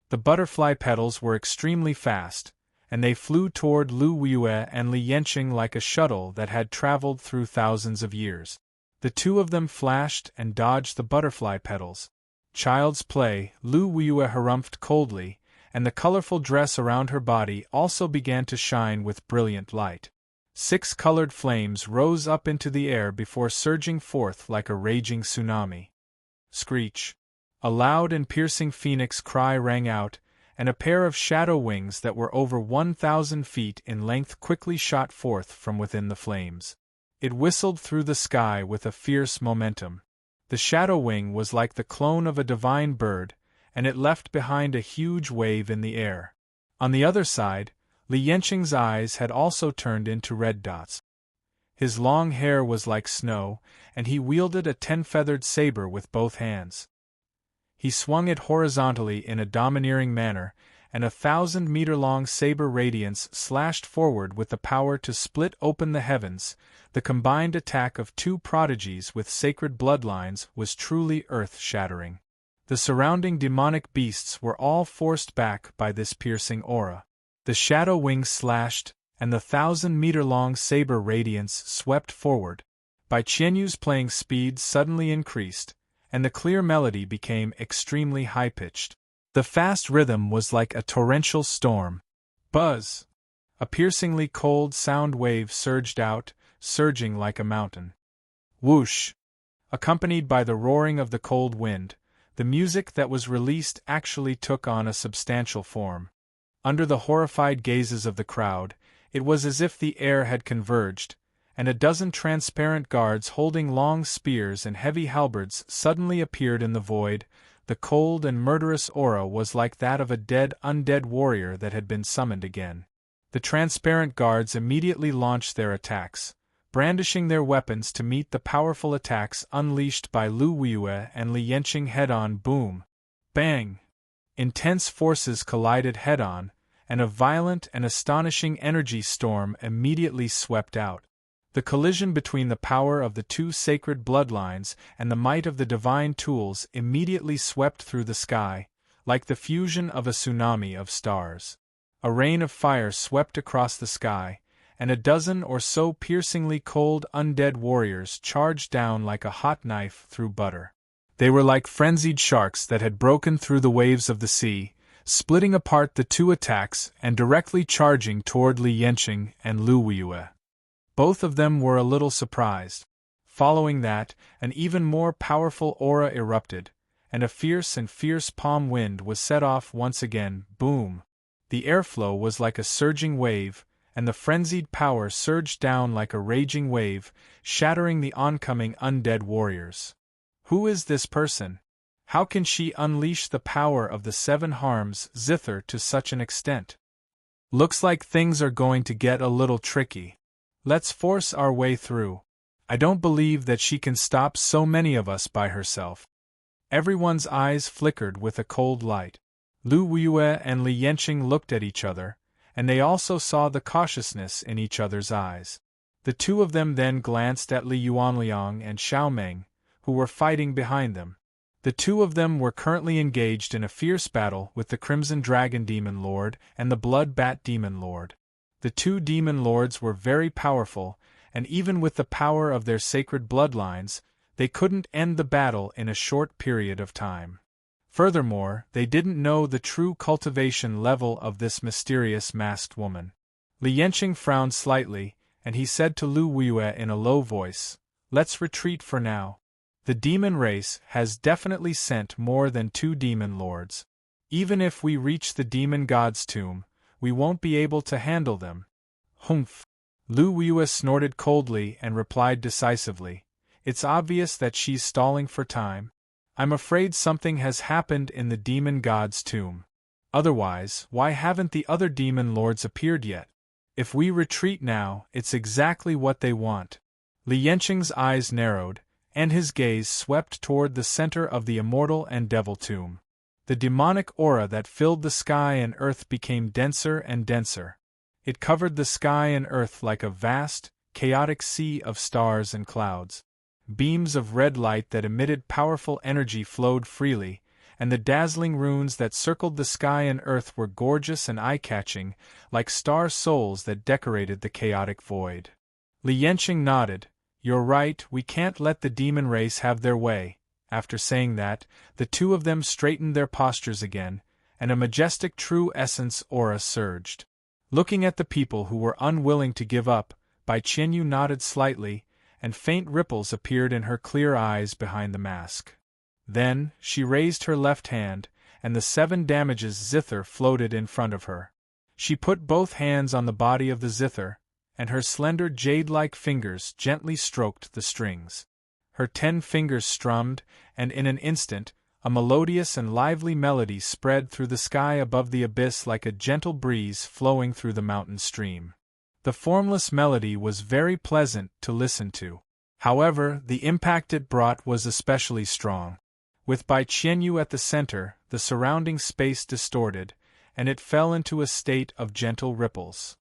The butterfly petals were extremely fast, and they flew toward Lu Weiyue and Li Yanqing like a shuttle that had traveled through thousands of years. The 2 of them flashed and dodged the butterfly petals. Child's play, Lu Weiyue harumphed coldly, and the colorful dress around her body also began to shine with brilliant light. 6 colored flames rose up into the air before surging forth like a raging tsunami. Screech! A loud and piercing phoenix cry rang out, and a pair of shadow wings that were over 1,000 feet in length quickly shot forth from within the flames. It whistled through the sky with a fierce momentum. The shadow wing was like the clone of a divine bird, and it left behind a huge wave in the air. On the other side, Li Yanqing's eyes had also turned into red dots. His long hair was like snow, and he wielded a 10-feathered saber with both hands. He swung it horizontally in a domineering manner, and a 1,000-meter-long saber radiance slashed forward with the power to split open the heavens. The combined attack of two prodigies with sacred bloodlines was truly earth-shattering. The surrounding demonic beasts were all forced back by this piercing aura. The shadow wings slashed, and the 1,000-meter-long saber radiance swept forward. Bai Qianyu's playing speed suddenly increased, and the clear melody became extremely high-pitched. The fast rhythm was like a torrential storm. Buzz! A piercingly cold sound wave surged out, surging like a mountain. Whoosh! Accompanied by the roaring of the cold wind, the music that was released actually took on a substantial form. Under the horrified gazes of the crowd, it was as if the air had converged, and a dozen transparent guards holding long spears and heavy halberds suddenly appeared in the void. The cold and murderous aura was like that of a dead undead warrior that had been summoned again. The transparent guards immediately launched their attacks, brandishing their weapons to meet the powerful attacks unleashed by Lu Weiyue and Li Yanqing head-on. Boom! Bang! Intense forces collided head-on, and a violent and astonishing energy storm immediately swept out. The collision between the power of the two sacred bloodlines and the might of the divine tools immediately swept through the sky, like the fusion of a tsunami of stars. A rain of fire swept across the sky, and a dozen or so piercingly cold undead warriors charged down like a hot knife through butter. They were like frenzied sharks that had broken through the waves of the sea, splitting apart the two attacks and directly charging toward Li Yanqing and Lu Weiyue. Both of them were a little surprised. Following that, an even more powerful aura erupted, and a fierce palm wind was set off once again. Boom! The airflow was like a surging wave, and the frenzied power surged down like a raging wave, shattering the oncoming undead warriors. Who is this person? How can she unleash the power of the seven harms zither to such an extent? Looks like things are going to get a little tricky. Let's force our way through. I don't believe that she can stop so many of us by herself. Everyone's eyes flickered with a cold light. Lu Weiyue and Li Yanqing looked at each other, and they also saw the cautiousness in each other's eyes. The two of them then glanced at Li Yuanliang and Xiaomeng, who were fighting behind them. The two of them were currently engaged in a fierce battle with the Crimson Dragon Demon Lord and the Blood Bat Demon Lord. The two demon lords were very powerful, and even with the power of their sacred bloodlines, they couldn't end the battle in a short period of time. Furthermore, they didn't know the true cultivation level of this mysterious masked woman. Li Yanqing frowned slightly, and he said to Lu Weiyue in a low voice, "Let's retreat for now. The demon race has definitely sent more than 2 demon lords. Even if we reach the demon god's tomb, we won't be able to handle them." Humph! Lu Weiyue snorted coldly and replied decisively, "It's obvious that she's stalling for time. I'm afraid something has happened in the demon god's tomb. Otherwise, why haven't the other demon lords appeared yet? If we retreat now, it's exactly what they want." Li Yanqing's eyes narrowed, and his gaze swept toward the center of the immortal and devil tomb. The demonic aura that filled the sky and earth became denser and denser. It covered the sky and earth like a vast, chaotic sea of stars and clouds. Beams of red light that emitted powerful energy flowed freely, and the dazzling runes that circled the sky and earth were gorgeous and eye-catching, like star souls that decorated the chaotic void. Li Yanqing nodded. "You're right, we can't let the demon race have their way." After saying that, the two of them straightened their postures again, and a majestic true essence aura surged. Looking at the people who were unwilling to give up, Bai Qianyu nodded slightly, and faint ripples appeared in her clear eyes behind the mask. Then, she raised her left hand, and the 7 damages zither floated in front of her. She put both hands on the body of the zither, and her slender jade-like fingers gently stroked the strings. Her 10 fingers strummed, and in an instant, a melodious and lively melody spread through the sky above the abyss like a gentle breeze flowing through the mountain stream. The formless melody was very pleasant to listen to. However, the impact it brought was especially strong. With Bai Qianyu at the center, the surrounding space distorted, and it fell into a state of gentle ripples.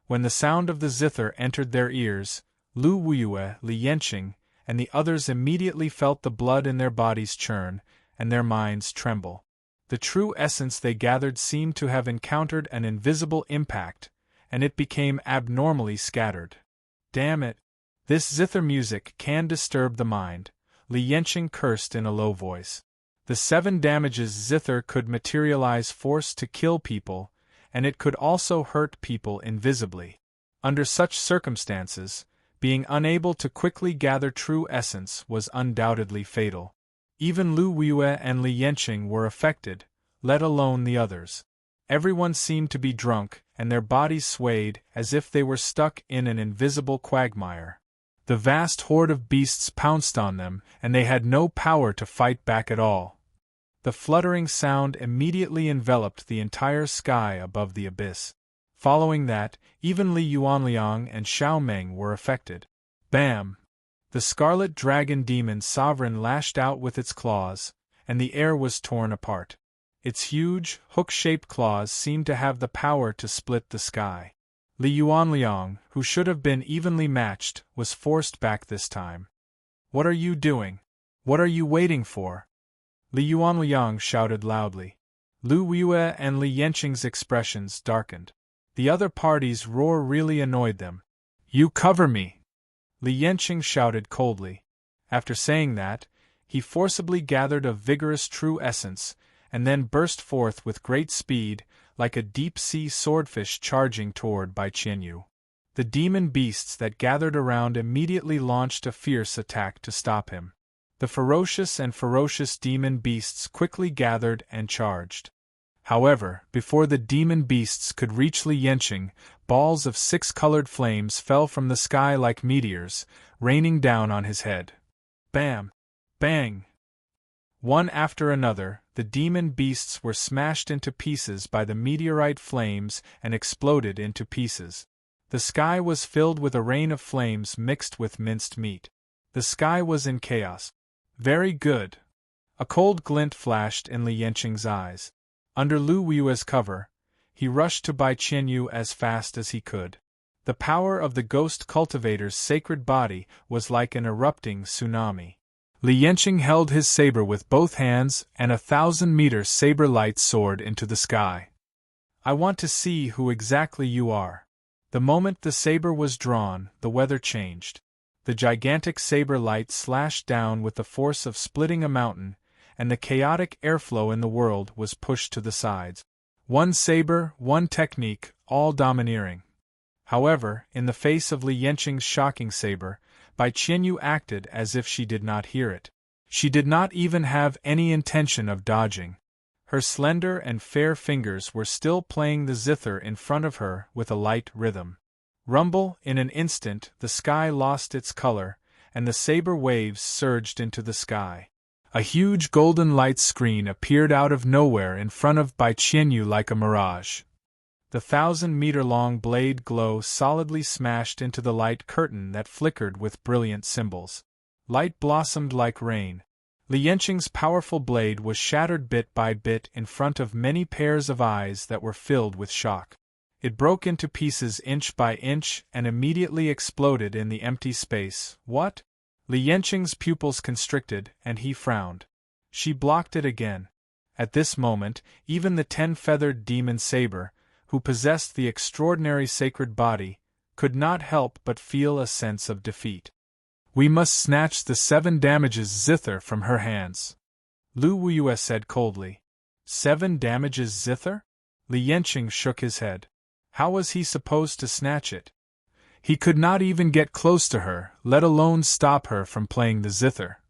When the sound of the zither entered their ears, Lu Wuyue, Li Yanqing, and the others immediately felt the blood in their bodies churn, and their minds tremble. The true essence they gathered seemed to have encountered an invisible impact, and it became abnormally scattered. Damn it! This zither music can disturb the mind, Li Yanqing cursed in a low voice. The 7 damages zither could materialize force to kill people, and it could also hurt people invisibly. Under such circumstances, being unable to quickly gather true essence was undoubtedly fatal. Even Lu Wuyue and Li Yanqing were affected, let alone the others. Everyone seemed to be drunk, and their bodies swayed as if they were stuck in an invisible quagmire. The vast horde of beasts pounced on them, and they had no power to fight back at all. The fluttering sound immediately enveloped the entire sky above the abyss. Following that, even Li Yuanliang and Xiao Meng were affected. Bam! The scarlet dragon demon sovereign lashed out with its claws, and the air was torn apart. Its huge, hook-shaped claws seemed to have the power to split the sky. Li Yuanliang, who should have been evenly matched, was forced back this time. "What are you doing? What are you waiting for?" Li Yuanliang shouted loudly. Lu Wuyue and Li Yanqing's expressions darkened. The other party's roar really annoyed them. "You cover me!" Li Yanqing shouted coldly. After saying that, he forcibly gathered a vigorous true essence, and then burst forth with great speed, like a deep-sea swordfish charging toward Bai Qianyu. The demon beasts that gathered around immediately launched a fierce attack to stop him. The ferocious demon beasts quickly gathered and charged. However, before the demon beasts could reach Li Yanqing, balls of 6-colored flames fell from the sky like meteors, raining down on his head. Bam! Bang! One after another, the demon beasts were smashed into pieces by the meteorite flames and exploded into pieces. The sky was filled with a rain of flames mixed with minced meat. The sky was in chaos. Very good. A cold glint flashed in Li Yanqing's eyes. Under Lu Wuyue's cover, he rushed to Bai Qianyu as fast as he could. The power of the ghost cultivator's sacred body was like an erupting tsunami. Li Yanqing held his saber with both hands, and 1,000-meter saber light soared into the sky. "I want to see who exactly you are." The moment the saber was drawn, the weather changed. The gigantic saber light slashed down with the force of splitting a mountain, and the chaotic airflow in the world was pushed to the sides. One saber, one technique, all domineering. However, in the face of Li Yanqing's shocking saber, Bai Qianyu acted as if she did not hear it. She did not even have any intention of dodging. Her slender and fair fingers were still playing the zither in front of her with a light rhythm. Rumble, in an instant, the sky lost its color, and the saber waves surged into the sky. A huge golden light screen appeared out of nowhere in front of Bai Qianyu like a mirage. The 1,000-meter-long blade glow solidly smashed into the light curtain that flickered with brilliant symbols. Light blossomed like rain. Li Yanqing's powerful blade was shattered bit by bit in front of many pairs of eyes that were filled with shock. It broke into pieces inch by inch and immediately exploded in the empty space. What? Li Yanqing's pupils constricted, and he frowned. She blocked it again. At this moment, even the 10-feathered demon saber, who possessed the extraordinary sacred body, could not help but feel a sense of defeat. "We must snatch the 7 damages zither from her hands," Lu Wuyue said coldly. 7 damages zither? Li Yanqing shook his head. How was he supposed to snatch it? He could not even get close to her, let alone stop her from playing the zither.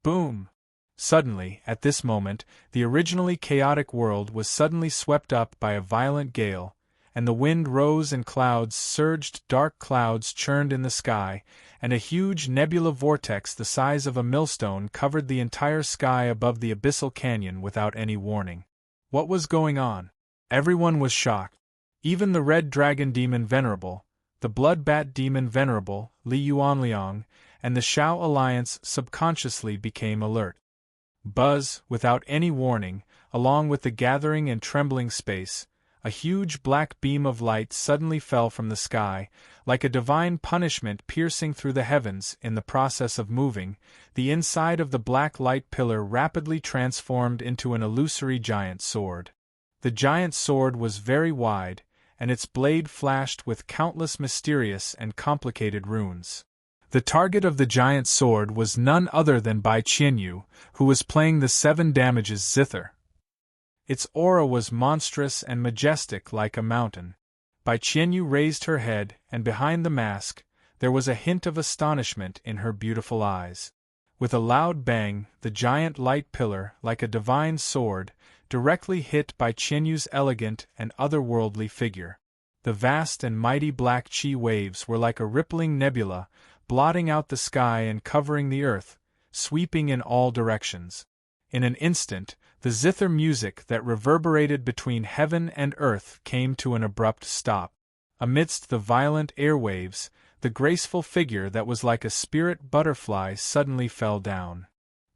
Boom! Suddenly, at this moment, the originally chaotic world was suddenly swept up by a violent gale, and the wind rose and clouds surged, dark clouds churned in the sky, and a huge nebula vortex the size of a millstone covered the entire sky above the abyssal canyon without any warning. What was going on? Everyone was shocked. Even the red dragon demon Venerable, the blood bat demon Venerable, Li Yuanliang, and the Shao Alliance subconsciously became alert. Buzz, without any warning, along with the gathering and trembling space, a huge black beam of light suddenly fell from the sky, like a divine punishment piercing through the heavens. In the process of moving, the inside of the black light pillar rapidly transformed into an illusory giant sword. The giant sword was very wide, and its blade flashed with countless mysterious and complicated runes. The target of the giant sword was none other than Bai Qianyu, who was playing the 7 damages zither. Its aura was monstrous and majestic like a mountain. Bai Qianyu raised her head, and behind the mask, there was a hint of astonishment in her beautiful eyes. With a loud bang, the giant light pillar, like a divine sword, directly hit Bai Qianyu's elegant and otherworldly figure. The vast and mighty black chi waves were like a rippling nebula, blotting out the sky and covering the earth, sweeping in all directions. In an instant, the zither music that reverberated between heaven and earth came to an abrupt stop. Amidst the violent airwaves, the graceful figure that was like a spirit butterfly suddenly fell down.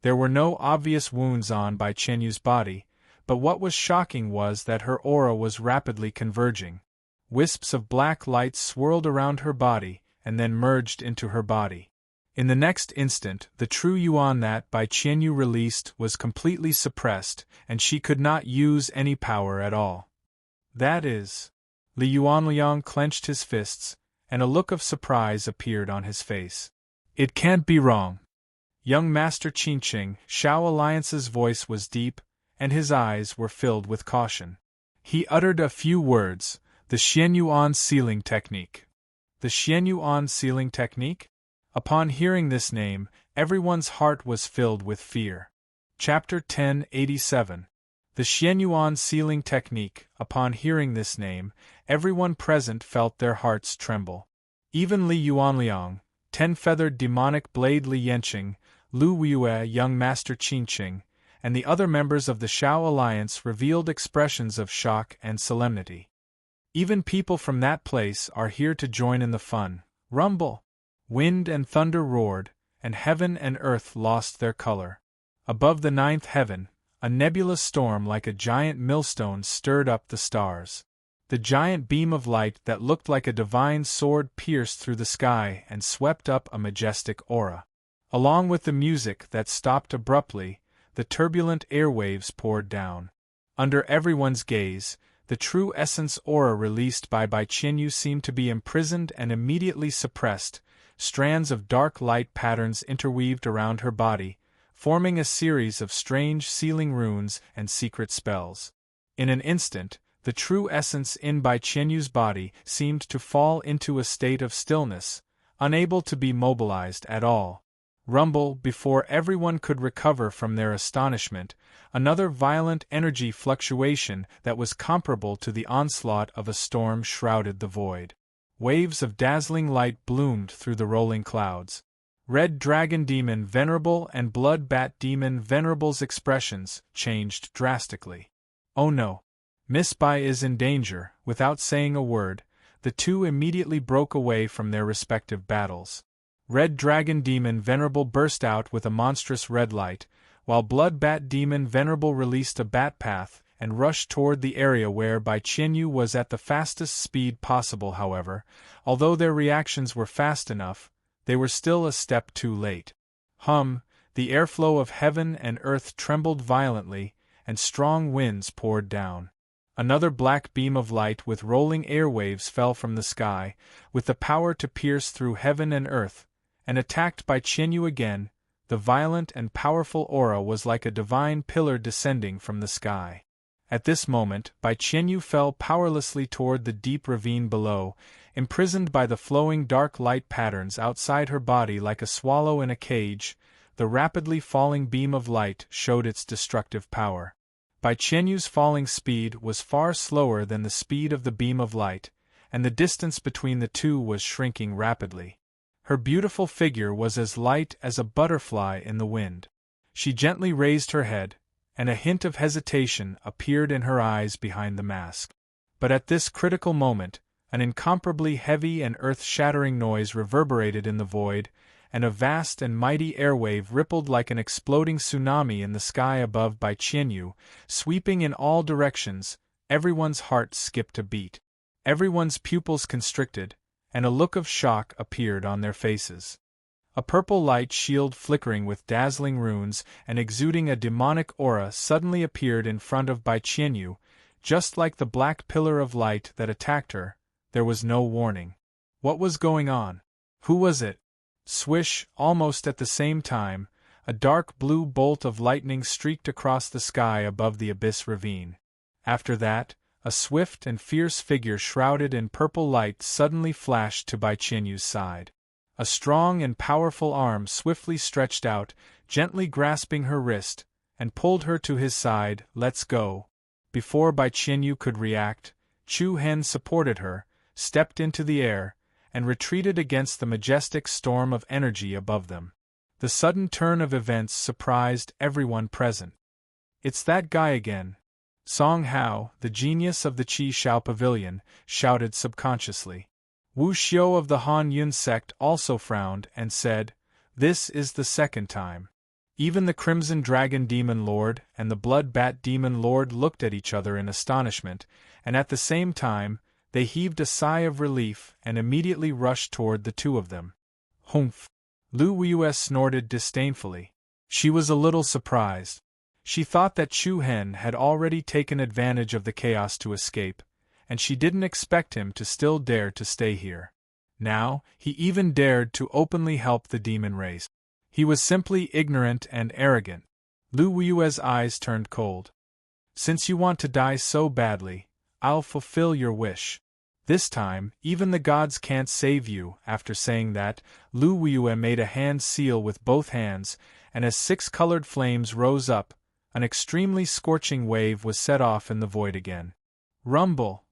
There were no obvious wounds on Bai Qianyu's body, but what was shocking was that her aura was rapidly converging. Wisps of black light swirled around her body, and then merged into her body. In the next instant, the true yuan that Bai Qianyu released was completely suppressed, and she could not use any power at all. That is. Li Yuanliang clenched his fists, and a look of surprise appeared on his face. It can't be wrong. Young Master Qingqing, Shao Alliance's voice was deep, and his eyes were filled with caution. He uttered a few words, the Xianyuan sealing technique. The Xianyuan sealing technique? Upon hearing this name, everyone's heart was filled with fear. Chapter 1087. The Xianyuan sealing technique. Upon hearing this name, everyone present felt their hearts tremble. Even Li Yuanliang, 10-feathered demonic blade Li Yanqing, Lu Weiyue, young Master Qingqing, and the other members of the Shao Alliance revealed expressions of shock and solemnity. Even people from that place are here to join in the fun. Rumble! Wind and thunder roared, and heaven and earth lost their color. Above the 9th heaven, a nebulous storm like a giant millstone stirred up the stars. The giant beam of light that looked like a divine sword pierced through the sky and swept up a majestic aura. Along with the music that stopped abruptly, the turbulent airwaves poured down. Under everyone's gaze, the true essence aura released by Bai Qianyu seemed to be imprisoned and immediately suppressed. Strands of dark light patterns interweaved around her body, forming a series of strange sealing runes and secret spells. In an instant, the true essence in Bai Qianyu's body seemed to fall into a state of stillness, unable to be mobilized at all. Rumble! Before everyone could recover from their astonishment, another violent energy fluctuation that was comparable to the onslaught of a storm shrouded the void. Waves of dazzling light bloomed through the rolling clouds. Red Dragon Demon Venerable and Blood Bat Demon Venerable's expressions changed drastically. Oh no! Miss Bai is in danger. Without saying a word, the two immediately broke away from their respective battles. Red Dragon Demon Venerable burst out with a monstrous red light, while Blood Bat Demon Venerable released a bat path and rushed toward the area where Bai Qianyu was at the fastest speed possible. However, although their reactions were fast enough, they were still a step too late. The airflow of heaven and earth trembled violently, and strong winds poured down. Another black beam of light with rolling airwaves fell from the sky, with the power to pierce through heaven and earth, and attacked Bai Qianyu again. The violent and powerful aura was like a divine pillar descending from the sky. At this moment, Bai Qianyu fell powerlessly toward the deep ravine below, imprisoned by the flowing dark light patterns outside her body like a swallow in a cage. the rapidly falling beam of light showed its destructive power. Bai Qianyu's falling speed was far slower than the speed of the beam of light, and the distance between the two was shrinking rapidly. Her beautiful figure was as light as a butterfly in the wind. She gently raised her head, and a hint of hesitation appeared in her eyes behind the mask. But at this critical moment, an incomparably heavy and earth-shattering noise reverberated in the void, and a vast and mighty airwave rippled like an exploding tsunami in the sky above Bai Qianyu, sweeping in all directions. Everyone's heart skipped a beat. Everyone's pupils constricted, and a look of shock appeared on their faces. A purple light shield flickering with dazzling runes and exuding a demonic aura suddenly appeared in front of Bai Qianyu, just like the black pillar of light that attacked her. There was no warning. What was going on? Who was it? Swish, almost at the same time, a dark blue bolt of lightning streaked across the sky above the abyss ravine. After that, a swift and fierce figure shrouded in purple light suddenly flashed to Bai Qianyu's side. A strong and powerful arm swiftly stretched out, gently grasping her wrist, and pulled her to his side. "Let's go." Before Bai Qianyu could react, Chu Hen supported her, stepped into the air, and retreated against the majestic storm of energy above them. The sudden turn of events surprised everyone present. "It's that guy again." Song Hao, the genius of the Qi Shao Pavilion, shouted subconsciously. Wu Xiu of the Han Yun sect also frowned and said, "This is the second time." Even the Crimson Dragon Demon Lord and the Blood Bat Demon Lord looked at each other in astonishment, and at the same time, they heaved a sigh of relief and immediately rushed toward the two of them. "Humph!" Lu Weiyue snorted disdainfully. She was a little surprised. She thought that Chu Hen had already taken advantage of the chaos to escape, and she didn't expect him to still dare to stay here. Now, he even dared to openly help the demon race. He was simply ignorant and arrogant. Lu Weiyue's eyes turned cold. "Since you want to die so badly, I'll fulfill your wish. This time, even the gods can't save you." After saying that, Lu Weiyue made a hand seal with both hands, and as 6 colored flames rose up, an extremely scorching wave was set off in the void again. Rumble!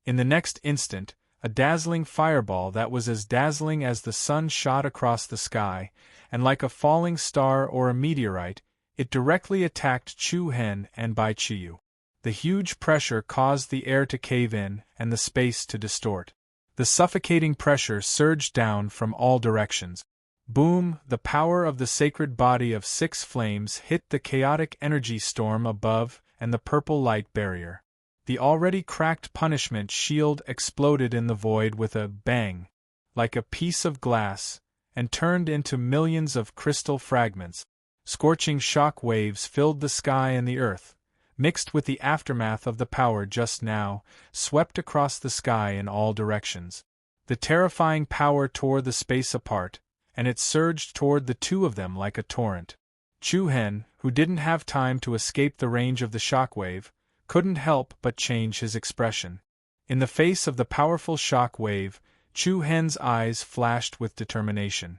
In the next instant, a dazzling fireball that was as dazzling as the sun shot across the sky, and like a falling star or a meteorite, it directly attacked Chu Hen and Bai Qianyu. The huge pressure caused the air to cave in and the space to distort. The suffocating pressure surged down from all directions. Boom! The power of the sacred body of 6 flames hit the chaotic energy storm above and the purple light barrier. The already cracked punishment shield exploded in the void with a bang, like a piece of glass, and turned into millions of crystal fragments. Scorching shock waves filled the sky and the earth, mixed with the aftermath of the power just now, swept across the sky in all directions. The terrifying power tore the space apart, and it surged toward the two of them like a torrent. Chu Hen, who didn't have time to escape the range of the shockwave, couldn't help but change his expression. In the face of the powerful shock wave, Chu Hen's eyes flashed with determination.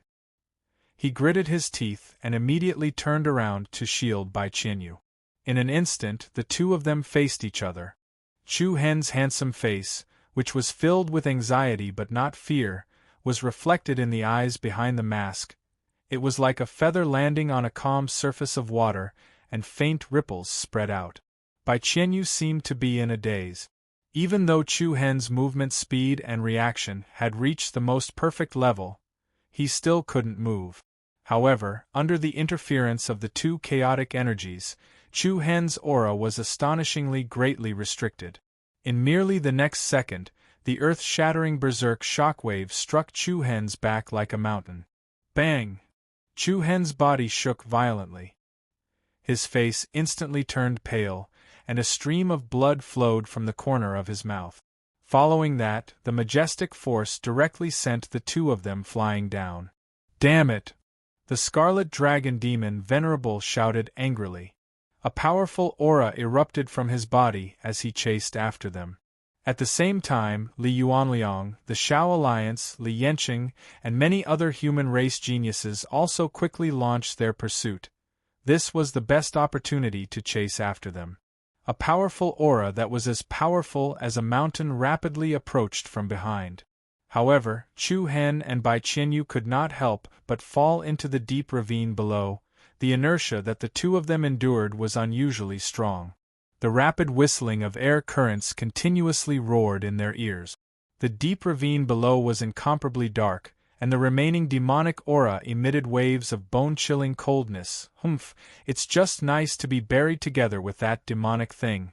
He gritted his teeth and immediately turned around to shield Bai Qianyu. In an instant, the two of them faced each other. Chu Hen's handsome face, which was filled with anxiety but not fear, was reflected in the eyes behind the mask. It was like a feather landing on a calm surface of water, and faint ripples spread out. Bai Qianyu seemed to be in a daze. Even though Chu Hen's movement speed and reaction had reached the most perfect level, he still couldn't move. However, under the interference of the two chaotic energies, Chu Hen's aura was astonishingly greatly restricted. In merely the next second, the earth-shattering berserk shockwave struck Chu Hen's back like a mountain. Bang! Chu Hen's body shook violently. His face instantly turned pale, and a stream of blood flowed from the corner of his mouth. Following that, the majestic force directly sent the two of them flying down. "Damn it!" The Scarlet Dragon Demon Venerable shouted angrily. A powerful aura erupted from his body as he chased after them. At the same time, Li Yuanliang, the Shao Alliance, Li Yanqing, and many other human race geniuses also quickly launched their pursuit. This was the best opportunity to chase after them. A powerful aura that was as powerful as a mountain rapidly approached from behind. However, Chu Hen and Bai Qianyu could not help but fall into the deep ravine below. The inertia that the two of them endured was unusually strong. The rapid whistling of air currents continuously roared in their ears. The deep ravine below was incomparably dark, and the remaining demonic aura emitted waves of bone-chilling coldness. It's just nice to be buried together with that demonic thing.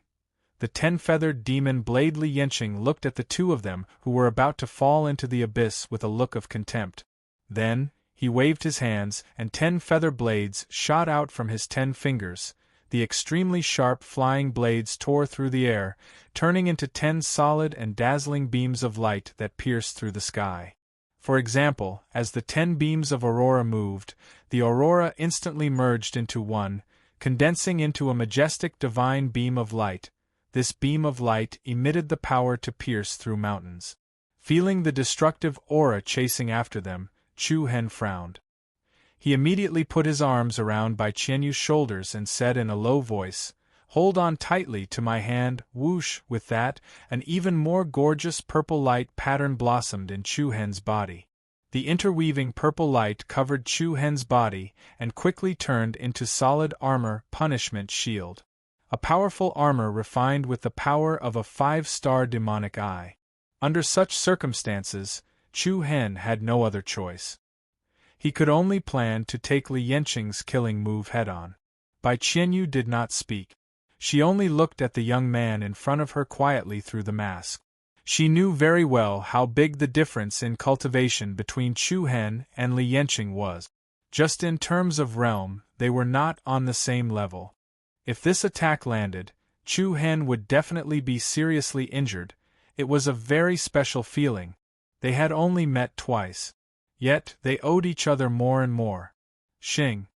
The 10-feathered demon blade Li Yanqing looked at the two of them who were about to fall into the abyss with a look of contempt. Then, he waved his hands, and 10 feather blades shot out from his 10 fingers. The extremely sharp flying blades tore through the air, turning into 10 solid and dazzling beams of light that pierced through the sky. For example, as the 10 beams of aurora moved, the aurora instantly merged into one, condensing into a majestic divine beam of light. This beam of light emitted the power to pierce through mountains. Feeling the destructive aura chasing after them, Chu Hen frowned. He immediately put his arms around Bai Qianyu's shoulders and said in a low voice, "Hold on tightly to my hand." Whoosh! With that, an even more gorgeous purple light pattern blossomed in Chu Hen's body. The interweaving purple light covered Chu Hen's body and quickly turned into solid armor, punishment shield. A powerful armor refined with the power of a 5-star demonic eye. Under such circumstances, Chu Hen had no other choice. He could only plan to take Li Yanqing's killing move head-on. Bai Qianyu did not speak. She only looked at the young man in front of her quietly through the mask. She knew very well how big the difference in cultivation between Chu Hen and Li Yanqing was. Just in terms of realm, they were not on the same level. If this attack landed, Chu Hen would definitely be seriously injured. It was a very special feeling. They had only met twice. Yet, they owed each other more and more. Shing!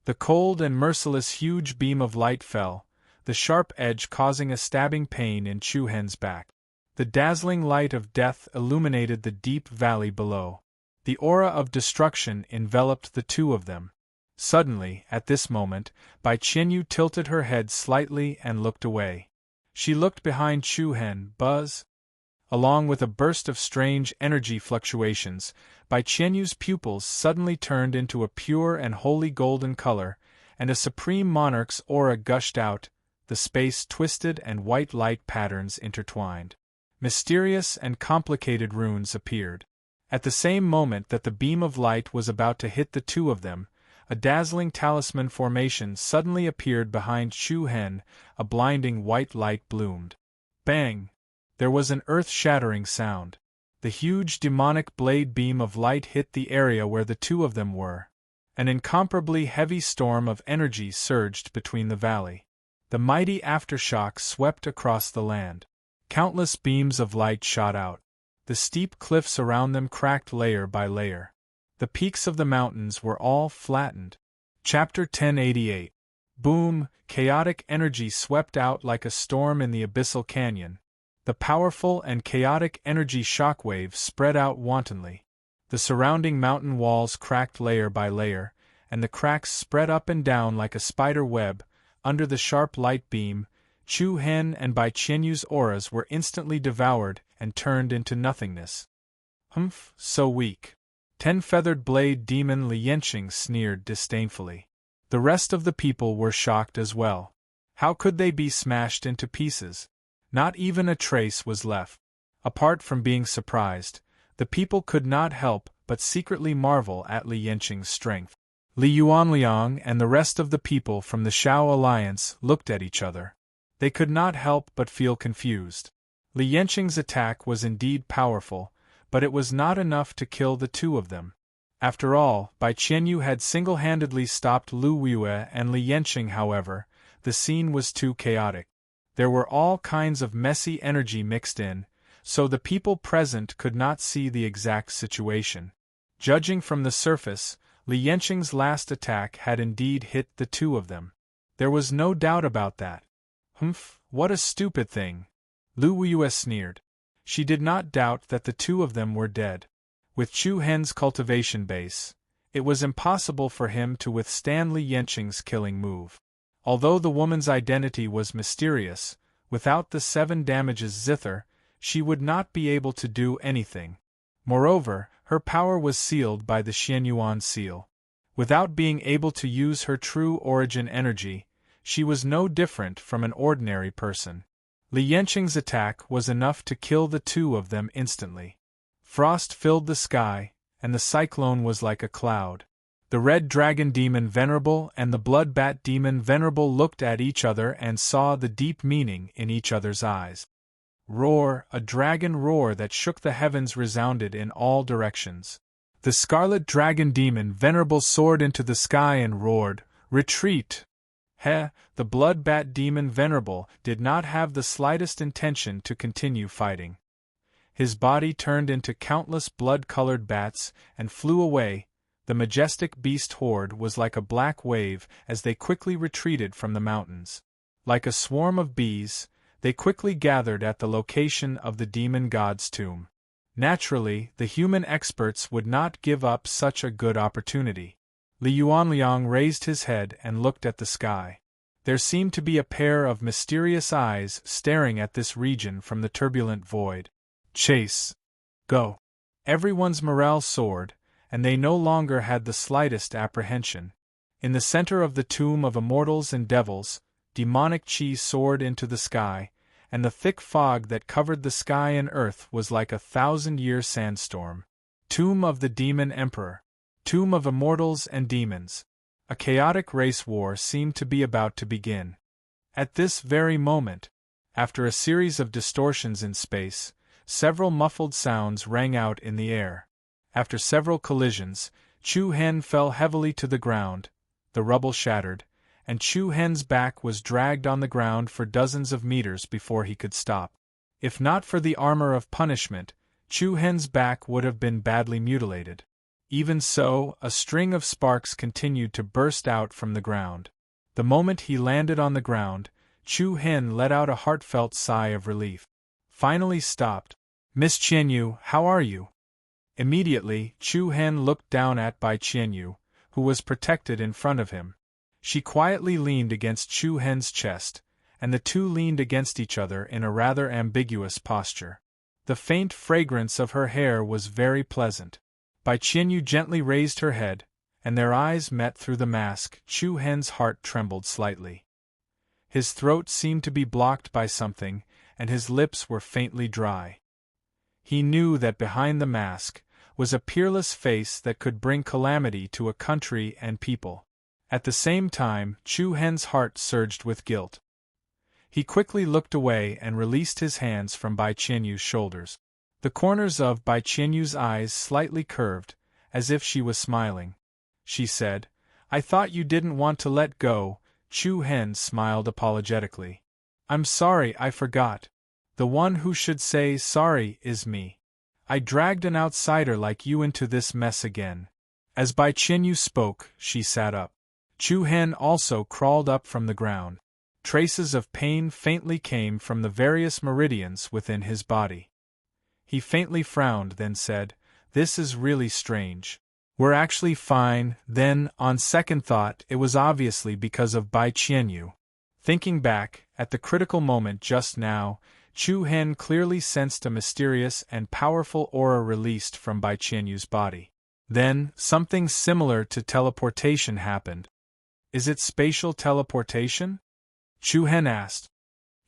The cold and merciless huge beam of light fell, the sharp edge causing a stabbing pain in Chu Hen's back. The dazzling light of death illuminated the deep valley below. The aura of destruction enveloped the two of them. Suddenly, at this moment, Bai Qianyu tilted her head slightly and looked away. She looked behind Chu Hen. Buzz! Along with a burst of strange energy fluctuations, Bai Qianyu's pupils suddenly turned into a pure and holy golden color, and a supreme monarch's aura gushed out. The space twisted and white light patterns intertwined. Mysterious and complicated runes appeared. At the same moment that the beam of light was about to hit the two of them, a dazzling talisman formation suddenly appeared behind Chu Hen. A blinding white light bloomed. Bang! There was an earth-shattering sound. The huge demonic blade beam of light hit the area where the two of them were. An incomparably heavy storm of energy surged between the valley. The mighty aftershock swept across the land. Countless beams of light shot out. The steep cliffs around them cracked layer by layer. The peaks of the mountains were all flattened. Chapter 1088. Boom! Chaotic energy swept out like a storm in the abyssal canyon. The powerful and chaotic energy shockwaves spread out wantonly. The surrounding mountain walls cracked layer by layer, and the cracks spread up and down like a spider web. Under the sharp light beam, Chu Hen and Bai Qianyu's auras were instantly devoured and turned into nothingness. So weak. 10-feathered blade demon Li Yanqing sneered disdainfully. The rest of the people were shocked as well. How could they be smashed into pieces? Not even a trace was left. Apart from being surprised, the people could not help but secretly marvel at Li Yanqing's strength. Li Yuanliang and the rest of the people from the Shao Alliance looked at each other. They could not help but feel confused. Li Yanqing's attack was indeed powerful, but it was not enough to kill the two of them. After all, Bai Qianyu had single-handedly stopped Lu Weiyue and Li Yanqing. However, the scene was too chaotic. There were all kinds of messy energy mixed in, so the people present could not see the exact situation. Judging from the surface, Li Yanqing's last attack had indeed hit the two of them. There was no doubt about that. What a stupid thing! Lu Weiyue sneered. She did not doubt that the two of them were dead. With Chu Hen's cultivation base, it was impossible for him to withstand Li Yanqing's killing move. Although the woman's identity was mysterious, without the 7 damages zither, she would not be able to do anything. Moreover, her power was sealed by the Xianyuan seal. Without being able to use her true origin energy, she was no different from an ordinary person. Li Yanqing's attack was enough to kill the two of them instantly. Frost filled the sky, and the cyclone was like a cloud. The red dragon demon Venerable and the blood bat demon Venerable looked at each other and saw the deep meaning in each other's eyes. Roar, a dragon roar that shook the heavens resounded in all directions. The scarlet dragon demon Venerable soared into the sky and roared, "Retreat!" The blood bat demon Venerable did not have the slightest intention to continue fighting. His body turned into countless blood-colored bats and flew away. The majestic beast horde was like a black wave as they quickly retreated from the mountains. Like a swarm of bees, they quickly gathered at the location of the demon god's tomb. Naturally, the human experts would not give up such a good opportunity. Li Yuanliang raised his head and looked at the sky. There seemed to be a pair of mysterious eyes staring at this region from the turbulent void. Chase! Go! Everyone's morale soared, and they no longer had the slightest apprehension. In the center of the tomb of immortals and devils, demonic chi soared into the sky, and the thick fog that covered the sky and earth was like a 1,000-year sandstorm. Tomb of the Demon Emperor. Tomb of immortals and demons. A chaotic race war seemed to be about to begin. At this very moment, after a series of distortions in space, several muffled sounds rang out in the air. After several collisions, Chu Hen fell heavily to the ground, the rubble shattered, and Chu Hen's back was dragged on the ground for dozens of meters before he could stop. If not for the armor of punishment, Chu Hen's back would have been badly mutilated. Even so, a string of sparks continued to burst out from the ground. The moment he landed on the ground, Chu Hen let out a heartfelt sigh of relief. Finally stopped. "Miss Qianyu, how are you?" Immediately, Chu Hen looked down at Bai Qianyu, who was protected in front of him. She quietly leaned against Chu Hen's chest, and the two leaned against each other in a rather ambiguous posture. The faint fragrance of her hair was very pleasant. Bai Qianyu gently raised her head, and their eyes met through the mask. Chu Hen's heart trembled slightly. His throat seemed to be blocked by something, and his lips were faintly dry. He knew that behind the mask was a peerless face that could bring calamity to a country and people. At the same time, Chu Hen's heart surged with guilt. He quickly looked away and released his hands from Bai Qianyu's shoulders. The corners of Bai Qianyu's eyes slightly curved, as if she was smiling. She said, "I thought you didn't want to let go." Chu Hen smiled apologetically. "I'm sorry, I forgot. The one who should say sorry is me. I dragged an outsider like you into this mess again." As Bai Qianyu spoke, she sat up. Chu Hen also crawled up from the ground. Traces of pain faintly came from the various meridians within his body. He faintly frowned, then said, "This is really strange. We're actually fine." Then, on second thought, it was obviously because of Bai Qianyu. Thinking back, at the critical moment just now, Chu Hen clearly sensed a mysterious and powerful aura released from Bai Qianyu's body. Then, something similar to teleportation happened. "Is it spatial teleportation?" Chu Hen asked.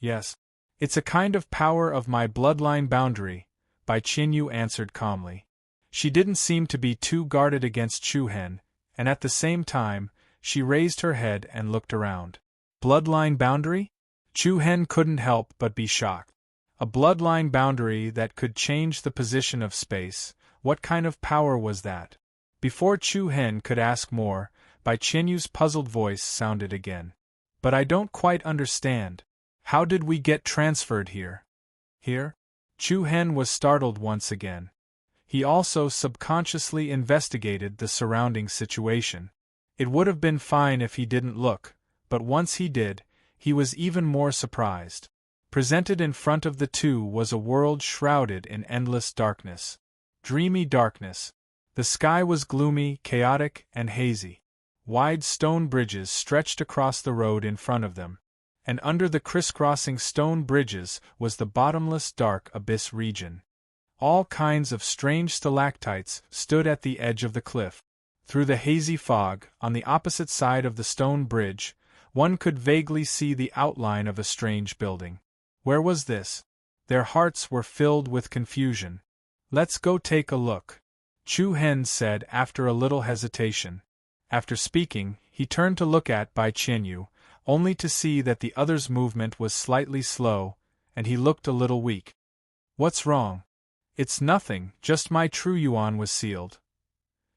"Yes. It's a kind of power of my bloodline boundary," Bai Qianyu answered calmly. She didn't seem to be too guarded against Chu Hen, and at the same time, she raised her head and looked around. Bloodline boundary? Chu Hen couldn't help but be shocked. A bloodline boundary that could change the position of space. What kind of power was that? Before Chu Hen could ask more, Bai Qianyu's puzzled voice sounded again. "But I don't quite understand. How did we get transferred here?" "Here?" Chu Hen was startled once again. He also subconsciously investigated the surrounding situation. It would have been fine if he didn't look, but once he did, he was even more surprised. Presented in front of the two was a world shrouded in endless darkness. Dreamy darkness. The sky was gloomy, chaotic, and hazy. Wide stone bridges stretched across the road in front of them, and under the crisscrossing stone bridges was the bottomless dark abyss region. All kinds of strange stalactites stood at the edge of the cliff. Through the hazy fog, on the opposite side of the stone bridge, one could vaguely see the outline of a strange building. Where was this? Their hearts were filled with confusion. "Let's go take a look," Chu Hen said after a little hesitation. After speaking, he turned to look at Bai Qianyu, only to see that the other's movement was slightly slow, and he looked a little weak. "What's wrong?" "It's nothing, just my true yuan was sealed."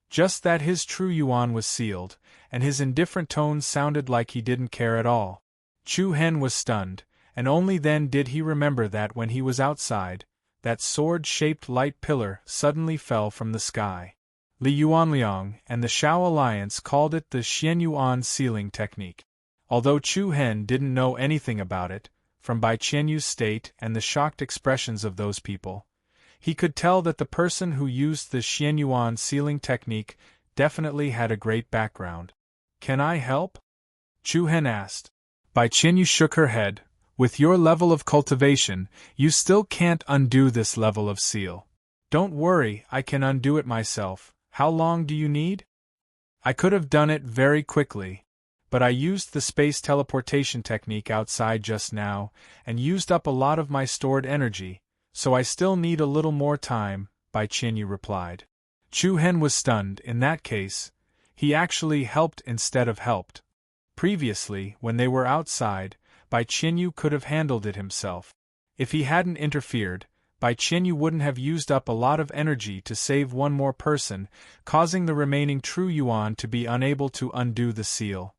Just that his true yuan was sealed, and his indifferent tones sounded like he didn't care at all. Chu Hen was stunned, and only then did he remember that when he was outside, that sword-shaped light pillar suddenly fell from the sky. Li Yuanliang and the Shao Alliance called it the Xianyuan sealing technique. Although Chu Hen didn't know anything about it, from Bai Qianyu's state and the shocked expressions of those people, he could tell that the person who used the Xianyuan sealing technique definitely had a great background. "Can I help?" Chu Hen asked. Bai Qianyu shook her head. "With your level of cultivation, you still can't undo this level of seal." "Don't worry, I can undo it myself. How long do you need?" "I could have done it very quickly. But I used the space teleportation technique outside just now, and used up a lot of my stored energy, so I still need a little more time," Bai Qianyu replied. Chu Hen was stunned. In that case, he actually helped instead of helped. Previously, when they were outside, Bai Qianyu could have handled it himself. If he hadn't interfered, Bai Qianyu wouldn't have used up a lot of energy to save one more person, causing the remaining true yuan to be unable to undo the seal.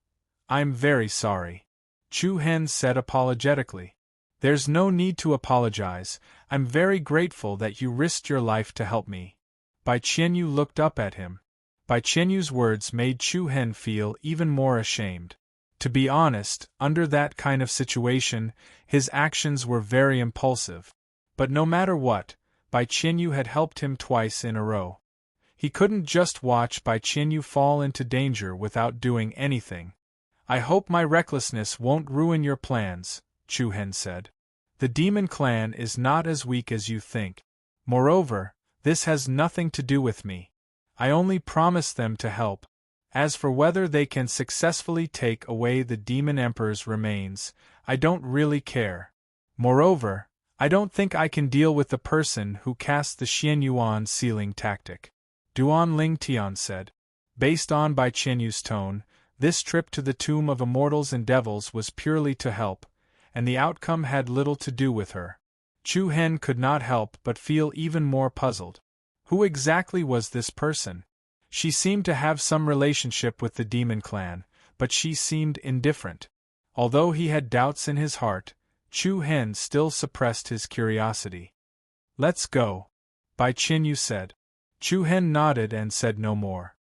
"I'm very sorry," Chu Hen said apologetically. "There's no need to apologize. I'm very grateful that you risked your life to help me." Bai Qianyu looked up at him. Bai Qianyu's words made Chu Hen feel even more ashamed. To be honest, under that kind of situation, his actions were very impulsive. But no matter what, Bai Qianyu had helped him twice in a row. He couldn't just watch Bai Qianyu fall into danger without doing anything. "I hope my recklessness won't ruin your plans," Chu Hen said. "The demon clan is not as weak as you think. Moreover, this has nothing to do with me. I only promised them to help. As for whether they can successfully take away the demon emperor's remains, I don't really care. Moreover, I don't think I can deal with the person who cast the Xianyuan sealing tactic," Duan Ling Tian said. Based on Bai Qianyu's tone, this trip to the tomb of immortals and devils was purely to help, and the outcome had little to do with her. Chu Hen could not help but feel even more puzzled. Who exactly was this person? She seemed to have some relationship with the demon clan, but she seemed indifferent. Although he had doubts in his heart, Chu Hen still suppressed his curiosity. "Let's go," Bai Qianyu said. Chu Hen nodded and said no more.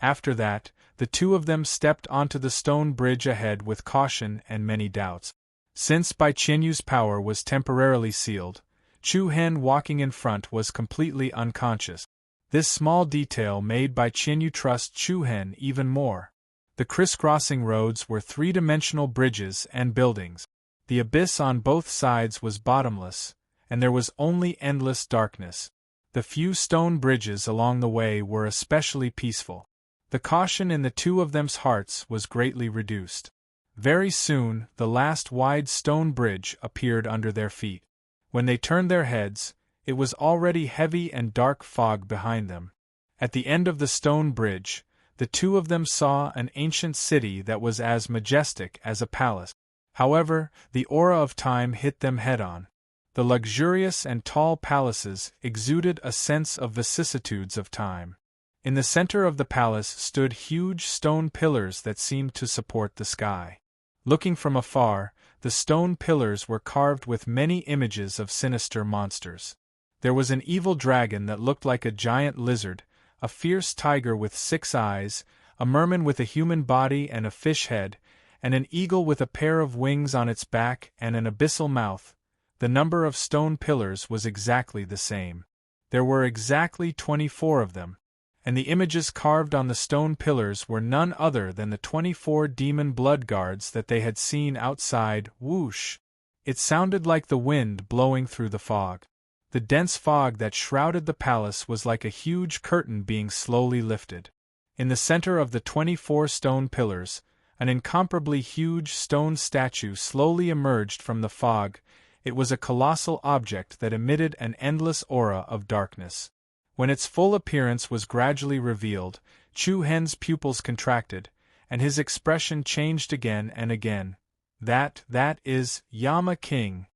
After that, the two of them stepped onto the stone bridge ahead with caution and many doubts. Since Bai Qianyu's power was temporarily sealed, Chu Hen walking in front was completely unconscious. This small detail made Bai Qianyu trust Chu Hen even more. The crisscrossing roads were three-dimensional bridges and buildings. The abyss on both sides was bottomless, and there was only endless darkness. The few stone bridges along the way were especially peaceful. The caution in the two of them's hearts was greatly reduced. Very soon, the last wide stone bridge appeared under their feet. When they turned their heads, it was already heavy and dark fog behind them. At the end of the stone bridge, the two of them saw an ancient city that was as majestic as a palace. However, the aura of time hit them head-on. The luxurious and tall palaces exuded a sense of vicissitudes of time. In the center of the palace stood huge stone pillars that seemed to support the sky. Looking from afar, the stone pillars were carved with many images of sinister monsters. There was an evil dragon that looked like a giant lizard, a fierce tiger with 6 eyes, a merman with a human body and a fish head, and an eagle with a pair of wings on its back and an abyssal mouth. The number of stone pillars was exactly the same. There were exactly 24 of them, and the images carved on the stone pillars were none other than the 24 demon blood guards that they had seen outside. Whoosh! It sounded like the wind blowing through the fog. The dense fog that shrouded the palace was like a huge curtain being slowly lifted. In the center of the 24 stone pillars, an incomparably huge stone statue slowly emerged from the fog. It was a colossal object that emitted an endless aura of darkness. When its full appearance was gradually revealed, Chu Hen's pupils contracted, and his expression changed again and again. That is Yama King.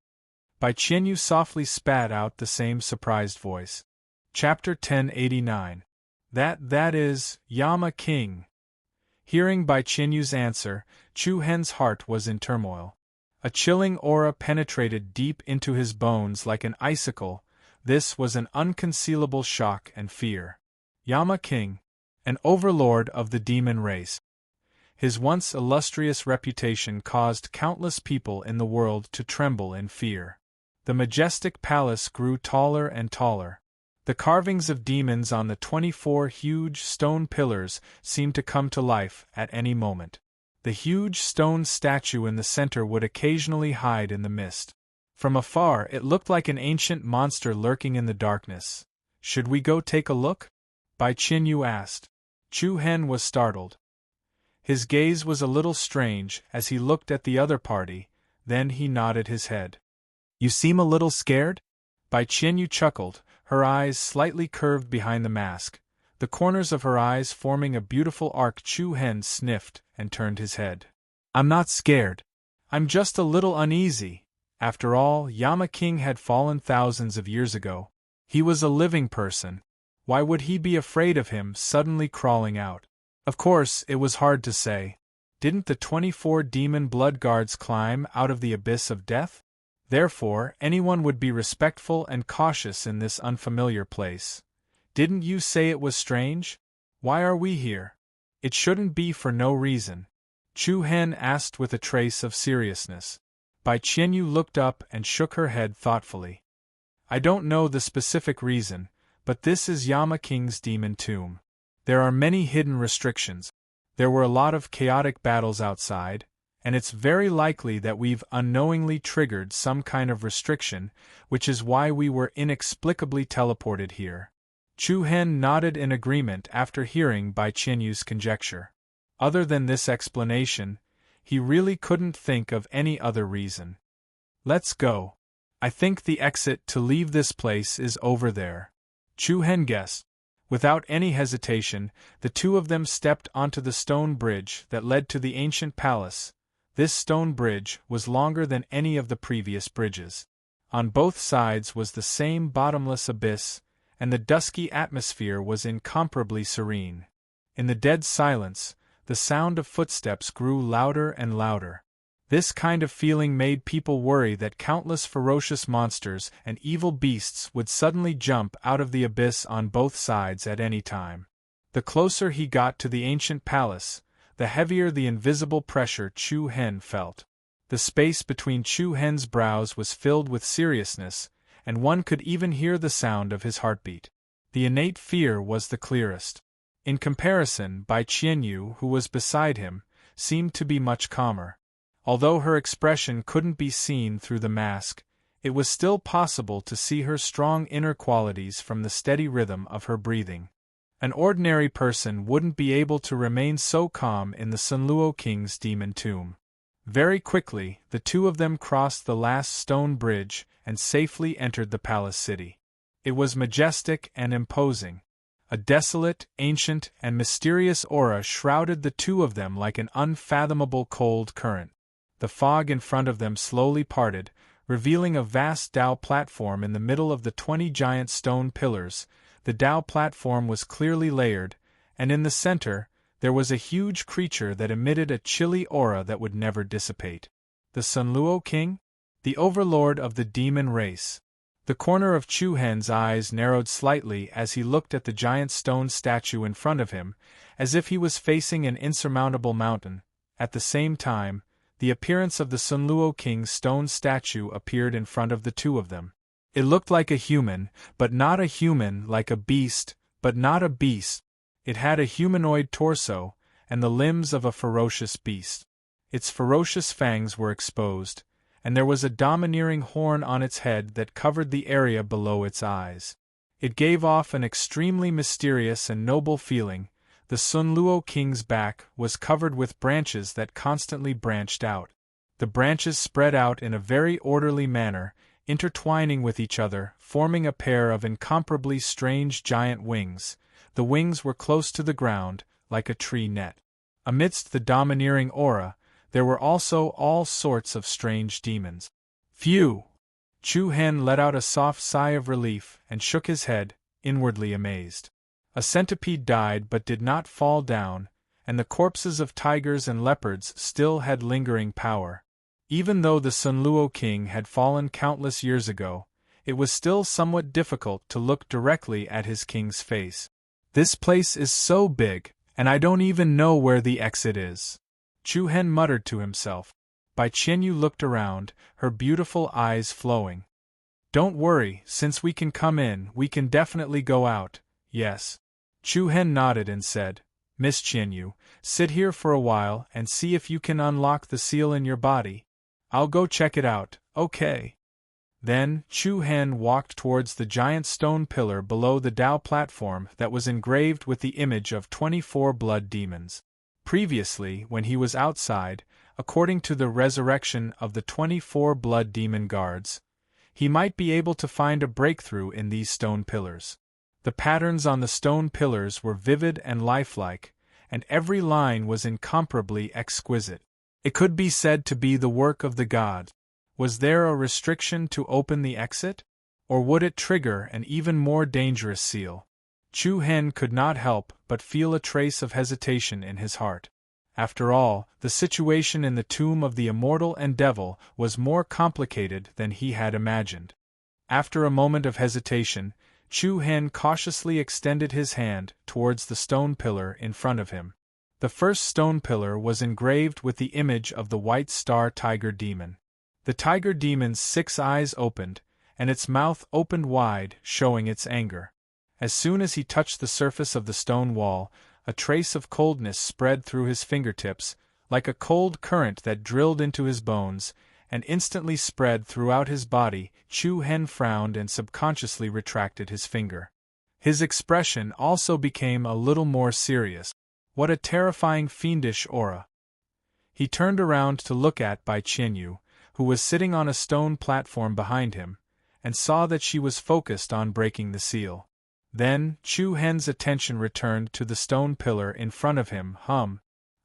Bai Qianyu softly spat out the same surprised voice. Chapter 1089. That is Yama King. Hearing Bai Qianyu's answer, Chu Hen's heart was in turmoil. A chilling aura penetrated deep into his bones like an icicle. This was an unconcealable shock and fear. Yama King, an overlord of the demon race. His once illustrious reputation caused countless people in the world to tremble in fear. The majestic palace grew taller and taller. The carvings of demons on the 24 huge stone pillars seemed to come to life at any moment. The huge stone statue in the center would occasionally hide in the mist. From afar it looked like an ancient monster lurking in the darkness. Should we go take a look? Bai Qianyu asked. Chu Hen was startled. His gaze was a little strange as he looked at the other party, then he nodded his head. You seem a little scared? Bai Qianyu chuckled, her eyes slightly curved behind the mask, the corners of her eyes forming a beautiful arc. Chu Hen sniffed and turned his head. I'm not scared. I'm just a little uneasy. After all, Yama King had fallen thousands of years ago. He was a living person. Why would he be afraid of him suddenly crawling out? Of course, it was hard to say. Didn't the 24 demon blood guards climb out of the abyss of death? Therefore, anyone would be respectful and cautious in this unfamiliar place. Didn't you say it was strange? Why are we here? It shouldn't be for no reason. Chu Hen asked with a trace of seriousness. Bai Qianyu looked up and shook her head thoughtfully. I don't know the specific reason, but this is Yama King's demon tomb. There are many hidden restrictions. There were a lot of chaotic battles outside, and it's very likely that we've unknowingly triggered some kind of restriction, which is why we were inexplicably teleported here. Chu Hen nodded in agreement after hearing Bai Qianyu's conjecture. Other than this explanation, he really couldn't think of any other reason. Let's go. I think the exit to leave this place is over there. Chu Hen guessed. Without any hesitation, the two of them stepped onto the stone bridge that led to the ancient palace. This stone bridge was longer than any of the previous bridges. On both sides was the same bottomless abyss, and the dusky atmosphere was incomparably serene. In the dead silence, the sound of footsteps grew louder and louder. This kind of feeling made people worry that countless ferocious monsters and evil beasts would suddenly jump out of the abyss on both sides at any time. The closer he got to the ancient palace, the heavier the invisible pressure Chu Hen felt. The space between Chu Hen's brows was filled with seriousness, and one could even hear the sound of his heartbeat. The innate fear was the clearest. In comparison, Bai Qianyu, who was beside him, seemed to be much calmer. Although her expression couldn't be seen through the mask, it was still possible to see her strong inner qualities from the steady rhythm of her breathing. An ordinary person wouldn't be able to remain so calm in the Sunluo King's demon tomb. Very quickly, the two of them crossed the last stone bridge and safely entered the palace city. It was majestic and imposing. A desolate, ancient, and mysterious aura shrouded the two of them like an unfathomable cold current. The fog in front of them slowly parted, revealing a vast Dao platform in the middle of the 20 giant stone pillars. The Dao platform was clearly layered, and in the center, there was a huge creature that emitted a chilly aura that would never dissipate. The Sunluo King? The overlord of the demon race. The corner of Chu Hen's eyes narrowed slightly as he looked at the giant stone statue in front of him, as if he was facing an insurmountable mountain. At the same time, the appearance of the Sunluo King's stone statue appeared in front of the two of them. It looked like a human, but not a human, like a beast, but not a beast. It had a humanoid torso, and the limbs of a ferocious beast. Its ferocious fangs were exposed, and there was a domineering horn on its head that covered the area below its eyes. It gave off an extremely mysterious and noble feeling. The Sunluo King's back was covered with branches that constantly branched out. The branches spread out in a very orderly manner, intertwining with each other, forming a pair of incomparably strange giant wings. The wings were close to the ground, like a tree net. Amidst the domineering aura, there were also all sorts of strange demons. Phew! Chu Hen let out a soft sigh of relief and shook his head, inwardly amazed. A centipede died but did not fall down, and the corpses of tigers and leopards still had lingering power. Even though the Sunluo King had fallen countless years ago, it was still somewhat difficult to look directly at his king's face. "This place is so big, and I don't even know where the exit is," Chu Hen muttered to himself. Bai Qianyu looked around, her beautiful eyes flowing. "Don't worry, since we can come in, we can definitely go out, yes." Chu Hen nodded and said, "Miss Qianyu, sit here for a while and see if you can unlock the seal in your body. I'll go check it out, okay?" Then, Chu Hen walked towards the giant stone pillar below the Dao platform that was engraved with the image of 24 blood demons. Previously, when he was outside, according to the resurrection of the 24 blood demon guards, he might be able to find a breakthrough in these stone pillars. The patterns on the stone pillars were vivid and lifelike, and every line was incomparably exquisite. It could be said to be the work of the gods. Was there a restriction to open the exit? Or would it trigger an even more dangerous seal? Chu Hen could not help but feel a trace of hesitation in his heart. After all, the situation in the tomb of the immortal and devil was more complicated than he had imagined. After a moment of hesitation, Chu Hen cautiously extended his hand towards the stone pillar in front of him. The first stone pillar was engraved with the image of the white star tiger demon. The tiger demon's 6 eyes opened, and its mouth opened wide, showing its anger. As soon as he touched the surface of the stone wall, a trace of coldness spread through his fingertips, like a cold current that drilled into his bones, and instantly spread throughout his body. Chu Hen frowned and subconsciously retracted his finger. His expression also became a little more serious. What a terrifying fiendish aura! He turned around to look at Bai Qianyu, who was sitting on a stone platform behind him, and saw that she was focused on breaking the seal. Then, Chu Hen's attention returned to the stone pillar in front of him.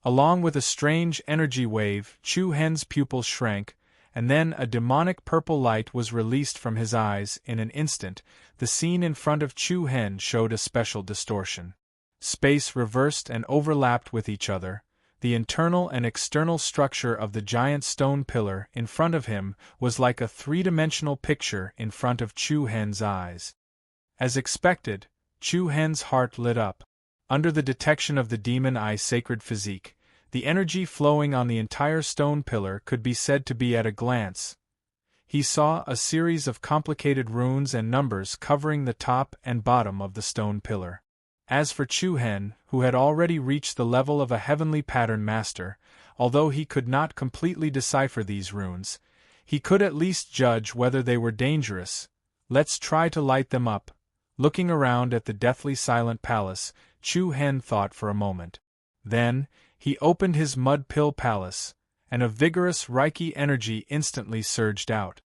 Along with a strange energy wave, Chu Hen's pupils shrank, and then a demonic purple light was released from his eyes. In an instant, the scene in front of Chu Hen showed a special distortion. Space reversed and overlapped with each other. The internal and external structure of the giant stone pillar in front of him was like a three-dimensional picture in front of Chu Hen's eyes. As expected, Chu Hen's heart lit up. Under the detection of the demon eye's sacred physique, the energy flowing on the entire stone pillar could be said to be at a glance. He saw a series of complicated runes and numbers covering the top and bottom of the stone pillar. As for Chu Hen, who had already reached the level of a heavenly pattern master, although he could not completely decipher these runes, he could at least judge whether they were dangerous. "Let's try to light them up." Looking around at the deathly silent palace, Chu Hen thought for a moment. Then, he opened his mud pill palace, and a vigorous Reiki energy instantly surged out.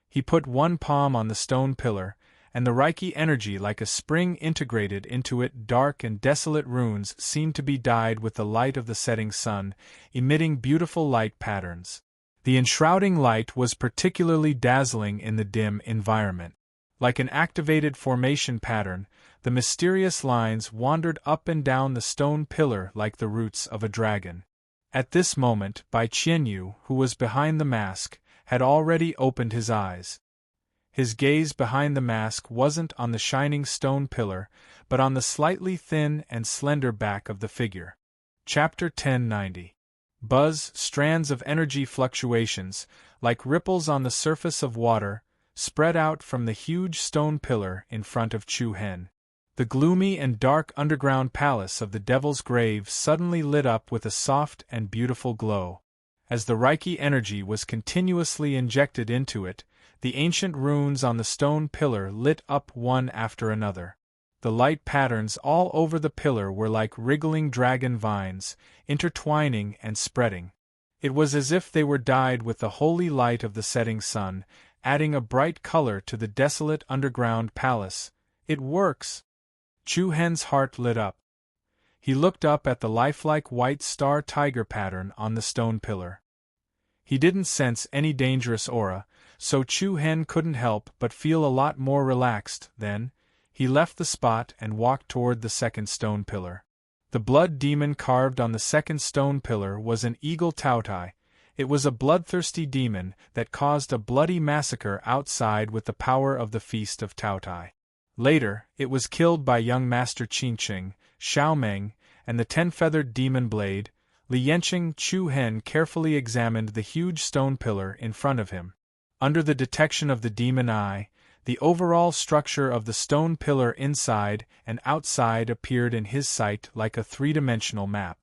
He put one palm on the stone pillar, and the Reiki energy like a spring integrated into it. Dark and desolate runes seemed to be dyed with the light of the setting sun, emitting beautiful light patterns. The enshrouding light was particularly dazzling in the dim environment. Like an activated formation pattern, the mysterious lines wandered up and down the stone pillar like the roots of a dragon. At this moment, Bai Qianyu, who was behind the mask, had already opened his eyes. His gaze behind the mask wasn't on the shining stone pillar, but on the slightly thin and slender back of the figure. Chapter 1090. Buzz, strands of energy fluctuations, like ripples on the surface of water, spread out from the huge stone pillar in front of Chu Hen. The gloomy and dark underground palace of the Devil's Grave suddenly lit up with a soft and beautiful glow. As the Reiki energy was continuously injected into it, the ancient runes on the stone pillar lit up one after another. The light patterns all over the pillar were like wriggling dragon vines, intertwining and spreading. It was as if they were dyed with the holy light of the setting sun, adding a bright color to the desolate underground palace. It works! Chu Hen's heart lit up. He looked up at the lifelike white star tiger pattern on the stone pillar. He didn't sense any dangerous aura, so Chu Hen couldn't help but feel a lot more relaxed. Then, he left the spot and walked toward the second stone pillar. The blood demon carved on the second stone pillar was an eagle Taotai. It was a bloodthirsty demon that caused a bloody massacre outside with the power of the Feast of Taotai. Later, it was killed by young Master Qingqing, Xiaomeng, and the 10-feathered demon blade. Li Yanqing. Chu Hen carefully examined the huge stone pillar in front of him. Under the detection of the demon eye, the overall structure of the stone pillar inside and outside appeared in his sight like a three-dimensional map.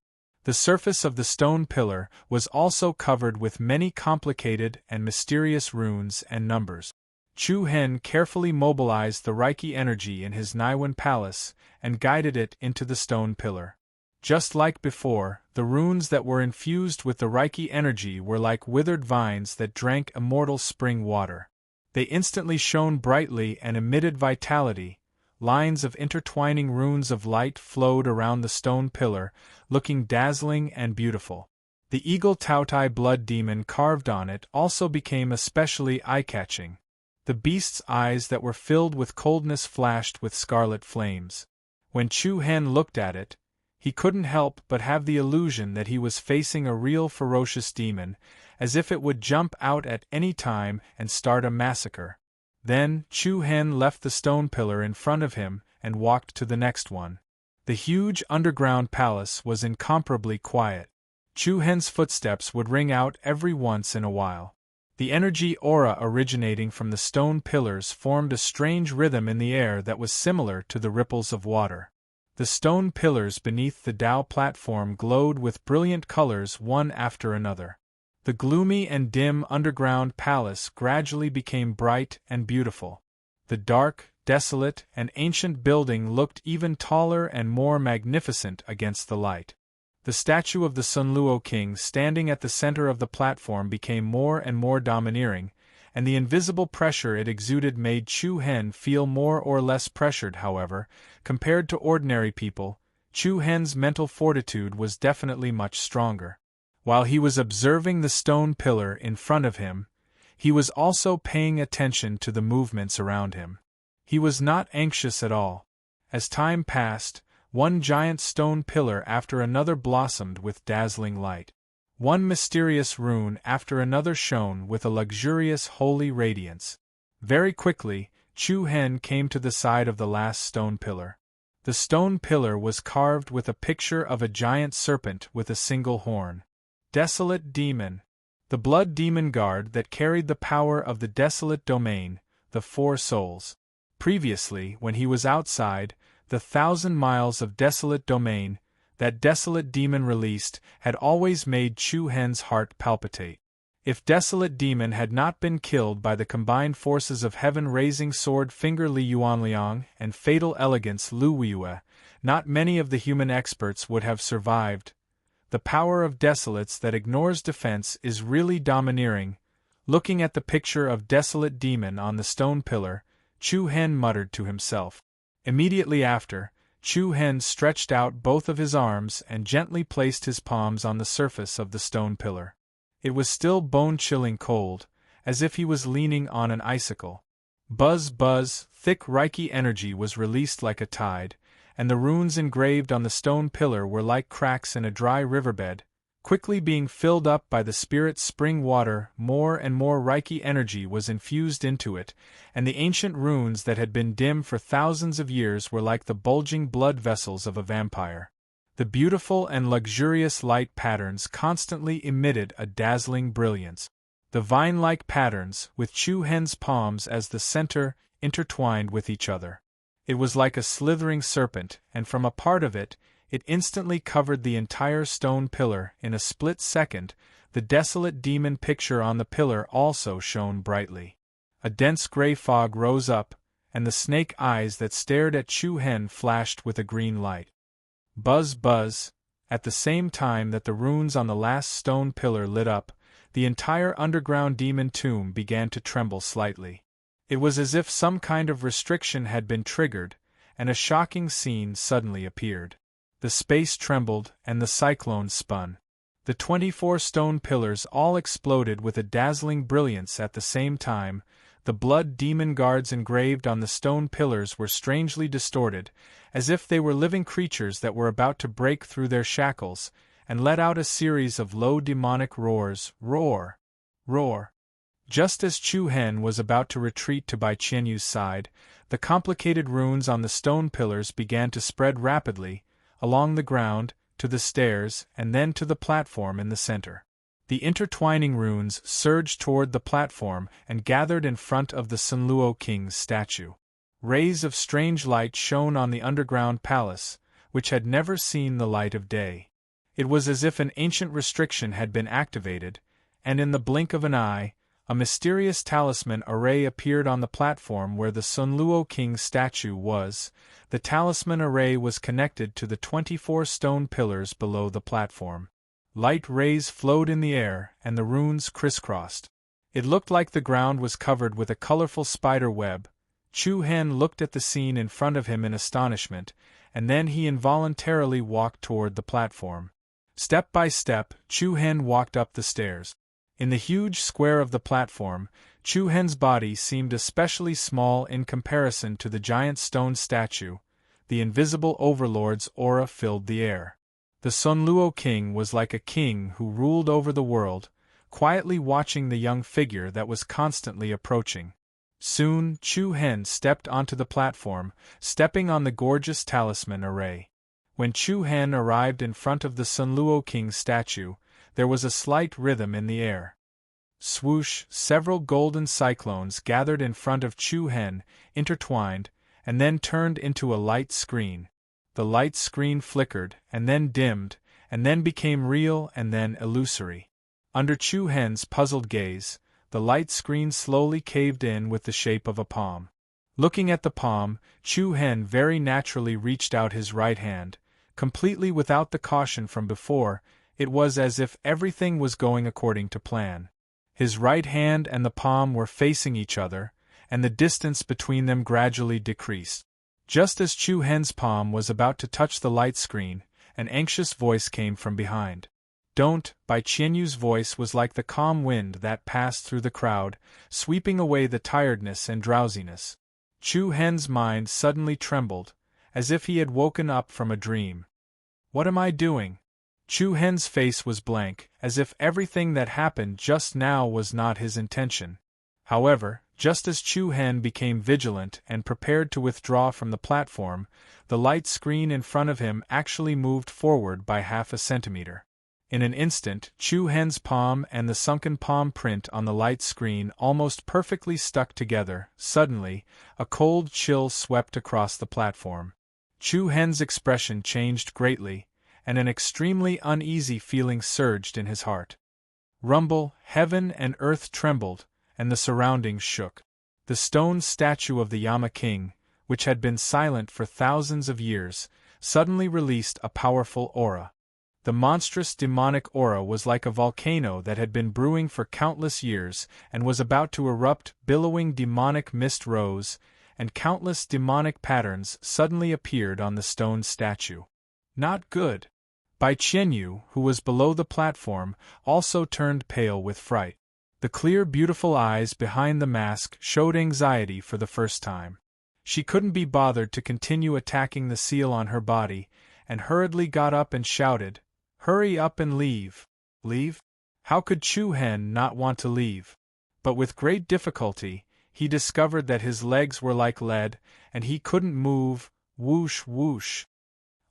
The surface of the stone pillar was also covered with many complicated and mysterious runes and numbers. Chu Hen carefully mobilized the Reiki energy in his Naiwan palace and guided it into the stone pillar. Just like before, the runes that were infused with the Reiki energy were like withered vines that drank immortal spring water. They instantly shone brightly and emitted vitality. Lines of intertwining runes of light flowed around the stone pillar, looking dazzling and beautiful. The eagle Taotai blood demon carved on it also became especially eye-catching. The beast's eyes that were filled with coldness flashed with scarlet flames. When Chu Hen looked at it, he couldn't help but have the illusion that he was facing a real ferocious demon, as if it would jump out at any time and start a massacre. Then, Chu Hen left the stone pillar in front of him and walked to the next one. The huge underground palace was incomparably quiet. Chu Hen's footsteps would ring out every once in a while. The energy aura originating from the stone pillars formed a strange rhythm in the air that was similar to the ripples of water. The stone pillars beneath the Tao platform glowed with brilliant colors one after another. The gloomy and dim underground palace gradually became bright and beautiful. The dark, desolate, and ancient building looked even taller and more magnificent against the light. The statue of the Sunluo King standing at the center of the platform became more and more domineering, and the invisible pressure it exuded made Chu Hen feel more or less pressured. However, compared to ordinary people, Chu Hen's mental fortitude was definitely much stronger. While he was observing the stone pillar in front of him, he was also paying attention to the movements around him. He was not anxious at all. As time passed, one giant stone pillar after another blossomed with dazzling light. One mysterious rune after another shone with a luxurious holy radiance. Very quickly, Chu Hen came to the side of the last stone pillar. The stone pillar was carved with a picture of a giant serpent with a single horn. Desolate Demon. The blood demon guard that carried the power of the desolate domain, the Four Souls. Previously, when he was outside, the 1,000 miles of desolate domain, that desolate demon released, had always made Chu Hen's heart palpitate. If desolate demon had not been killed by the combined forces of heaven-raising sword finger Li Yuanliang and fatal elegance Lu Weiyue, not many of the human experts would have survived. The power of desolates that ignores defense is really domineering. Looking at the picture of desolate demon on the stone pillar, Chu Hen muttered to himself. Immediately after, Chu Hen stretched out both of his arms and gently placed his palms on the surface of the stone pillar. It was still bone-chilling cold, as if he was leaning on an icicle. Buzz buzz, thick Reiki energy was released like a tide, and the runes engraved on the stone pillar were like cracks in a dry riverbed, quickly being filled up by the spirit's spring water. More and more Reiki energy was infused into it, and the ancient runes that had been dim for thousands of years were like the bulging blood vessels of a vampire. The beautiful and luxurious light patterns constantly emitted a dazzling brilliance. The vine-like patterns, with Chu Hen's palms as the center, intertwined with each other. It was like a slithering serpent, and from a part of it, it instantly covered the entire stone pillar in a split second. The desolate demon picture on the pillar also shone brightly. A dense gray fog rose up, and the snake eyes that stared at Chu Hen flashed with a green light. Buzz, buzz, at the same time that the runes on the last stone pillar lit up, the entire underground demon tomb began to tremble slightly. It was as if some kind of restriction had been triggered, and a shocking scene suddenly appeared. The space trembled, and the cyclone spun. The 24 stone pillars all exploded with a dazzling brilliance at the same time. The blood demon guards engraved on the stone pillars were strangely distorted, as if they were living creatures that were about to break through their shackles, and let out a series of low demonic roars, roar, roar. Just as Chu Hen was about to retreat to Bai Qianyu's side, the complicated runes on the stone pillars began to spread rapidly, along the ground, to the stairs, and then to the platform in the center. The intertwining runes surged toward the platform and gathered in front of the Sunluo King's statue. Rays of strange light shone on the underground palace, which had never seen the light of day. It was as if an ancient restriction had been activated, and in the blink of an eye, a mysterious talisman array appeared on the platform where the Sunluo King's statue was. The talisman array was connected to the 24 stone pillars below the platform. Light rays flowed in the air, and the runes crisscrossed. It looked like the ground was covered with a colorful spider web. Chu Hen looked at the scene in front of him in astonishment, and then he involuntarily walked toward the platform. Step by step, Chu Hen walked up the stairs. In the huge square of the platform, Chu Hen's body seemed especially small in comparison to the giant stone statue. The invisible overlord's aura filled the air. The Sunluo King was like a king who ruled over the world, quietly watching the young figure that was constantly approaching. Soon, Chu Hen stepped onto the platform, stepping on the gorgeous talisman array. When Chu Hen arrived in front of the Sunluo King's statue, there was a slight rhythm in the air. Swoosh, several golden cyclones gathered in front of Chu Hen, intertwined, and then turned into a light screen. The light screen flickered, and then dimmed, and then became real and then illusory. Under Chu Hen's puzzled gaze, the light screen slowly caved in with the shape of a palm. Looking at the palm, Chu Hen very naturally reached out his right hand. Completely without the caution from before, it was as if everything was going according to plan. His right hand and the palm were facing each other, and the distance between them gradually decreased. Just as Chu Hen's palm was about to touch the light screen, an anxious voice came from behind. "Don't!" Bai Qianyu's voice was like the calm wind that passed through the crowd, sweeping away the tiredness and drowsiness. Chu Hen's mind suddenly trembled, as if he had woken up from a dream. "What am I doing?" Chu Hen's face was blank, as if everything that happened just now was not his intention. However, just as Chu Hen became vigilant and prepared to withdraw from the platform, the light screen in front of him actually moved forward by half a centimeter. In an instant, Chu Hen's palm and the sunken palm print on the light screen almost perfectly stuck together. Suddenly, a cold chill swept across the platform. Chu Hen's expression changed greatly, and an extremely uneasy feeling surged in his heart. Rumble, heaven and earth trembled, and the surroundings shook. The stone statue of the Yama King, which had been silent for thousands of years, suddenly released a powerful aura. The monstrous demonic aura was like a volcano that had been brewing for countless years and was about to erupt. Billowing demonic mist rose, and countless demonic patterns suddenly appeared on the stone statue. Not good. Bai Qianyu, who was below the platform, also turned pale with fright. The clear, beautiful eyes behind the mask showed anxiety for the first time. She couldn't be bothered to continue attacking the seal on her body, and hurriedly got up and shouted, "Hurry up and leave!" Leave? How could Chu Hen not want to leave? But with great difficulty, he discovered that his legs were like lead, and he couldn't move. Whoosh, whoosh.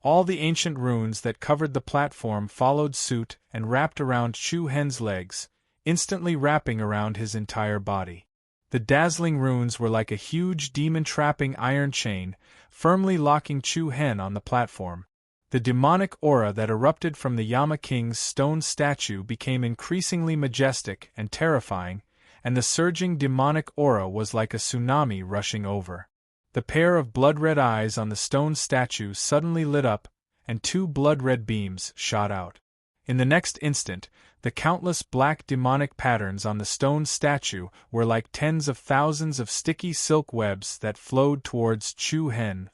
All the ancient runes that covered the platform followed suit and wrapped around Chu Hen's legs, instantly wrapping around his entire body. The dazzling runes were like a huge demon-trapping iron chain, firmly locking Chu Hen on the platform. The demonic aura that erupted from the Yama King's stone statue became increasingly majestic and terrifying, and the surging demonic aura was like a tsunami rushing over. The pair of blood-red eyes on the stone statue suddenly lit up, and two blood-red beams shot out. In the next instant, the countless black demonic patterns on the stone statue were like tens of thousands of sticky silk webs that flowed towards Chu Hen.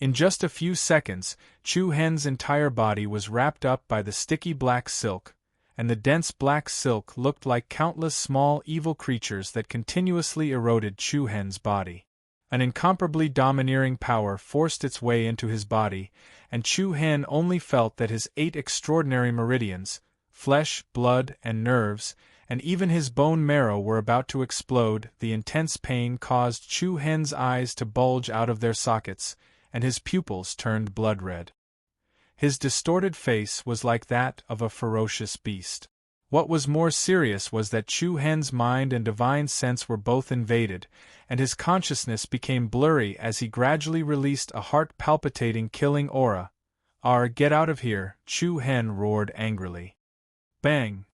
In just a few seconds, Chu Hen's entire body was wrapped up by the sticky black silk, and the dense black silk looked like countless small evil creatures that continuously eroded Chu Hen's body. An incomparably domineering power forced its way into his body, and Chu Hen only felt that his 8 extraordinary meridians, flesh, blood, and nerves, and even his bone marrow were about to explode. The intense pain caused Chu Hen's eyes to bulge out of their sockets, and his pupils turned blood-red. His distorted face was like that of a ferocious beast. What was more serious was that Chu Hen's mind and divine sense were both invaded, and his consciousness became blurry as he gradually released a heart-palpitating killing aura. Get out of here, Chu Hen roared angrily. Bang!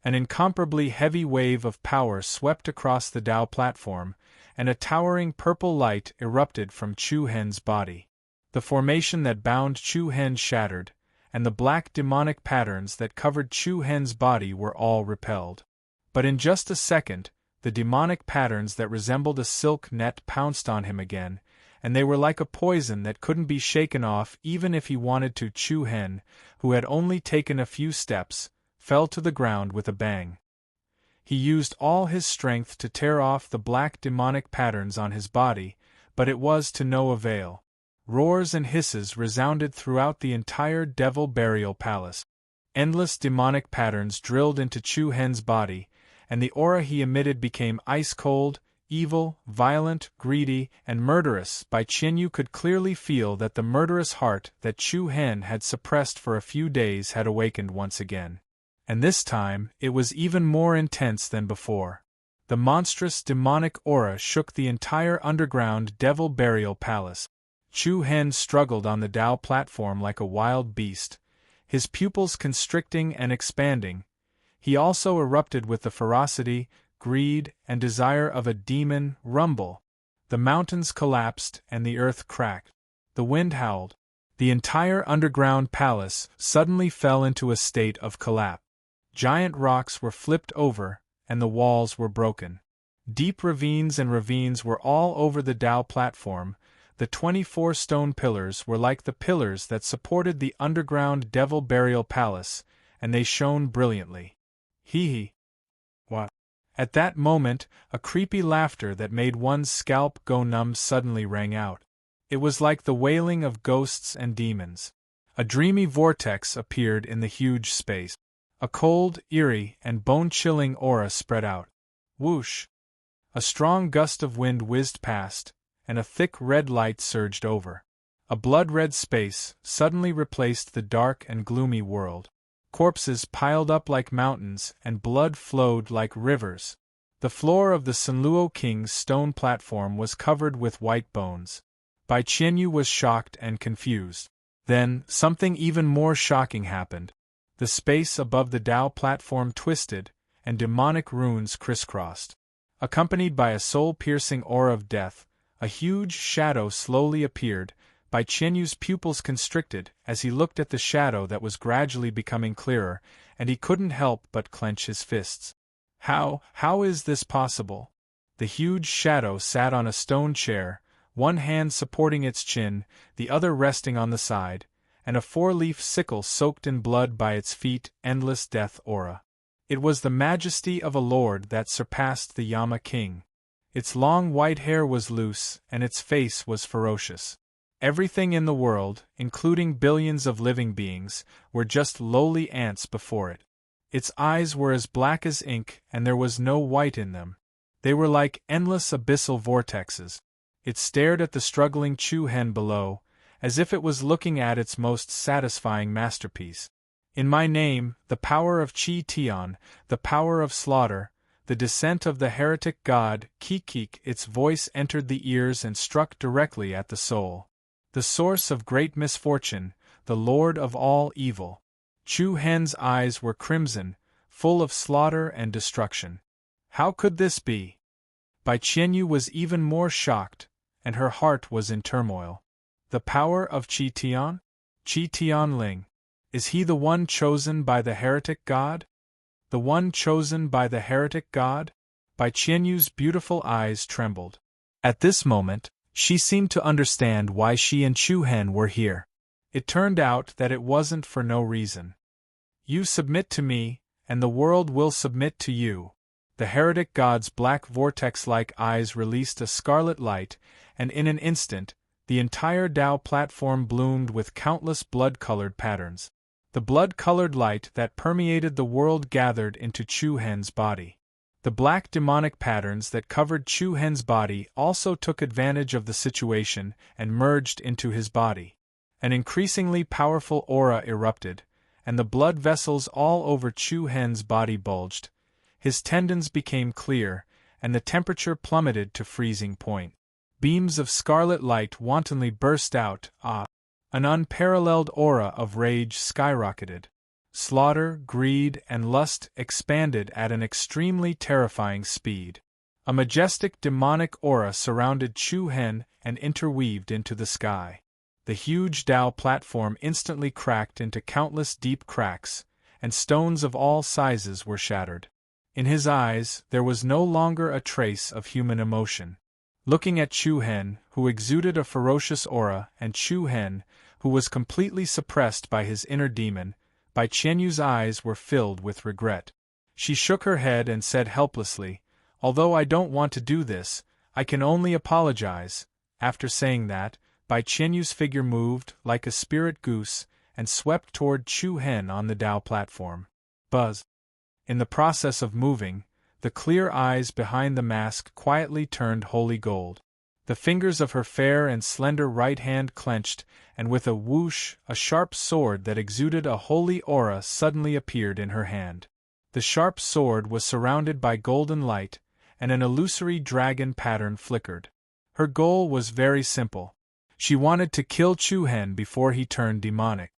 An incomparably heavy wave of power swept across the Tao platform, and a towering purple light erupted from Chu Hen's body. The formation that bound Chu Hen shattered, and the black demonic patterns that covered Chu Hen's body were all repelled. But in just a second, the demonic patterns that resembled a silk net pounced on him again, and they were like a poison that couldn't be shaken off even if he wanted to. Chu Hen, who had only taken a few steps, fell to the ground with a bang. He used all his strength to tear off the black demonic patterns on his body, but it was to no avail. Roars and hisses resounded throughout the entire Devil Burial Palace. Endless demonic patterns drilled into Chu Hen's body, and the aura he emitted became ice-cold, evil, violent, greedy, and murderous. Qianyu could clearly feel that the murderous heart that Chu Hen had suppressed for a few days had awakened once again. And this time, it was even more intense than before. The monstrous demonic aura shook the entire underground Devil Burial Palace. Chu Hen struggled on the Tao platform like a wild beast, his pupils constricting and expanding. He also erupted with the ferocity, greed, and desire of a demon. Rumble! The mountains collapsed and the earth cracked. The wind howled. The entire underground palace suddenly fell into a state of collapse. Giant rocks were flipped over, and the walls were broken. Deep ravines were all over the Tao platform. The 24 stone pillars were like the pillars that supported the underground Devil Burial Palace, and they shone brilliantly. Hee. What? At that moment, a creepy laughter that made one's scalp go numb suddenly rang out. It was like the wailing of ghosts and demons. A dreamy vortex appeared in the huge space. A cold, eerie, and bone-chilling aura spread out. Whoosh! A strong gust of wind whizzed past, and a thick red light surged over. A blood-red space suddenly replaced the dark and gloomy world. Corpses piled up like mountains, and blood flowed like rivers. The floor of the Sanluo King's stone platform was covered with white bones. Qianyu was shocked and confused. Then, something even more shocking happened. The space above the Tao platform twisted, and demonic runes crisscrossed. Accompanied by a soul-piercing aura of death, a huge shadow slowly appeared. Qianyu's pupils constricted as he looked at the shadow that was gradually becoming clearer, and he couldn't help but clench his fists. How is this possible? The huge shadow sat on a stone chair, one hand supporting its chin, the other resting on the side, and a 4-leaf sickle soaked in blood by its feet. Endless death aura. It was the majesty of a lord that surpassed the Yama King. Its long white hair was loose, and its face was ferocious. Everything in the world, including billions of living beings, were just lowly ants before it. Its eyes were as black as ink, and there was no white in them. They were like endless abyssal vortexes. It stared at the struggling Chu Hen below, as if it was looking at its most satisfying masterpiece. In my name, the power of Chi Tian, the power of slaughter, the descent of the heretic god, Kikik. Its voice entered the ears and struck directly at the soul. The source of great misfortune, the lord of all evil. Chu Hen's eyes were crimson, full of slaughter and destruction. How could this be? Bai Qianyu was even more shocked, and her heart was in turmoil. The power of Qi Tian? Qi Tianling. Is he the one chosen by the heretic god? The one chosen by the heretic god? Bai Qianyu's beautiful eyes trembled. At this moment, she seemed to understand why she and Chu Hen were here. It turned out that it wasn't for no reason. You submit to me, and the world will submit to you. The heretic god's black vortex-like eyes released a scarlet light, and in an instant, the entire Dao platform bloomed with countless blood-colored patterns. The blood-colored light that permeated the world gathered into Chu Hen's body. The black demonic patterns that covered Chu Hen's body also took advantage of the situation and merged into his body. An increasingly powerful aura erupted, and the blood vessels all over Chu Hen's body bulged. His tendons became clear, and the temperature plummeted to freezing point. Beams of scarlet light wantonly burst out. An unparalleled aura of rage skyrocketed. Slaughter, greed, and lust expanded at an extremely terrifying speed. A majestic demonic aura surrounded Chu Hen and interweaved into the sky. The huge Dao platform instantly cracked into countless deep cracks, and stones of all sizes were shattered. In his eyes, there was no longer a trace of human emotion. Looking at Chu Hen, who exuded a ferocious aura, and Chu Hen, who was completely suppressed by his inner demon, Bai Qianyu's eyes were filled with regret. She shook her head and said helplessly, "Although I don't want to do this, I can only apologize." After saying that, Bai Qianyu's figure moved, like a spirit goose, and swept toward Chu Hen on the Dao platform. Buzz. In the process of moving, the clear eyes behind the mask quietly turned holy gold. The fingers of her fair and slender right hand clenched, and with a whoosh, a sharp sword that exuded a holy aura suddenly appeared in her hand. The sharp sword was surrounded by golden light, and an illusory dragon pattern flickered. Her goal was very simple. She wanted to kill Chu Hen before he turned demonic.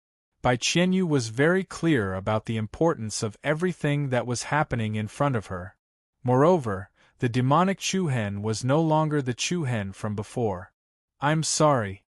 Bai Qianyu was very clear about the importance of everything that was happening in front of her. Moreover, the demonic Chu Hen was no longer the Chu Hen from before. "I'm sorry."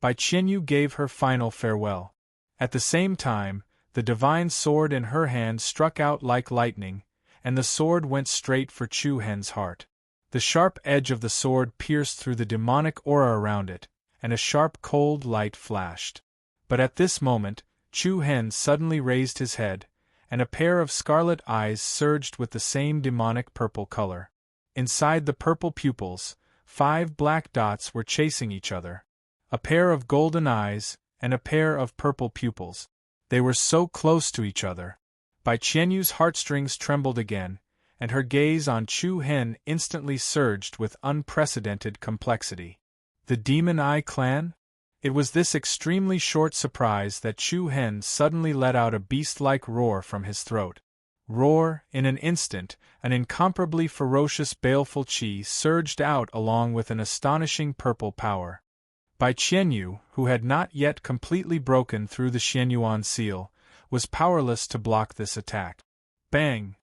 Bai Qianyu gave her final farewell. At the same time, the divine sword in her hand struck out like lightning, and the sword went straight for Chu Hen's heart. The sharp edge of the sword pierced through the demonic aura around it, and a sharp cold light flashed. But at this moment, Chu Hen suddenly raised his head, and a pair of scarlet eyes surged with the same demonic purple color. Inside the purple pupils, 5 black dots were chasing each other. A pair of golden eyes, and a pair of purple pupils. They were so close to each other. Bai Qianyu's heartstrings trembled again, and her gaze on Chu Hen instantly surged with unprecedented complexity. The Demon Eye Clan? It was this extremely short surprise that Chu Hen suddenly let out a beast-like roar from his throat. Roar, in an instant, an incomparably ferocious baleful qi surged out along with an astonishing purple power. Bai Qianyu, who had not yet completely broken through the Xianyuan seal, was powerless to block this attack. Bang!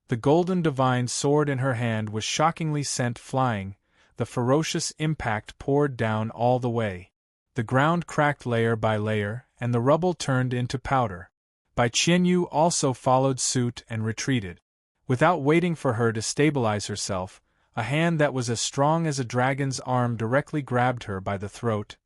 The golden divine sword in her hand was shockingly sent flying. The ferocious impact poured down all the way. The ground cracked layer by layer, and the rubble turned into powder. Bai Qianyu also followed suit and retreated. Without waiting for her to stabilize herself, a hand that was as strong as a dragon's arm directly grabbed her by the throat.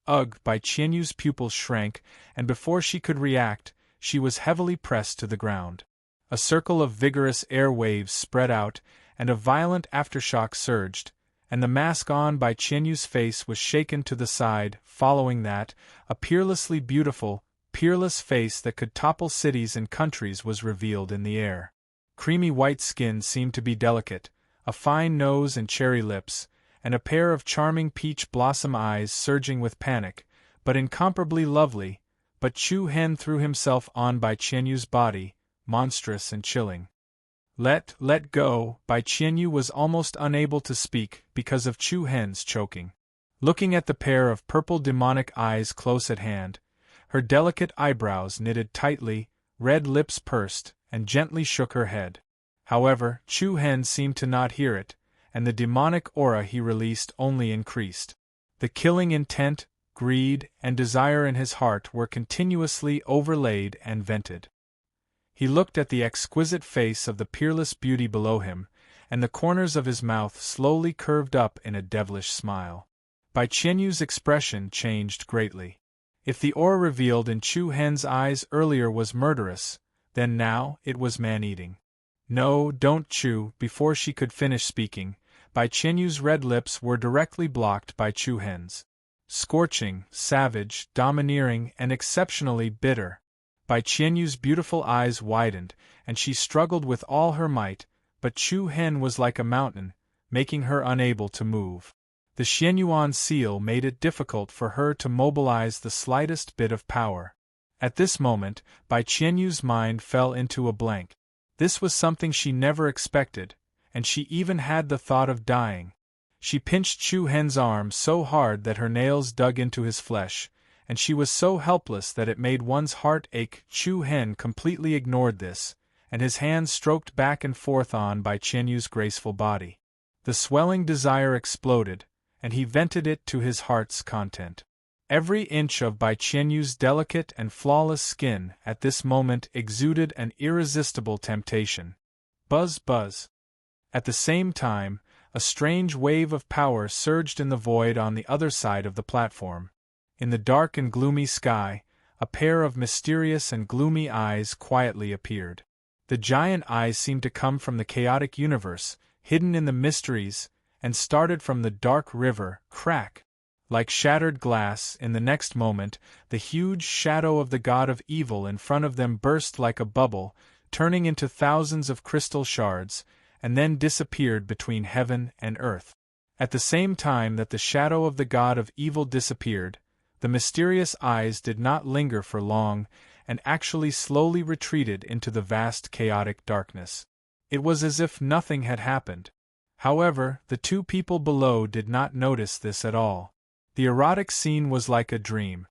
Ugh! Bai Qianyu's pupils shrank, and before she could react, she was heavily pressed to the ground. A circle of vigorous air waves spread out, and a violent aftershock surged, and the mask on Bai Qianyu's face was shaken to the side. Following that, a peerlessly beautiful, peerless face that could topple cities and countries was revealed in the air. Creamy white skin seemed to be delicate, a fine nose and cherry lips, and a pair of charming peach blossom eyes surging with panic. but incomparably lovely, but Chu Hen threw himself on Bai Qianyu's body, monstrous and chilling. Let go. Bai Qianyu was almost unable to speak because of Chu Hen's choking. Looking at the pair of purple demonic eyes close at hand, her delicate eyebrows knitted tightly, red lips pursed, and gently shook her head. However, Chu Hen seemed to not hear it, and the demonic aura he released only increased. The killing intent, greed, and desire in his heart were continuously overlaid and vented. He looked at the exquisite face of the peerless beauty below him, and the corners of his mouth slowly curved up in a devilish smile. Bai Qianyu's expression changed greatly. If the aura revealed in Chu Hen's eyes earlier was murderous, then now it was man-eating. No, don't Chu. Before she could finish speaking, Bai Qianyu's red lips were directly blocked by Chu Hen's. Scorching, savage, domineering, and exceptionally bitter. Bai Qianyu's beautiful eyes widened, and she struggled with all her might, but Chu Hen was like a mountain, making her unable to move. The Xianyuan seal made it difficult for her to mobilize the slightest bit of power. At this moment, Bai Qianyu's mind fell into a blank. This was something she never expected, and she even had the thought of dying. She pinched Chu Hen's arm so hard that her nails dug into his flesh, and she was so helpless that it made one's heart ache. Chu Hen completely ignored this, and his hands stroked back and forth on Bai Qianyu's graceful body. The swelling desire exploded, and he vented it to his heart's content. Every inch of Bai Qianyu's delicate and flawless skin at this moment exuded an irresistible temptation. Buzz, buzz. At the same time, a strange wave of power surged in the void on the other side of the platform. In the dark and gloomy sky, a pair of mysterious and gloomy eyes quietly appeared. The giant eyes seemed to come from the chaotic universe, hidden in the mysteries, and started from the dark river. Crack! Like shattered glass, in the next moment, the huge shadow of the god of evil in front of them burst like a bubble, turning into thousands of crystal shards, and then disappeared between heaven and earth. At the same time that the shadow of the god of evil disappeared, the mysterious eyes did not linger for long, and actually slowly retreated into the vast chaotic darkness. It was as if nothing had happened. However, the two people below did not notice this at all. The erotic scene was like a dream.